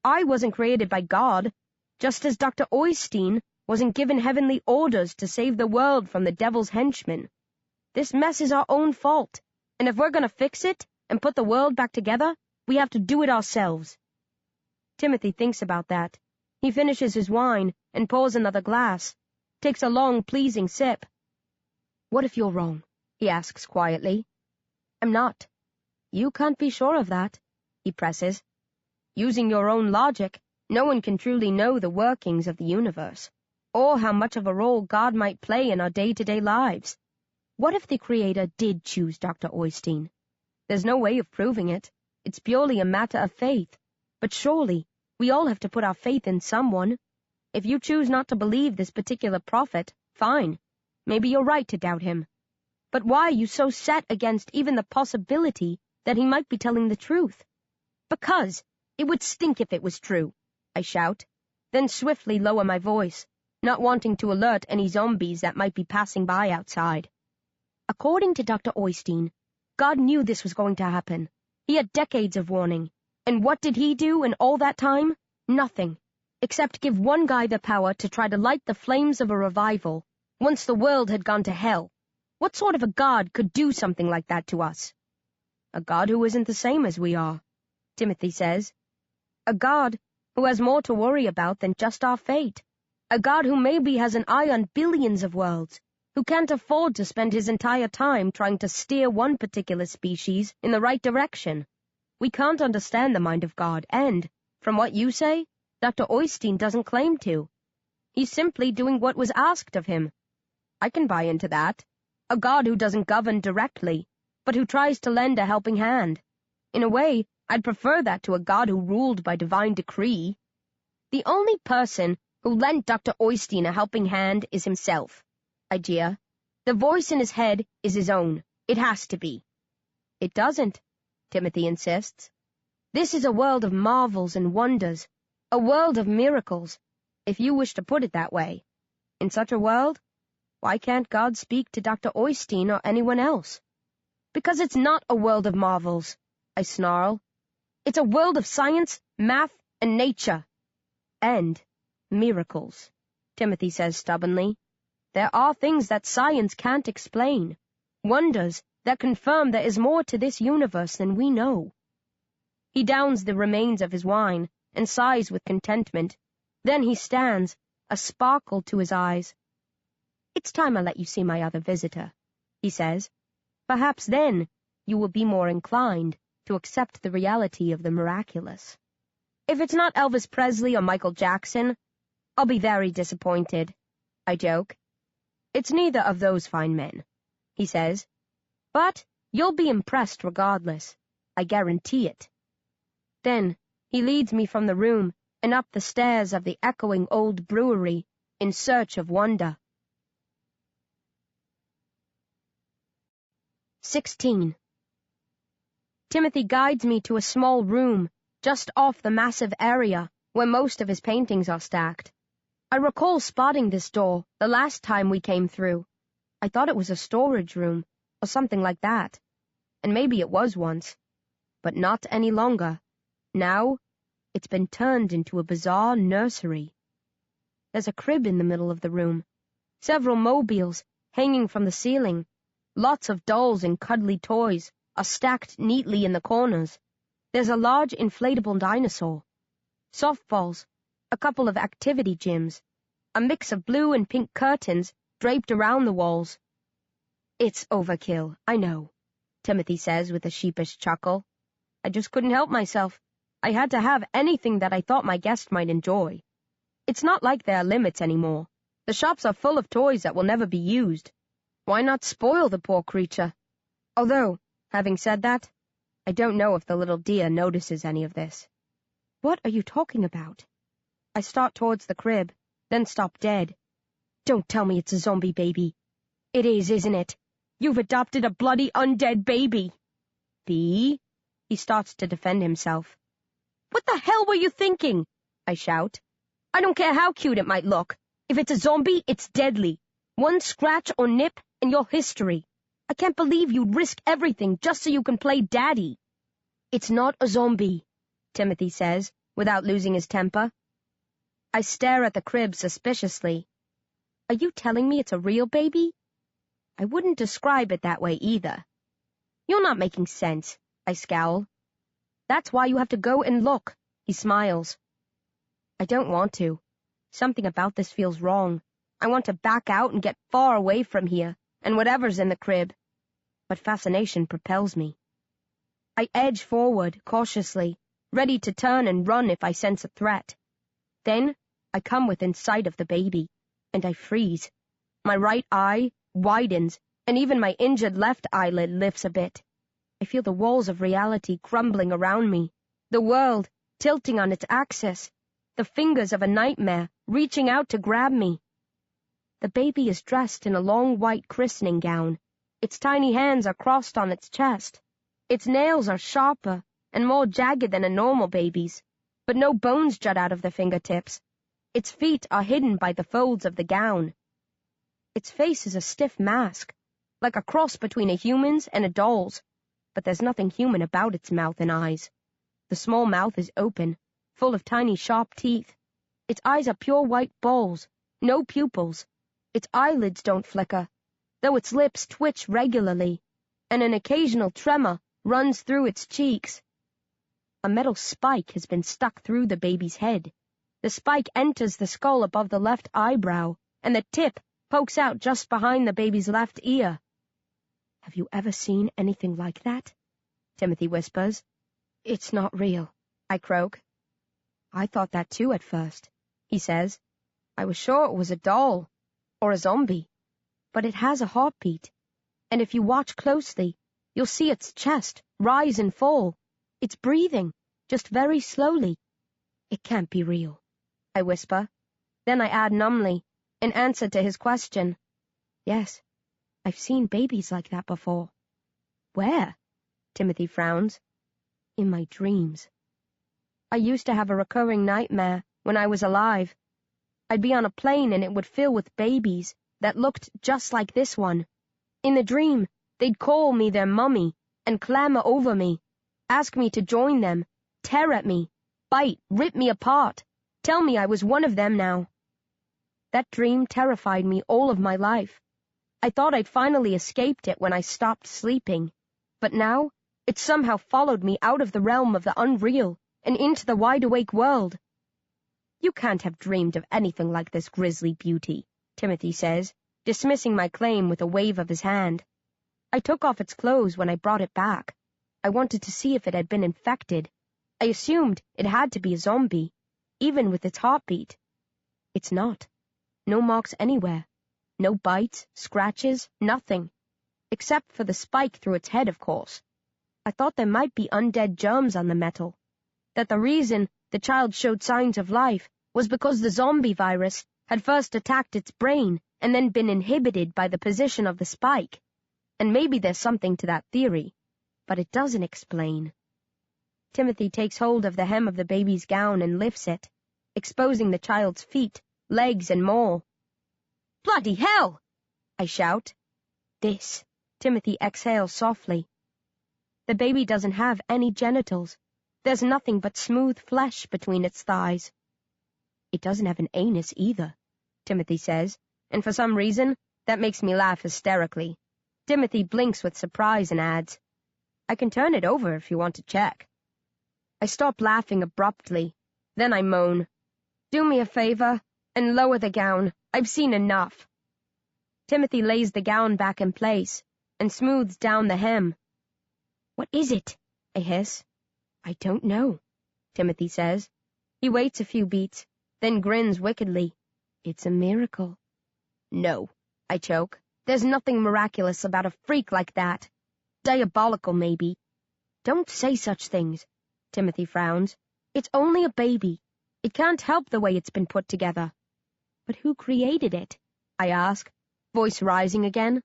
I wasn't created by God, just as Dr. Oystein wasn't given heavenly orders to save the world from the devil's henchmen. This mess is our own fault, and if we're going to fix it and put the world back together, we have to do it ourselves. Timothy thinks about that. He finishes his wine and pours another glass, takes a long, pleasing sip. What if you're wrong? He asks quietly. I'm not. You can't be sure of that, he presses. Using your own logic, no one can truly know the workings of the universe, or how much of a role God might play in our day-to-day lives. What if the Creator did choose Dr. Oystein? There's no way of proving it. It's purely a matter of faith. But surely, we all have to put our faith in someone. If you choose not to believe this particular prophet, fine. Maybe you're right to doubt him. But why are you so set against even the possibility that he might be telling the truth? Because it would stink if it was true, I shout, then swiftly lower my voice, not wanting to alert any zombies that might be passing by outside. According to Dr. Oystein, God knew this was going to happen. He had decades of warning. And what did he do in all that time? Nothing, except give one guy the power to try to light the flames of a revival once the world had gone to hell. What sort of a God could do something like that to us? A God who isn't the same as we are, Timothy says. A God who has more to worry about than just our fate. A God who maybe has an eye on billions of worlds, who can't afford to spend his entire time trying to steer one particular species in the right direction. We can't understand the mind of God, and, from what you say, Dr. Oystein doesn't claim to. He's simply doing what was asked of him. I can buy into that. A God who doesn't govern directly, but who tries to lend a helping hand. In a way, I'd prefer that to a God who ruled by divine decree. The only person who lent Dr. Oystein a helping hand is himself, I jeer. The voice in his head is his own. It has to be. It doesn't, Timothy insists. This is a world of marvels and wonders, a world of miracles, if you wish to put it that way. In such a world, why can't God speak to Dr. Oystein or anyone else? Because it's not a world of marvels, I snarl. It's a world of science, math, and nature. And miracles, Timothy says stubbornly. There are things that science can't explain, wonders that confirm there is more to this universe than we know. He downs the remains of his wine and sighs with contentment. Then he stands, a sparkle to his eyes. It's time I let you see my other visitor, he says. Perhaps then you will be more inclined to accept the reality of the miraculous. If it's not Elvis Presley or Michael Jackson, I'll be very disappointed, I joke. It's neither of those fine men, he says. But you'll be impressed regardless. I guarantee it. Then he leads me from the room and up the stairs of the echoing old brewery in search of wonder. 16. Timothy guides me to a small room just off the massive area where most of his paintings are stacked. I recall spotting this door the last time we came through. I thought it was a storage room, or something like that. And maybe it was once. But not any longer. Now, it's been turned into a bizarre nursery. There's a crib in the middle of the room, several mobiles hanging from the ceiling, Lots of dolls and cuddly toys are stacked neatly in the corners. There's a large inflatable dinosaur, softballs, a couple of activity gyms, a mix of blue and pink curtains draped around the walls. It's overkill, I know, Timothy says with a sheepish chuckle. I just couldn't help myself. I had to have anything that I thought my guest might enjoy. It's not like there are limits anymore. The shops are full of toys that will never be used. Why not spoil the poor creature? Although, having said that, I don't know if the little dear notices any of this. What are you talking about? I start towards the crib, then stop dead. Don't tell me it's a zombie baby. It is, isn't it? You've adopted a bloody undead baby. B? He starts to defend himself. What the hell were you thinking? I shout. I don't care how cute it might look. If it's a zombie, it's deadly. One scratch or nip, and you're history. I can't believe you'd risk everything just so you can play daddy. It's not a zombie, Timothy says, without losing his temper. I stare at the crib suspiciously. Are you telling me it's a real baby? I wouldn't describe it that way either. You're not making sense, I scowl. That's why you have to go and look, he smiles. I don't want to. Something about this feels wrong. I want to back out and get far away from here, and whatever's in the crib. But fascination propels me. I edge forward, cautiously, ready to turn and run if I sense a threat. Then, I come within sight of the baby, and I freeze. My right eye widens, and even my injured left eyelid lifts a bit. I feel the walls of reality crumbling around me, the world tilting on its axis, the fingers of a nightmare reaching out to grab me. The baby is dressed in a long white christening gown. Its tiny hands are crossed on its chest. Its nails are sharper and more jagged than a normal baby's, but no bones jut out of the fingertips. Its feet are hidden by the folds of the gown. Its face is a stiff mask, like a cross between a human's and a doll's, but there's nothing human about its mouth and eyes. The small mouth is open, full of tiny sharp teeth. Its eyes are pure white balls, no pupils. Its eyelids don't flicker, though its lips twitch regularly, and an occasional tremor runs through its cheeks. A metal spike has been stuck through the baby's head. The spike enters the skull above the left eyebrow, and the tip pokes out just behind the baby's left ear. Have you ever seen anything like that? Timothy whispers. It's not real, I croak. I thought that too at first, he says. I was sure it was a doll, or a zombie, but it has a heartbeat, and if you watch closely, you'll see its chest rise and fall. It's breathing, just very slowly. It can't be real, I whisper. Then I add numbly, in answer to his question, yes, I've seen babies like that before. Where? Timothy frowns. In my dreams. I used to have a recurring nightmare when I was alive. I'd be on a plane and it would fill with babies that looked just like this one. In the dream, they'd call me their mummy and clamor over me, ask me to join them, tear at me, bite, rip me apart, tell me I was one of them now. That dream terrified me all of my life. I thought I'd finally escaped it when I stopped sleeping, but now it somehow followed me out of the realm of the unreal and into the wide-awake world. You can't have dreamed of anything like this grisly beauty, Timothy says, dismissing my claim with a wave of his hand. I took off its clothes when I brought it back. I wanted to see if it had been infected. I assumed it had to be a zombie, even with its heartbeat. It's not. No marks anywhere. No bites, scratches, nothing. Except for the spike through its head, of course. I thought there might be undead germs on the metal. That the reason the child showed signs of life was because the zombie virus had first attacked its brain and then been inhibited by the position of the spike. And maybe there's something to that theory, but it doesn't explain. Timothy takes hold of the hem of the baby's gown and lifts it, exposing the child's feet, legs, and more. Bloody hell! I shout. This. Timothy exhales softly. The baby doesn't have any genitals. There's nothing but smooth flesh between its thighs. It doesn't have an anus either, Timothy says, and for some reason, that makes me laugh hysterically. Timothy blinks with surprise and adds, "I can turn it over if you want to check." I stop laughing abruptly. Then I moan, "Do me a favor and lower the gown. I've seen enough." Timothy lays the gown back in place and smooths down the hem. "What is it?" I hiss. "I don't know," Timothy says. He waits a few beats, then grins wickedly. "It's a miracle." "No," I choke. "There's nothing miraculous about a freak like that. Diabolical, maybe." "Don't say such things," Timothy frowns. "It's only a baby. It can't help the way it's been put together." "But who created it?" I ask, voice rising again.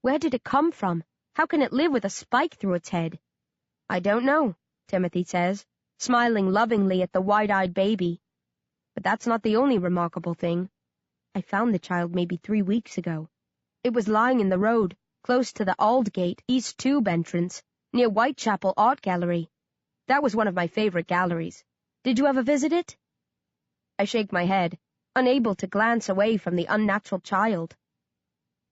"Where did it come from? How can it live with a spike through its head?" "I don't know," Timothy says, smiling lovingly at the wide-eyed baby. "But that's not the only remarkable thing. I found the child maybe 3 weeks ago. It was lying in the road, close to the Aldgate East Tube entrance, near Whitechapel Art Gallery. That was one of my favorite galleries. Did you ever visit it?" I shake my head, unable to glance away from the unnatural child.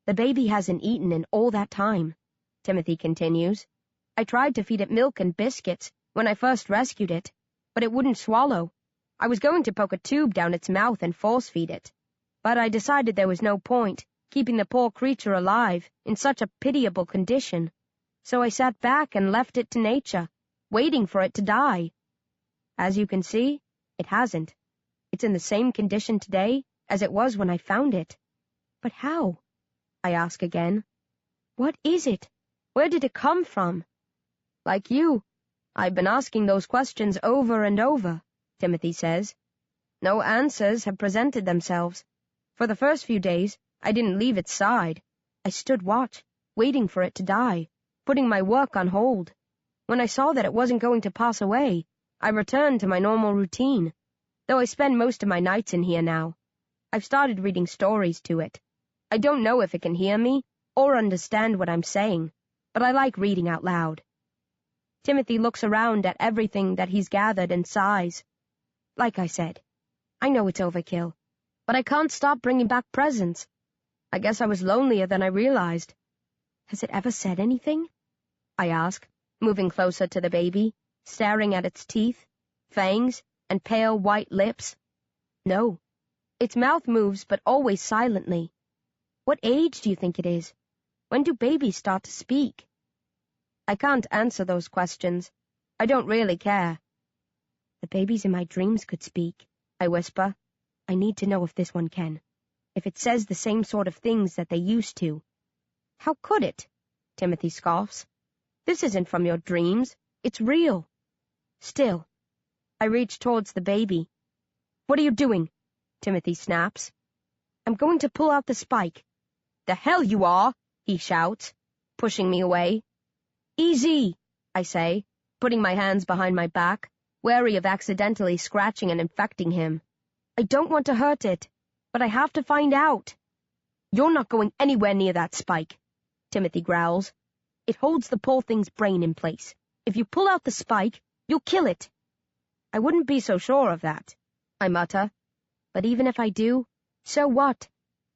"The baby hasn't eaten in all that time," Timothy continues. "I tried to feed it milk and biscuits when I first rescued it, but it wouldn't swallow. I was going to poke a tube down its mouth and force-feed it, but I decided there was no point keeping the poor creature alive in such a pitiable condition, so I sat back and left it to nature, waiting for it to die. As you can see, it hasn't. It's in the same condition today as it was when I found it." "But how?" I ask again. "What is it? Where did it come from?" "Like you, I've been asking those questions over and over," Timothy says. "No answers have presented themselves. For the first few days, I didn't leave its side. I stood watch, waiting for it to die, putting my work on hold. When I saw that it wasn't going to pass away, I returned to my normal routine, though I spend most of my nights in here now. I've started reading stories to it. I don't know if it can hear me or understand what I'm saying, but I like reading out loud." Timothy looks around at everything that he's gathered and sighs. "Like I said, I know it's overkill, but I can't stop bringing back presents. I guess I was lonelier than I realized." "Has it ever said anything?" I ask, moving closer to the baby, staring at its teeth, fangs, and pale white lips. "No. Its mouth moves, but always silently." "What age do you think it is? When do babies start to speak?" I can't answer those questions. I don't really care. "The babies in my dreams could speak," I whisper. "I need to know if this one can. If it says the same sort of things that they used to." "How could it?" Timothy scoffs. "This isn't from your dreams. It's real." Still, I reach towards the baby. "What are you doing?" Timothy snaps. "I'm going to pull out the spike." "The hell you are!" he shouts, pushing me away. "Easy," I say, putting my hands behind my back, wary of accidentally scratching and infecting him. "I don't want to hurt it, but I have to find out." "You're not going anywhere near that spike," Timothy growls. "It holds the poor thing's brain in place. If you pull out the spike, you'll kill it." "I wouldn't be so sure of that," I mutter. "But even if I do, so what?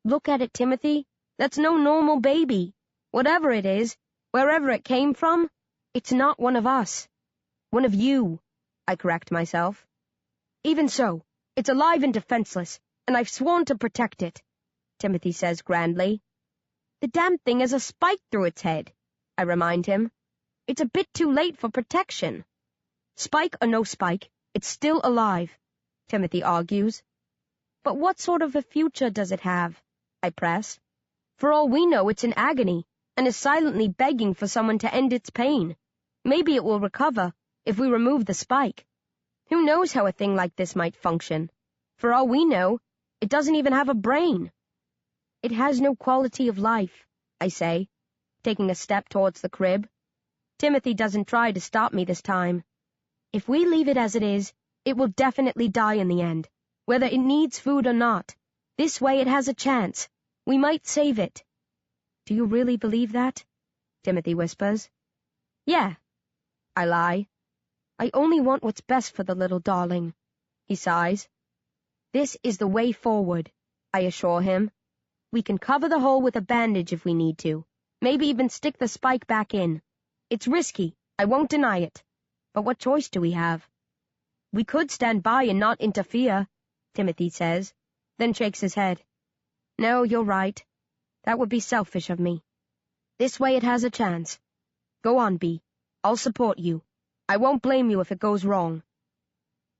Look at it, Timothy. That's no normal baby. Whatever it is, wherever it came from, it's not one of us. One of you," I correct myself. "Even so, it's alive and defenseless, and I've sworn to protect it," Timothy says grandly. "The damn thing has a spike through its head," I remind him. "It's a bit too late for protection." "Spike or no spike, it's still alive," Timothy argues. "But what sort of a future does it have?" I press. "For all we know, it's in agony, and is silently begging for someone to end its pain. Maybe it will recover if we remove the spike. Who knows how a thing like this might function? For all we know, it doesn't even have a brain." "It has no quality of life," I say, taking a step towards the crib. Timothy doesn't try to stop me this time. "If we leave it as it is, it will definitely die in the end, whether it needs food or not. This way it has a chance. We might save it." "Do you really believe that?" Timothy whispers. "Yeah," I lie. "I only want what's best for the little darling," he sighs. "This is the way forward," I assure him. "We can cover the hole with a bandage if we need to. Maybe even stick the spike back in. It's risky, I won't deny it. But what choice do we have? We could stand by and not interfere, Timothy says, then shakes his head. No, you're right. That would be selfish of me. This way it has a chance. Go on, B. I'll support you. I won't blame you if it goes wrong.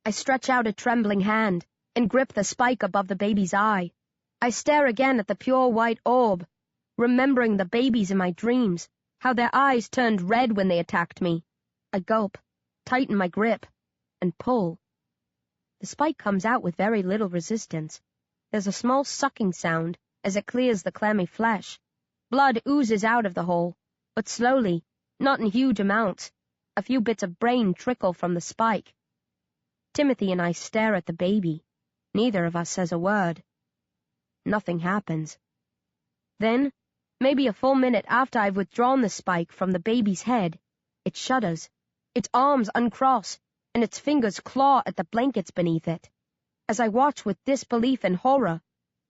I stretch out a trembling hand and grip the spike above the baby's eye. I stare again at the pure white orb, remembering the babies in my dreams, how their eyes turned red when they attacked me. I gulp, tighten my grip, and pull. The spike comes out with very little resistance. There's a small sucking sound as it clears the clammy flesh. Blood oozes out of the hole, but slowly, not in huge amounts. A few bits of brain trickle from the spike. Timothy and I stare at the baby. Neither of us says a word. Nothing happens. Then, maybe a full minute after I've withdrawn the spike from the baby's head, it shudders. Its arms uncross, and its fingers claw at the blankets beneath it. As I watch with disbelief and horror,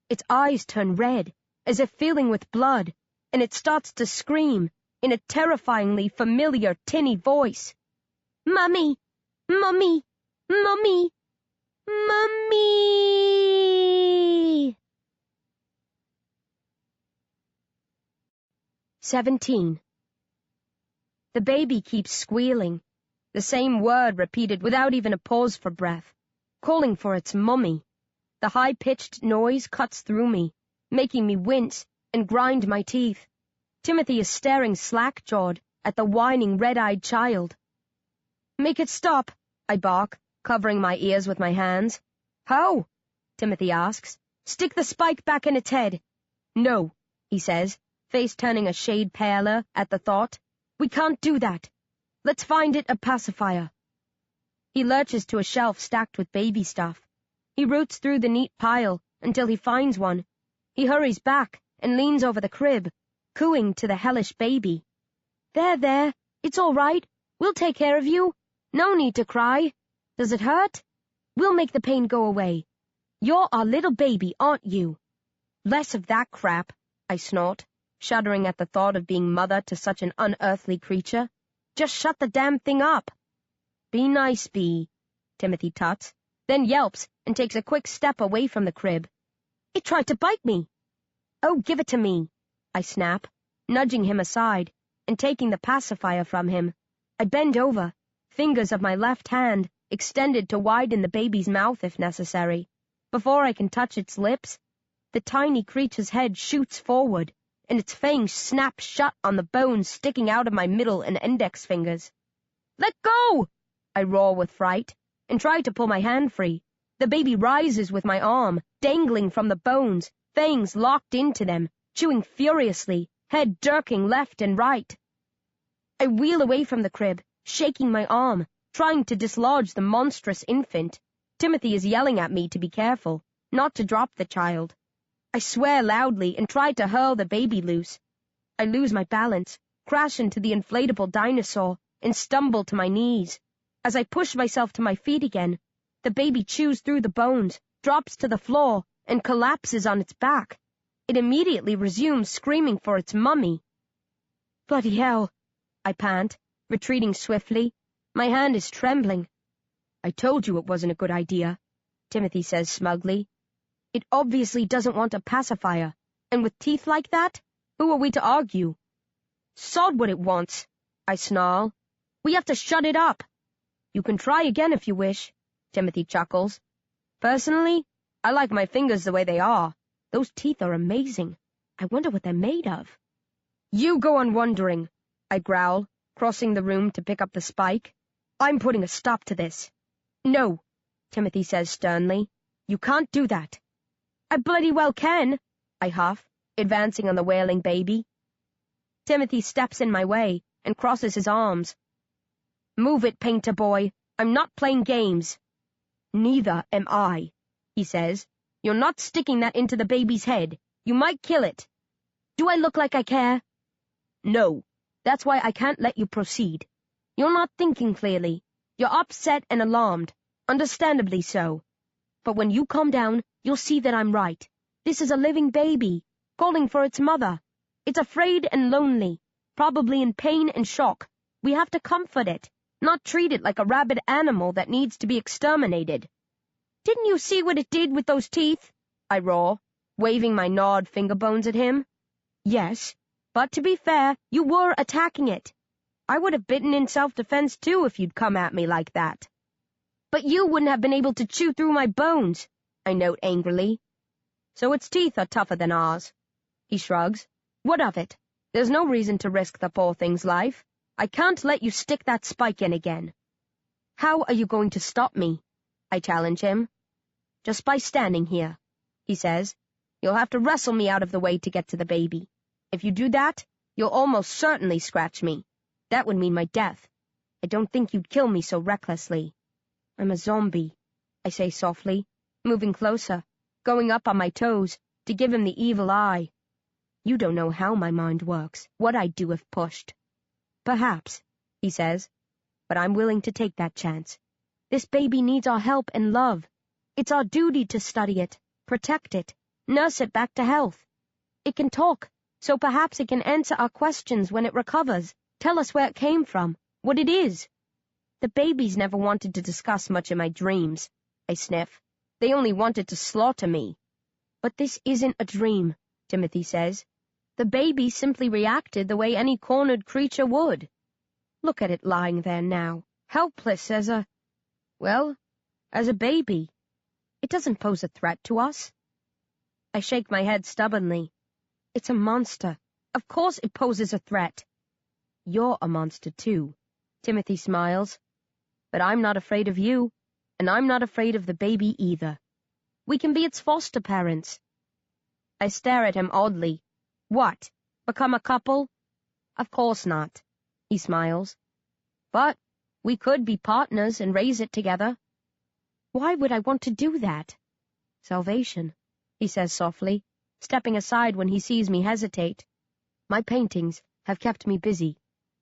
its eyes turn red, as if filling with blood, and it starts to scream in a terrifyingly familiar, tinny voice. Mummy! Mummy! Mummy! Mummy! 17. The baby keeps squealing, the same word repeated without even a pause for breath, calling for its mummy. The high-pitched noise cuts through me, making me wince and grind my teeth. Timothy is staring slack-jawed at the whining red-eyed child. Make it stop, I bark, covering my ears with my hands. How? Timothy asks. Stick the spike back in its head. No, he says, face turning a shade paler at the thought. We can't do that. Let's find it a pacifier. He lurches to a shelf stacked with baby stuff. He roots through the neat pile until he finds one. He hurries back and leans over the crib, cooing to the hellish baby. There, it's all right. We'll take care of you. No need to cry. Does it hurt? We'll make the pain go away. You're our little baby, aren't you? Less of that crap, I snort, shuddering at the thought of being mother to such an unearthly creature. Just shut the damn thing up. Be nice, Bee, Timothy tuts, then yelps and takes a quick step away from the crib. It tried to bite me. Oh, give it to me, I snap, nudging him aside and taking the pacifier from him. I bend over, fingers of my left hand extended to widen the baby's mouth if necessary. Before I can touch its lips, the tiny creature's head shoots forward, and its fangs snap shut on the bones sticking out of my middle and index fingers. Let go! I roar with fright, and try to pull my hand free. The baby rises with my arm, dangling from the bones, fangs locked into them, chewing furiously, head jerking left and right. I wheel away from the crib, shaking my arm, trying to dislodge the monstrous infant. Timothy is yelling at me to be careful, not to drop the child. I swear loudly and try to hurl the baby loose. I lose my balance, crash into the inflatable dinosaur, and stumble to my knees. As I push myself to my feet again, the baby chews through the bones, drops to the floor, and collapses on its back. It immediately resumes screaming for its mummy. Bloody hell, I pant, retreating swiftly. My hand is trembling. I told you it wasn't a good idea, Timothy says smugly. It obviously doesn't want a pacifier, and with teeth like that, who are we to argue? Sod what it wants, I snarl. We have to shut it up. You can try again if you wish, Timothy chuckles. Personally, I like my fingers the way they are. Those teeth are amazing. I wonder what they're made of. You go on wondering, I growl, crossing the room to pick up the spike. I'm putting a stop to this. No, Timothy says sternly. You can't do that. I bloody well can, I huff, advancing on the wailing baby. Timothy steps in my way and crosses his arms. Move it, painter boy. I'm not playing games. Neither am I, he says. You're not sticking that into the baby's head. You might kill it. Do I look like I care? No. That's why I can't let you proceed. You're not thinking clearly. You're upset and alarmed. Understandably so. But when you calm down, you'll see that I'm right. This is a living baby, calling for its mother. It's afraid and lonely, probably in pain and shock. We have to comfort it, not treat it like a rabid animal that needs to be exterminated. Didn't you see what it did with those teeth? I roar, waving my gnawed finger bones at him. Yes, but to be fair, you were attacking it. I would have bitten in self-defense too if you'd come at me like that. But you wouldn't have been able to chew through my bones, I note angrily. So its teeth are tougher than ours. He shrugs. What of it? There's no reason to risk the poor thing's life. I can't let you stick that spike in again. How are you going to stop me? I challenge him. Just by standing here, he says. You'll have to wrestle me out of the way to get to the baby. If you do that, you'll almost certainly scratch me. That would mean my death. I don't think you'd kill me so recklessly. I'm a zombie, I say softly, moving closer, going up on my toes to give him the evil eye. You don't know how my mind works, what I'd do if pushed. Perhaps, he says, but I'm willing to take that chance. This baby needs our help and love. It's our duty to study it, protect it, nurse it back to health. It can talk, so perhaps it can answer our questions when it recovers, tell us where it came from, what it is. The babies never wanted to discuss much in my dreams, I sniff. They only wanted to slaughter me. But this isn't a dream, Timothy says. The baby simply reacted the way any cornered creature would. Look at it lying there now, helpless as a baby. It doesn't pose a threat to us. I shake my head stubbornly. It's a monster. Of course it poses a threat. You're a monster too, Timothy smiles. But I'm not afraid of you, and I'm not afraid of the baby either. We can be its foster parents. I stare at him oddly. What? Become a couple? Of course not, he smiles. But we could be partners and raise it together. Why would I want to do that? Salvation, he says softly, stepping aside when he sees me hesitate. My paintings have kept me busy,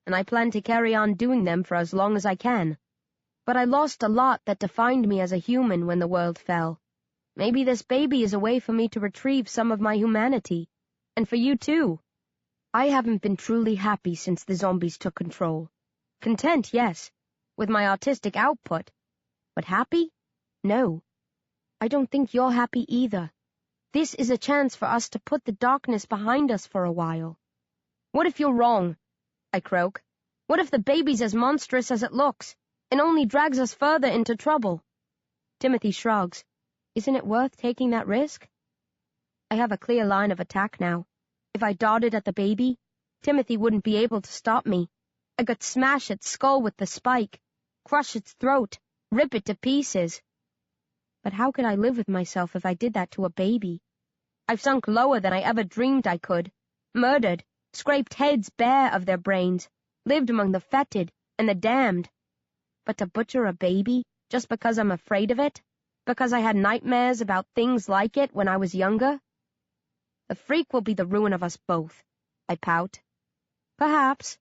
and I plan to carry on doing them for as long as I can. But I lost a lot that defined me as a human when the world fell. Maybe this baby is a way for me to retrieve some of my humanity. And for you too. I haven't been truly happy since the zombies took control. Content, yes, with my artistic output. But happy? No. I don't think you're happy either. This is a chance for us to put the darkness behind us for a while. What if you're wrong? I croak. What if the baby's as monstrous as it looks, and only drags us further into trouble? Timothy shrugs. Isn't it worth taking that risk? I have a clear line of attack now. If I darted at the baby, Timothy wouldn't be able to stop me. I could smash its skull with the spike, crush its throat, rip it to pieces. But how could I live with myself if I did that to a baby? I've sunk lower than I ever dreamed I could. Murdered, scraped heads bare of their brains, lived among the fetid and the damned. But to butcher a baby, just because I'm afraid of it? Because I had nightmares about things like it when I was younger? The freak will be the ruin of us both, I pout. Perhaps,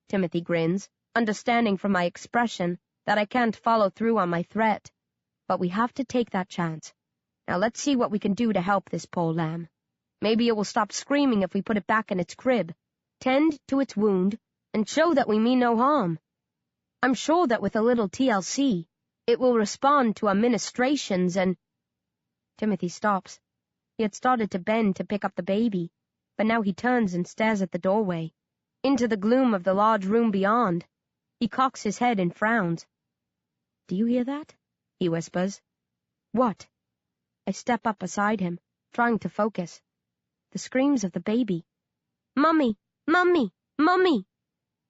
Timothy grins, understanding from my expression that I can't follow through on my threat. But we have to take that chance. Now let's see what we can do to help this poor lamb. Maybe it will stop screaming if we put it back in its crib, tend to its wound, and show that we mean no harm. I'm sure that with a little TLC, it will respond to our ministrations and... Timothy stops. He had started to bend to pick up the baby, but now he turns and stares at the doorway, into the gloom of the large room beyond. He cocks his head and frowns. Do you hear that? He whispers. What? I step up beside him, trying to focus. The screams of the baby. Mummy! Mummy! Mummy!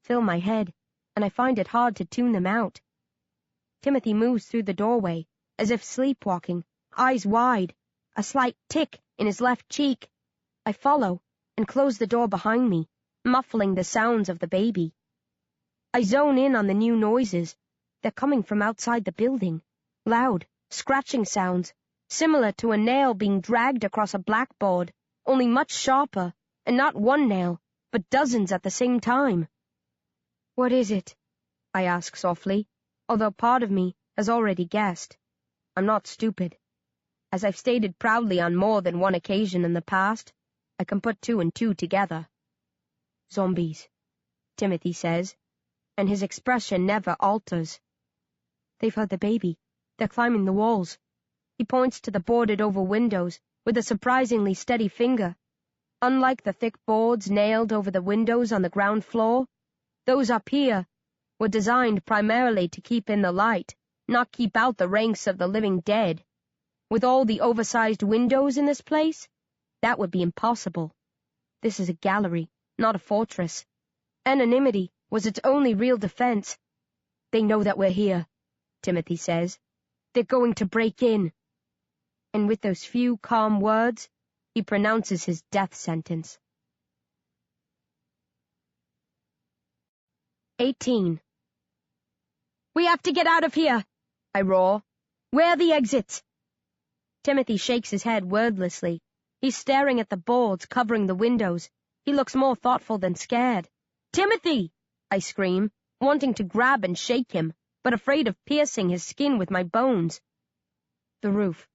Fill my head, and I find it hard to tune them out. Timothy moves through the doorway, as if sleepwalking, eyes wide, a slight tick in his left cheek. I follow, and close the door behind me, muffling the sounds of the baby. I zone in on the new noises. They're coming from outside the building. Loud, scratching sounds, similar to a nail being dragged across a blackboard, only much sharper, and not one nail, but dozens at the same time. What is it? I ask softly, although part of me has already guessed. I'm not stupid. As I've stated proudly on more than one occasion in the past, I can put two and two together. Zombies, Timothy says, and his expression never alters. They've heard the baby. They're climbing the walls. He points to the boarded-over windows with a surprisingly steady finger. Unlike the thick boards nailed over the windows on the ground floor, those up here were designed primarily to keep in the light, not keep out the ranks of the living dead. With all the oversized windows in this place, that would be impossible. This is a gallery, not a fortress. Anonymity was its only real defense. They know that we're here, Timothy says. They're going to break in. And with those few calm words, he pronounces his death sentence. 18. We have to get out of here, I roar. Where are the exits? Timothy shakes his head wordlessly. He's staring at the boards covering the windows. He looks more thoughtful than scared. Timothy! I scream, wanting to grab and shake him, but afraid of piercing his skin with my bones. The roof,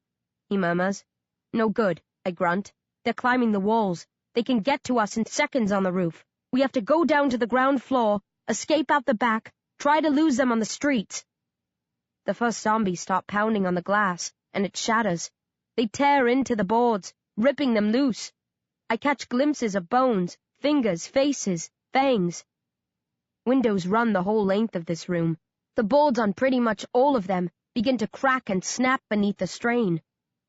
he murmurs. No good, I grunt. They're climbing the walls. They can get to us in seconds on the roof. We have to go down to the ground floor, escape out the back, try to lose them on the streets. The first zombies stop pounding on the glass, and it shatters. They tear into the boards, ripping them loose. I catch glimpses of bones, fingers, faces, fangs. Windows run the whole length of this room. The boards on pretty much all of them begin to crack and snap beneath the strain.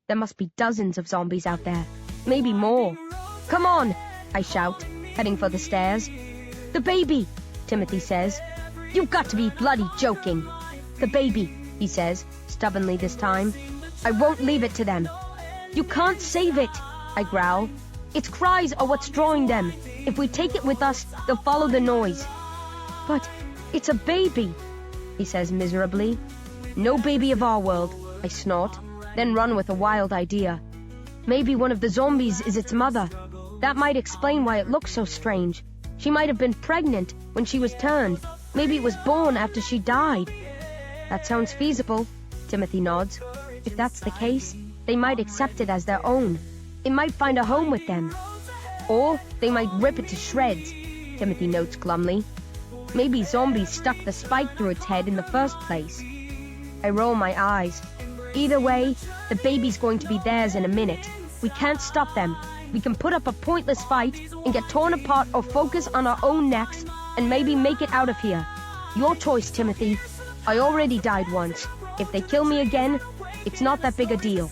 There must be dozens of zombies out there, maybe more. Come on, I shout, heading for the stairs. The baby, Timothy says. You've got to be bloody joking. The baby, he says, stubbornly this time. I won't leave it to them. You can't save it, I growl. Its cries are what's drawing them. If we take it with us, they'll follow the noise. But it's a baby, he says miserably. No baby of our world, I snort, then run with a wild idea. Maybe one of the zombies is its mother. That might explain why it looks so strange. She might have been pregnant when she was turned. Maybe it was born after she died. That sounds feasible, Timothy nods. If that's the case, they might accept it as their own. It might find a home with them. Or they might rip it to shreds, Timothy notes glumly. Maybe zombies stuck the spike through its head in the first place. I roll my eyes. Either way, the baby's going to be theirs in a minute. We can't stop them. We can put up a pointless fight and get torn apart or focus on our own necks and maybe make it out of here. Your choice, Timothy. I already died once. If they kill me again, it's not that big a deal.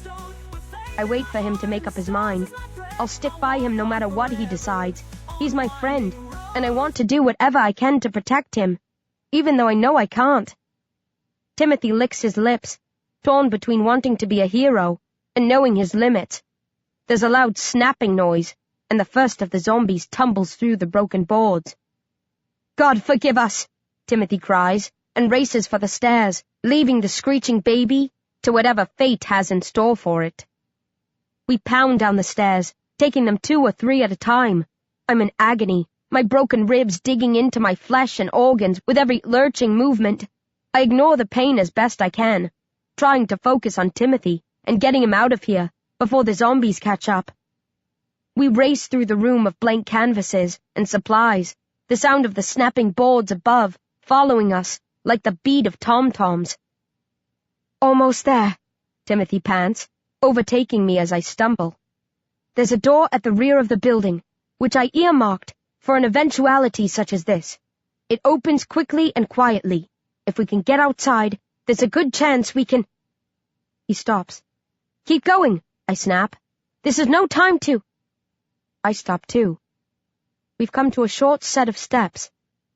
I wait for him to make up his mind. I'll stick by him no matter what he decides. He's my friend, and I want to do whatever I can to protect him, even though I know I can't. Timothy licks his lips, torn between wanting to be a hero and knowing his limits. There's a loud snapping noise, and the first of the zombies tumbles through the broken boards. God forgive us, Timothy cries, and races for the stairs, leaving the screeching baby to whatever fate has in store for it. We pound down the stairs, taking them 2 or 3 at a time. I'm in agony, my broken ribs digging into my flesh and organs with every lurching movement. I ignore the pain as best I can, trying to focus on Timothy and getting him out of here before the zombies catch up. We race through the room of blank canvases and supplies, the sound of the snapping boards above following us like the beat of tom-toms. Almost there, Timothy pants, overtaking me as I stumble. There's a door at the rear of the building, which I earmarked for an eventuality such as this. It opens quickly and quietly. If we can get outside, there's a good chance we can... He stops. Keep going, I snap. This is no time to... I stop too. We've come to a short set of steps.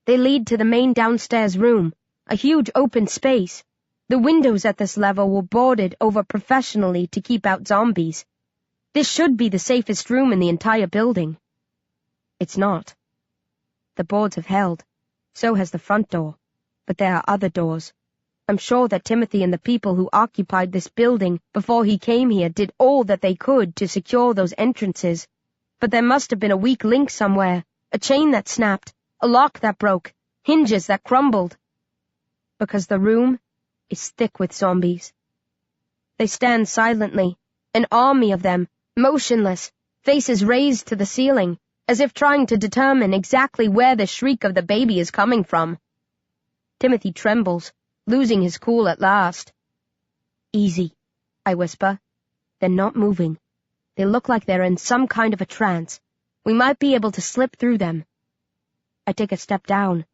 They lead to the main downstairs room, a huge open space. The windows at this level were boarded over professionally to keep out zombies. This should be the safest room in the entire building. It's not. The boards have held. So has the front door. But there are other doors. I'm sure that Timothy and the people who occupied this building before he came here did all that they could to secure those entrances. But there must have been a weak link somewhere, a chain that snapped, a lock that broke, hinges that crumbled. Because the room is thick with zombies. They stand silently, an army of them, motionless, faces raised to the ceiling, as if trying to determine exactly where the shriek of the baby is coming from. Timothy trembles, losing his cool at last. "Easy," I whisper. "They're not moving. They look like they're in some kind of a trance. We might be able to slip through them." I take a step down.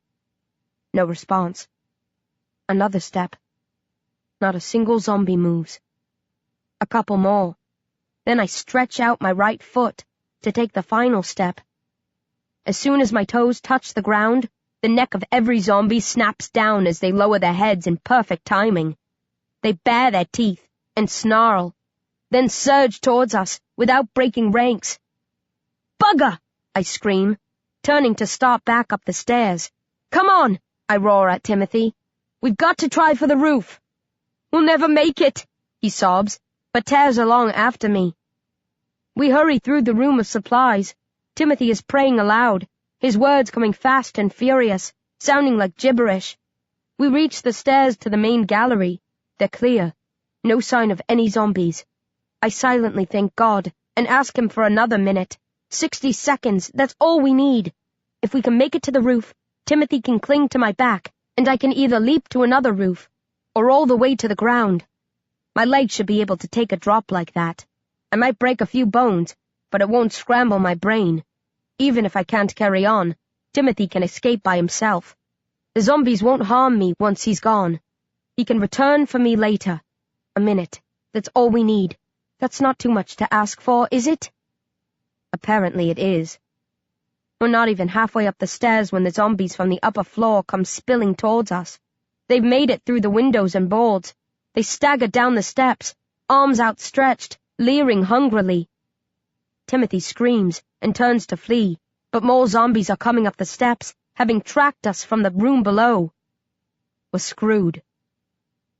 No response. Another step. Not a single zombie moves. A couple more. Then I stretch out my right foot to take the final step. As soon as my toes touch the ground, the neck of every zombie snaps down as they lower their heads in perfect timing. They bare their teeth and snarl, then surge towards us without breaking ranks. "Bugger!" I scream, turning to start back up the stairs. "Come on!" I roar at Timothy. "We've got to try for the roof." "We'll never make it," he sobs, but tears along after me. We hurry through the room of supplies. Timothy is praying aloud, his words coming fast and furious, sounding like gibberish. We reach the stairs to the main gallery. They're clear. No sign of any zombies. I silently thank God and ask him for another minute. 60 seconds, that's all we need. If we can make it to the roof, Timothy can cling to my back, and I can either leap to another roof, or all the way to the ground. My legs should be able to take a drop like that. I might break a few bones, but it won't scramble my brain. Even if I can't carry on, Timothy can escape by himself. The zombies won't harm me once he's gone. He can return for me later. A minute. That's all we need. That's not too much to ask for, is it? Apparently it is. We're not even halfway up the stairs when the zombies from the upper floor come spilling towards us. They've made it through the windows and boards. They stagger down the steps, arms outstretched, leering hungrily. Timothy screams and turns to flee, but more zombies are coming up the steps, having tracked us from the room below. We're screwed.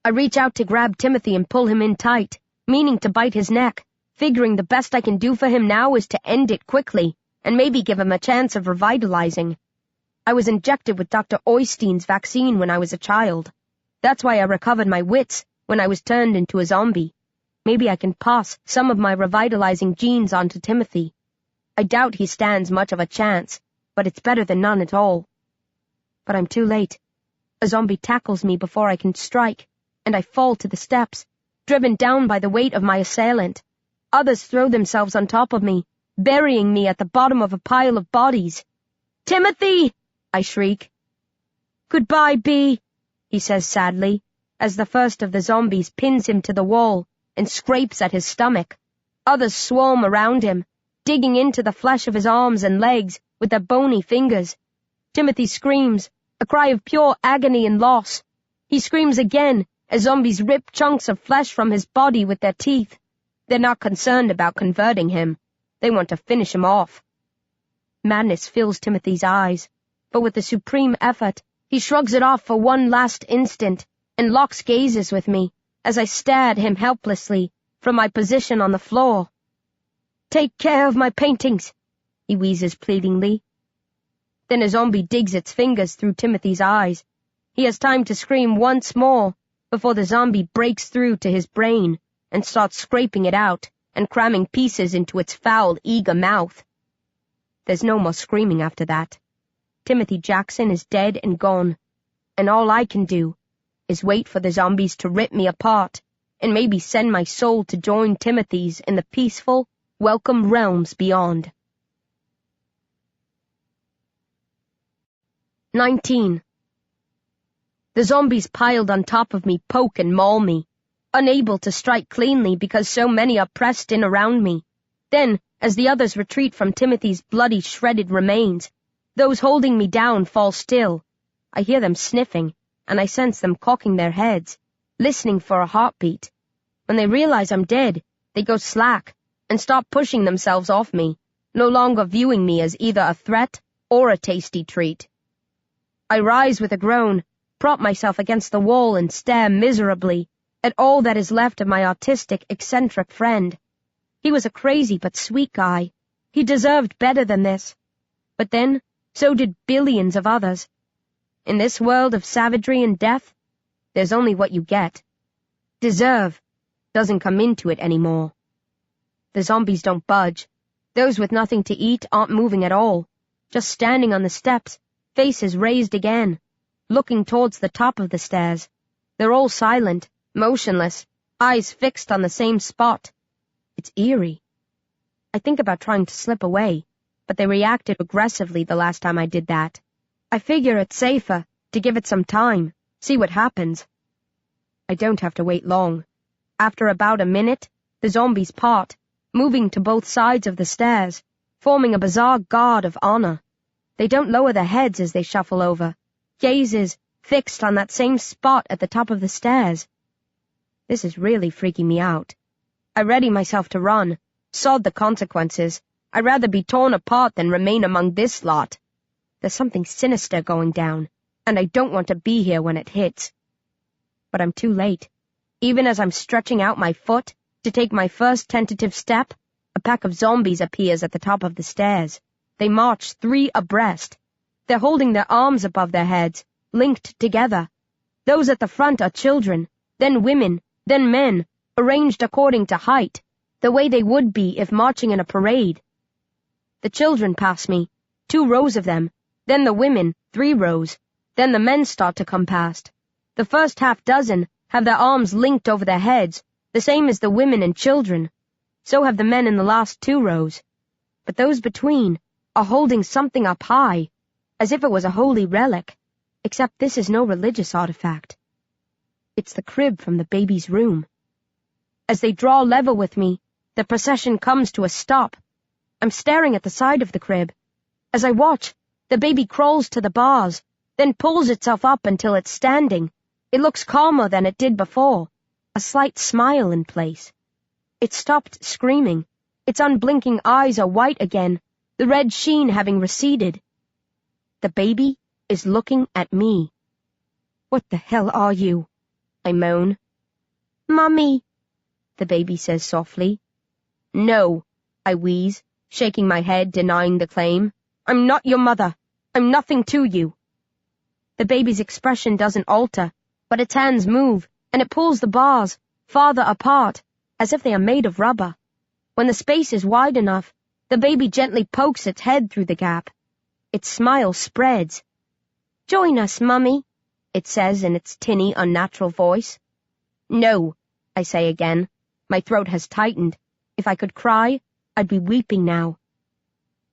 I reach out to grab Timothy and pull him in tight, meaning to bite his neck, figuring the best I can do for him now is to end it quickly, and maybe give him a chance of revitalizing. I was injected with Dr. Oystein's vaccine when I was a child. That's why I recovered my wits when I was turned into a zombie. Maybe I can pass some of my revitalizing genes on to Timothy. I doubt he stands much of a chance, but it's better than none at all. But I'm too late. A zombie tackles me before I can strike, and I fall to the steps, driven down by the weight of my assailant. Others throw themselves on top of me, burying me at the bottom of a pile of bodies. "Timothy!" I shriek. "Goodbye, B," he says sadly, as the first of the zombies pins him to the wall and scrapes at his stomach. Others swarm around him, digging into the flesh of his arms and legs with their bony fingers. Timothy screams, a cry of pure agony and loss. He screams again as zombies rip chunks of flesh from his body with their teeth. They're not concerned about converting him. They want to finish him off. Madness fills Timothy's eyes, but with a supreme effort, he shrugs it off for one last instant and locks gazes with me as I stare at him helplessly from my position on the floor. "Take care of my paintings," he wheezes pleadingly. Then a zombie digs its fingers through Timothy's eyes. He has time to scream once more before the zombie breaks through to his brain and starts scraping it out and cramming pieces into its foul, eager mouth. There's no more screaming after that. Timothy Jackson is dead and gone, and all I can do is wait for the zombies to rip me apart and maybe send my soul to join Timothy's in the peaceful, welcome realms beyond. 19. The zombies piled on top of me poke and maul me, unable to strike cleanly because so many are pressed in around me. Then, as the others retreat from Timothy's bloody, shredded remains, those holding me down fall still. I hear them sniffing, and I sense them cocking their heads, listening for a heartbeat. When they realize I'm dead, they go slack and stop pushing themselves off me, no longer viewing me as either a threat or a tasty treat. I rise with a groan, prop myself against the wall and stare miserably at all that is left of my autistic, eccentric friend. He was a crazy but sweet guy. He deserved better than this. But then, so did billions of others. In this world of savagery and death, there's only what you get. Deserve doesn't come into it anymore. The zombies don't budge. Those with nothing to eat aren't moving at all, just standing on the steps, faces raised again, looking towards the top of the stairs. They're all silent, motionless, eyes fixed on the same spot. It's eerie. I think about trying to slip away, but they reacted aggressively the last time I did that. I figure it's safer to give it some time, see what happens. I don't have to wait long. After about a minute, the zombies part, moving to both sides of the stairs, forming a bizarre guard of honor. They don't lower their heads as they shuffle over, gazes fixed on that same spot at the top of the stairs. This is really freaking me out. I ready myself to run, sod the consequences. I'd rather be torn apart than remain among this lot. There's something sinister going down, and I don't want to be here when it hits. But I'm too late. Even as I'm stretching out my foot to take my first tentative step, a pack of zombies appears at the top of the stairs. They march 3 abreast. They're holding their arms above their heads, linked together. Those at the front are children, then women, then men, arranged according to height, the way they would be if marching in a parade. The children pass me, 2 rows of them, then the women, 3 rows, then the men start to come past. The first half dozen have their arms linked over their heads, the same as the women and children. So have the men in the last 2 rows. But those between are holding something up high, as if it was a holy relic, except this is no religious artifact. It's the crib from the baby's room. As they draw level with me, the procession comes to a stop. I'm staring at the side of the crib. As I watch, the baby crawls to the bars, then pulls itself up until it's standing. It looks calmer than it did before, a slight smile in place. It stopped screaming. Its unblinking eyes are white again, the red sheen having receded. The baby is looking at me. "What the hell are you?" I moan. "Mummy," the baby says softly. "No," I wheeze, shaking my head, denying the claim. "I'm not your mother. I'm nothing to you." The baby's expression doesn't alter, but its hands move, and it pulls the bars farther apart, as if they are made of rubber. When the space is wide enough, the baby gently pokes its head through the gap. Its smile spreads. "Join us, Mummy," it says in its tinny, unnatural voice. "No," I say again. My throat has tightened. If I could cry, I'd be weeping now.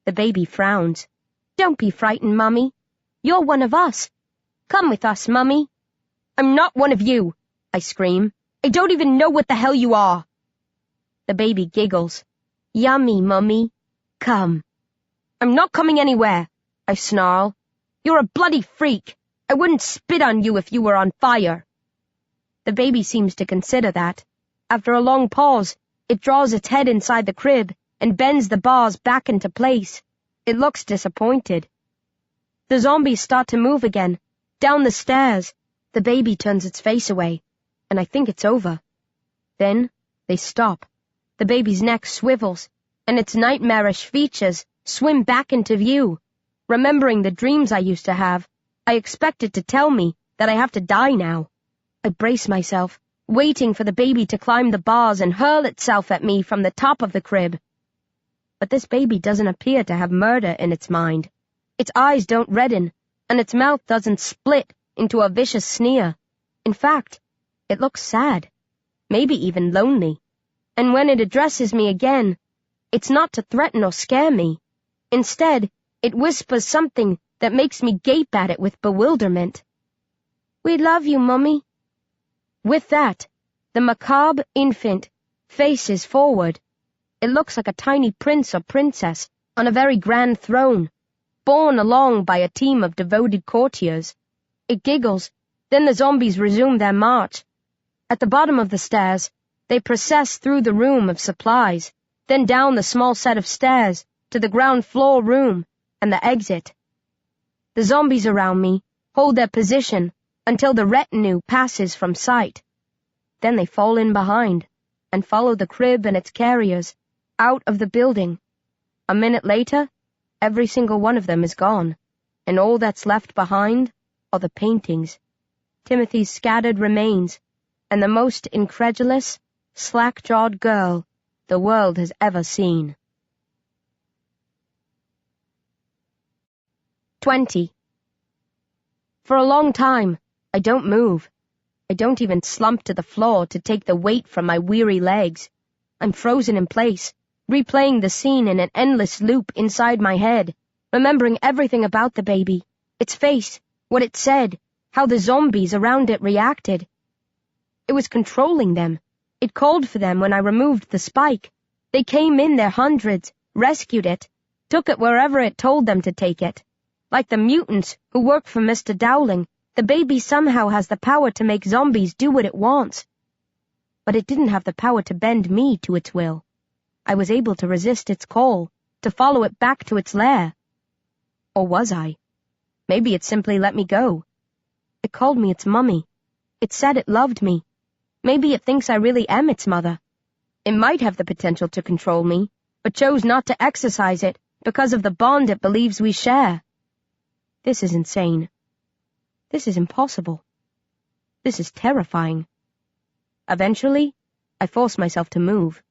The baby frowns. "Don't be frightened, Mummy. You're one of us. Come with us, Mummy." "I'm not one of you," I scream. "I don't even know what the hell you are." The baby giggles. "Yummy, Mummy. Come." "I'm not coming anywhere," I snarl. "You're a bloody freak. I wouldn't spit on you if you were on fire." The baby seems to consider that. After a long pause, it draws its head inside the crib and bends the bars back into place. It looks disappointed. The zombies start to move again, down the stairs. The baby turns its face away, and I think it's over. Then they stop. The baby's neck swivels, and its nightmarish features swim back into view. Remembering the dreams I used to have, I expect it to tell me that I have to die now. I brace myself, waiting for the baby to climb the bars and hurl itself at me from the top of the crib. But this baby doesn't appear to have murder in its mind. Its eyes don't redden, and its mouth doesn't split into a vicious sneer. In fact, it looks sad, maybe even lonely. And when it addresses me again, it's not to threaten or scare me. Instead, it whispers something that makes me gape at it with bewilderment. "We love you, Mummy." With that, the macabre infant faces forward. It looks like a tiny prince or princess on a very grand throne, borne along by a team of devoted courtiers. It giggles, then the zombies resume their march. At the bottom of the stairs, they process through the room of supplies, then down the small set of stairs to the ground floor room and the exit. The zombies around me hold their position until the retinue passes from sight. Then they fall in behind and follow the crib and its carriers out of the building. A minute later, every single one of them is gone, and all that's left behind are the paintings, Timothy's scattered remains, and the most incredulous, slack-jawed girl the world has ever seen. 20. For a long time, I don't move. I don't even slump to the floor to take the weight from my weary legs. I'm frozen in place, replaying the scene in an endless loop inside my head, remembering everything about the baby, its face, what it said, how the zombies around it reacted. It was controlling them. It called for them when I removed the spike. They came in their hundreds, rescued it, took it wherever it told them to take it. Like the mutants who work for Mr. Dowling, the baby somehow has the power to make zombies do what it wants. But it didn't have the power to bend me to its will. I was able to resist its call, to follow it back to its lair. Or was I? Maybe it simply let me go. It called me its mummy. It said it loved me. Maybe it thinks I really am its mother. It might have the potential to control me, but chose not to exercise it because of the bond it believes we share. This is insane. This is impossible. This is terrifying. Eventually, I force myself to move.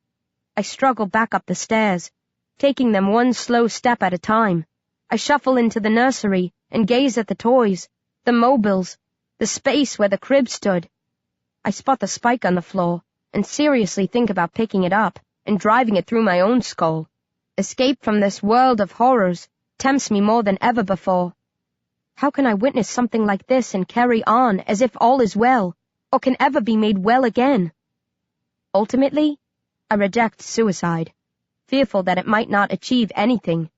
I struggle back up the stairs, taking them one slow step at a time. I shuffle into the nursery and gaze at the toys, the mobiles, the space where the crib stood. I spot the spike on the floor and seriously think about picking it up and driving it through my own skull. Escape from this world of horrors tempts me more than ever before. How can I witness something like this and carry on as if all is well, or can ever be made well again? Ultimately, I reject suicide, fearful that it might not achieve anything.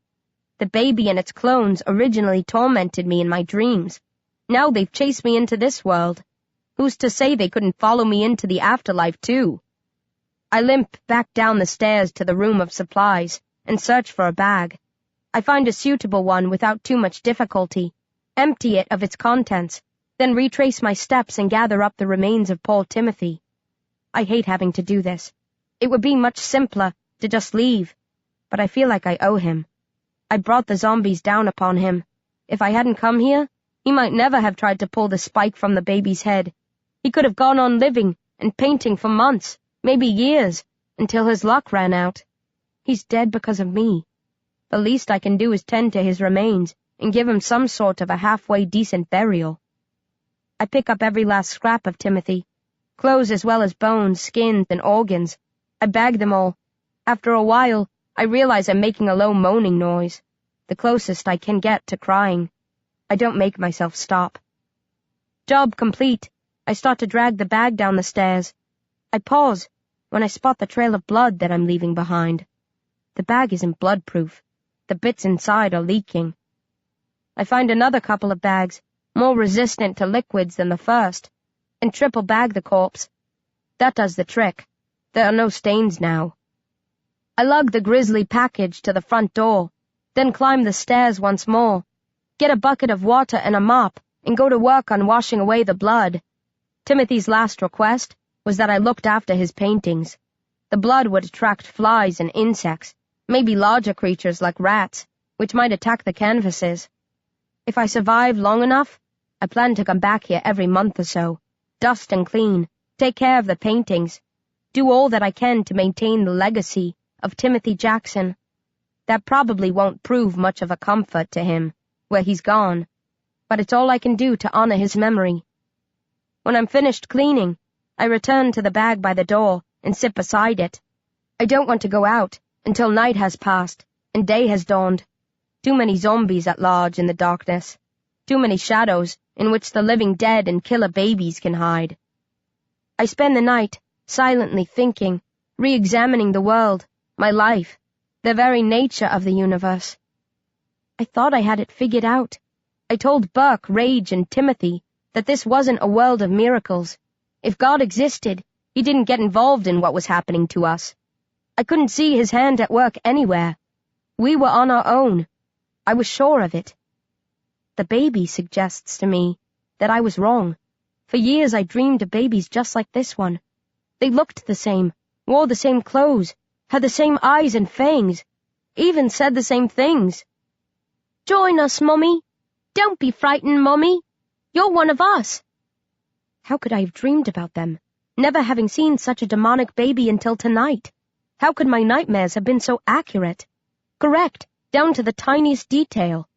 The baby and its clones originally tormented me in my dreams. Now they've chased me into this world. Who's to say they couldn't follow me into the afterlife, too? I limp back down the stairs to the room of supplies and search for a bag. I find a suitable one without too much difficulty, empty it of its contents, then retrace my steps and gather up the remains of poor Timothy. I hate having to do this. It would be much simpler to just leave, but I feel like I owe him. I brought the zombies down upon him. If I hadn't come here, he might never have tried to pull the spike from the baby's head. He could have gone on living and painting for months, maybe years, until his luck ran out. He's dead because of me. The least I can do is tend to his remains and give him some sort of a halfway decent burial. I pick up every last scrap of Timothy, clothes as well as bones, skins, and organs. I bag them all. After a while, I realize I'm making a low moaning noise, the closest I can get to crying. I don't make myself stop. Job complete. I start to drag the bag down the stairs. I pause when I spot the trail of blood that I'm leaving behind. The bag isn't blood-proof. The bits inside are leaking. I find another couple of bags, more resistant to liquids than the first, and triple bag the corpse. That does the trick. There are no stains now. I lug the grisly package to the front door, then climb the stairs once more, get a bucket of water and a mop, and go to work on washing away the blood. Timothy's last request was that I looked after his paintings. The blood would attract flies and insects, maybe larger creatures like rats, which might attack the canvases. If I survive long enough, I plan to come back here every month or so, dust and clean, take care of the paintings, do all that I can to maintain the legacy of Timothy Jackson. That probably won't prove much of a comfort to him, where he's gone, but it's all I can do to honor his memory. When I'm finished cleaning, I return to the bag by the door and sit beside it. I don't want to go out until night has passed and day has dawned. Too many zombies at large in the darkness. Too many shadows in which the living dead and killer babies can hide. I spend the night silently thinking, re-examining the world, my life, the very nature of the universe. I thought I had it figured out. I told Burke, Rage, and Timothy that this wasn't a world of miracles. If God existed, he didn't get involved in what was happening to us. I couldn't see his hand at work anywhere. We were on our own. I was sure of it. The baby suggests to me that I was wrong. For years I dreamed of babies just like this one. They looked the same, wore the same clothes, had the same eyes and fangs, even said the same things. "Join us, Mummy. Don't be frightened, Mummy. You're one of us." How could I have dreamed about them, never having seen such a demonic baby until tonight? How could my nightmares have been so accurate? Correct, down to the tiniest detail.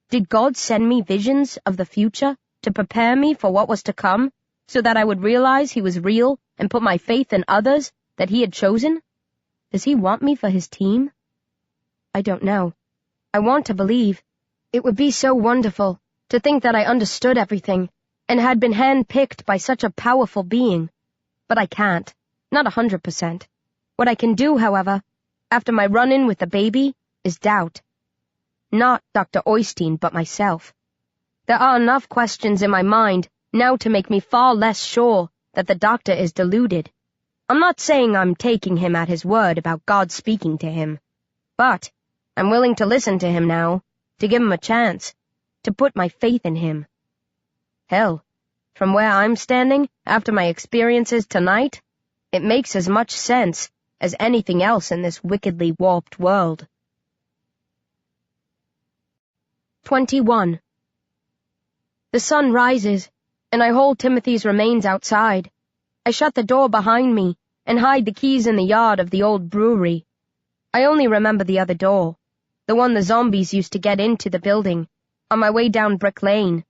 Did God send me visions of the future to prepare me for what was to come, so that I would realize he was real and put my faith in others that he had chosen? Does he want me for his team? I don't know. I want to believe. It would be so wonderful to think that I understood everything and had been handpicked by such a powerful being. But I can't. Not 100%. What I can do, however, after my run-in with the baby, is doubt. Not Dr. Oystein, but myself. There are enough questions in my mind now to make me far less sure that the doctor is deluded. I'm not saying I'm taking him at his word about God speaking to him, but I'm willing to listen to him now, to give him a chance, to put my faith in him. Hell, from where I'm standing after my experiences tonight, it makes as much sense as anything else in this wickedly warped world. 21. The sun rises, and I hold Timothy's remains outside. I shut the door behind me and hide the keys in the yard of the old brewery. I only remember the other door, the one the zombies used to get into the building, on my way down Brick Lane.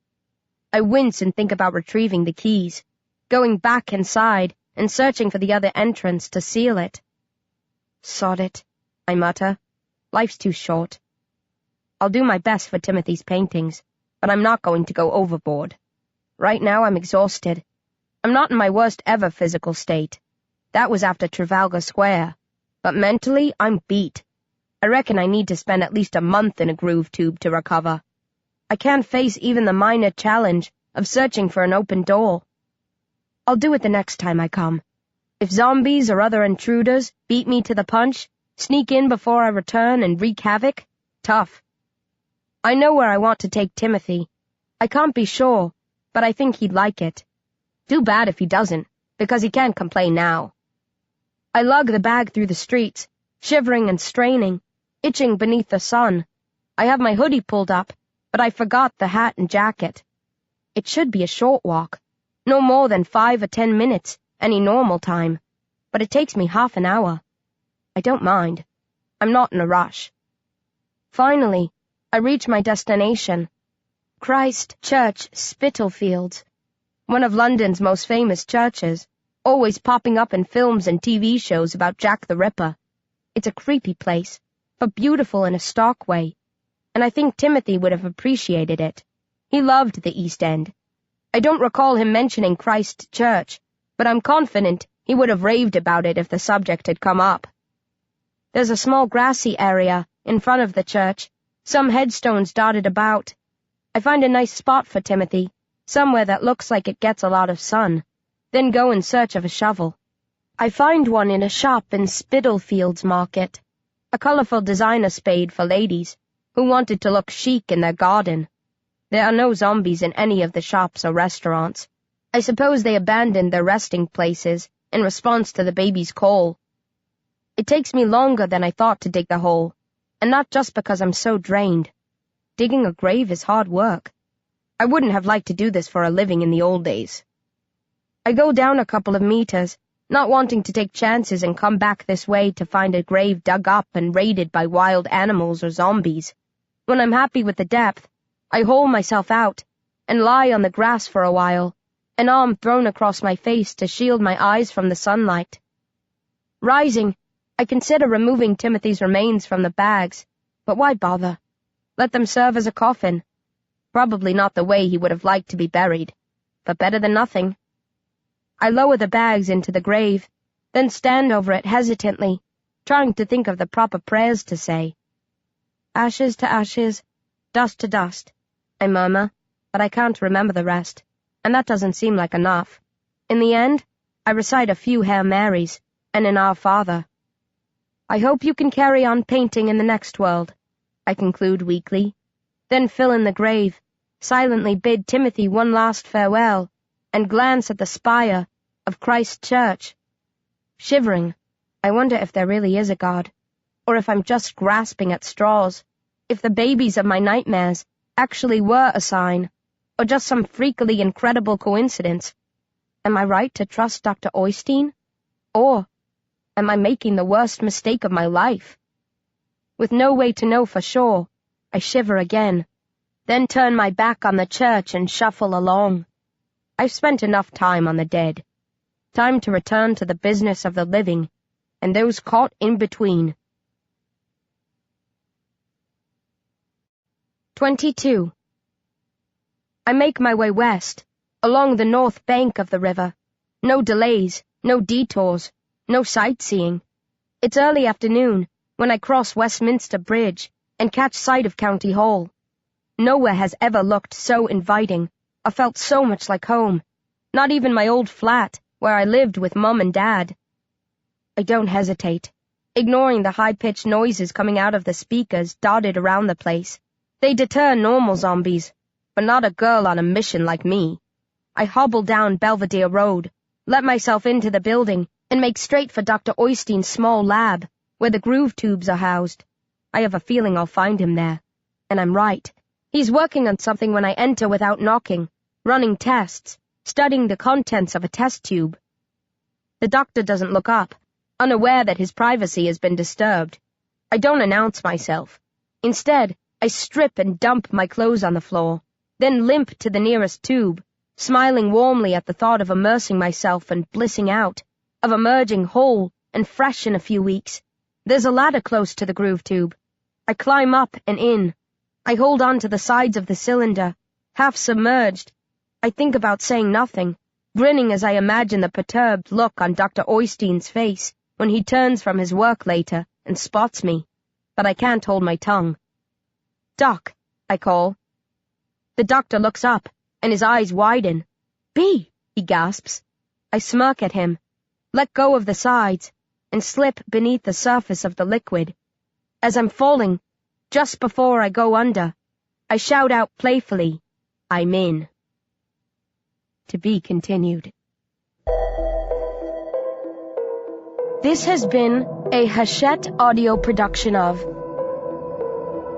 I wince and think about retrieving the keys, going back inside and searching for the other entrance to seal it. Sod it, I mutter. Life's too short. I'll do my best for Timothy's paintings, but I'm not going to go overboard. Right now I'm exhausted. I'm not in my worst ever physical state. That was after Trafalgar Square. But mentally, I'm beat. I reckon I need to spend at least a month in a groove tube to recover. I can't face even the minor challenge of searching for an open door. I'll do it the next time I come. If zombies or other intruders beat me to the punch, sneak in before I return and wreak havoc, tough. I know where I want to take Timothy. I can't be sure, but I think he'd like it. Too bad if he doesn't, because he can't complain now. I lug the bag through the streets, shivering and straining, itching beneath the sun. I have my hoodie pulled up, but I forgot the hat and jacket. It should be a short walk, no more than 5 or 10 minutes, any normal time, but it takes me half an hour. I don't mind. I'm not in a rush. Finally, I reach my destination, Christ Church, Spitalfields, one of London's most famous churches, always popping up in films and TV shows about Jack the Ripper. It's a creepy place, but beautiful in a stark way, and I think Timothy would have appreciated it. He loved the East End. I don't recall him mentioning Christ Church, but I'm confident he would have raved about it if the subject had come up. There's a small grassy area in front of the church, some headstones dotted about. I find a nice spot for Timothy, somewhere that looks like it gets a lot of sun, then go in search of a shovel. I find one in a shop in Spitalfields Market, a colorful designer spade for ladies who wanted to look chic in their garden. There are no zombies in any of the shops or restaurants. I suppose they abandoned their resting places in response to the baby's call. It takes me longer than I thought to dig the hole, and not just because I'm so drained. Digging a grave is hard work. I wouldn't have liked to do this for a living in the old days. I go down a couple of meters, not wanting to take chances and come back this way to find a grave dug up and raided by wild animals or zombies. When I'm happy with the depth, I hole myself out and lie on the grass for a while, an arm thrown across my face to shield my eyes from the sunlight. Rising, I consider removing Timothy's remains from the bags, but why bother? Let them serve as a coffin. Probably not the way he would have liked to be buried, but better than nothing. I lower the bags into the grave, then stand over it hesitantly, trying to think of the proper prayers to say. Ashes to ashes, dust to dust, I murmur, but I can't remember the rest, and that doesn't seem like enough. In the end, I recite a few Hail Marys and an Our Father. I hope you can carry on painting in the next world, I conclude weakly, then fill in the grave, silently bid Timothy one last farewell, and glance at the spire of Christ Church. Shivering, I wonder if there really is a God, or if I'm just grasping at straws, if the babies of my nightmares actually were a sign, or just some freakily incredible coincidence. Am I right to trust Dr. Oystein? Or am I making the worst mistake of my life? With no way to know for sure, I shiver again. then turn my back on the church and shuffle along. I've spent enough time on the dead. Time to return to the business of the living, and those caught in between. 22. I make my way west, along the north bank of the river. No delays, no detours, no sightseeing. It's early afternoon when I cross Westminster Bridge and catch sight of County Hall. Nowhere has ever looked so inviting, or felt so much like home. Not even my old flat, where I lived with Mum and Dad. I don't hesitate, ignoring the high-pitched noises coming out of the speakers dotted around the place. They deter normal zombies, but not a girl on a mission like me. I hobble down Belvedere Road, let myself into the building, and make straight for Dr. Oystein's small lab, where the groove tubes are housed. I have a feeling I'll find him there. And I'm right. He's working on something when I enter without knocking, running tests, studying the contents of a test tube. The doctor doesn't look up, unaware that his privacy has been disturbed. I don't announce myself. Instead, I strip and dump my clothes on the floor, then limp to the nearest tube, smiling warmly at the thought of immersing myself and blissing out, of emerging whole and fresh in a few weeks. There's a ladder close to the groove tube. I climb up and in. I hold on to the sides of the cylinder, half submerged. I think about saying nothing, grinning as I imagine the perturbed look on Dr. Oystein's face when he turns from his work later and spots me. But I can't hold my tongue. "Doc," I call. The doctor looks up, and his eyes widen. "B," he gasps. I smirk at him, let go of the sides, and slip beneath the surface of the liquid. As I'm falling, just before I go under, I shout out playfully, "I'm in." To be continued. This has been a Hachette audio production of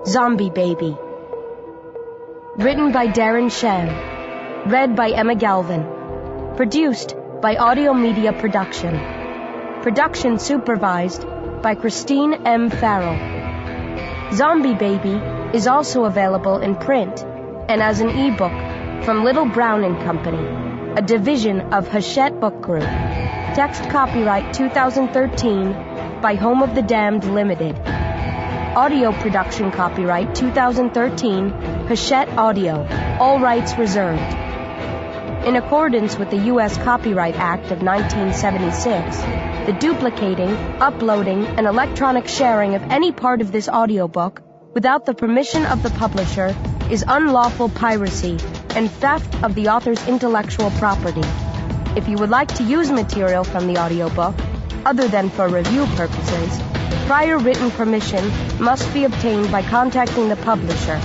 Zom-B Baby. Written by Darren Shan. Read by Emma Galvin. Produced by Audio Media Production. Production supervised by Christine M. Farrell. Zom-B Baby is also available in print and as an ebook from Little Brown and Company, a division of Hachette Book Group. Text copyright 2013 by Home of the Damned Limited. Audio production copyright 2013 Hachette Audio. All rights reserved. In accordance with the U.S. Copyright Act of 1976, the duplicating, uploading, and electronic sharing of any part of this audiobook without the permission of the publisher is unlawful piracy and theft of the author's intellectual property. If you would like to use material from the audiobook, other than for review purposes, prior written permission must be obtained by contacting the publisher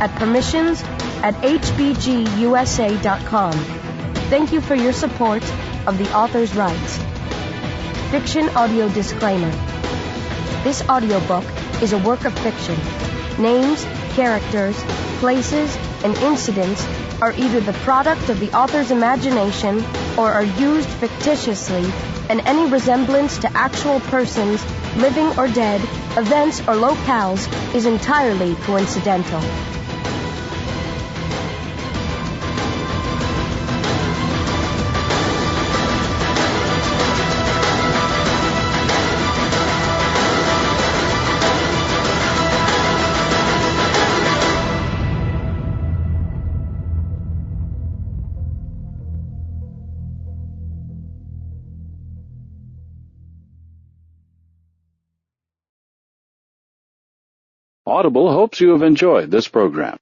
at permissions@hbgusa.com. Thank you for your support of the author's rights. Fiction audio disclaimer. This audiobook is a work of fiction. Names, characters, places, and incidents are either the product of the author's imagination or are used fictitiously, and any resemblance to actual persons, living or dead, events or locales is entirely coincidental. Audible hopes you have enjoyed this program.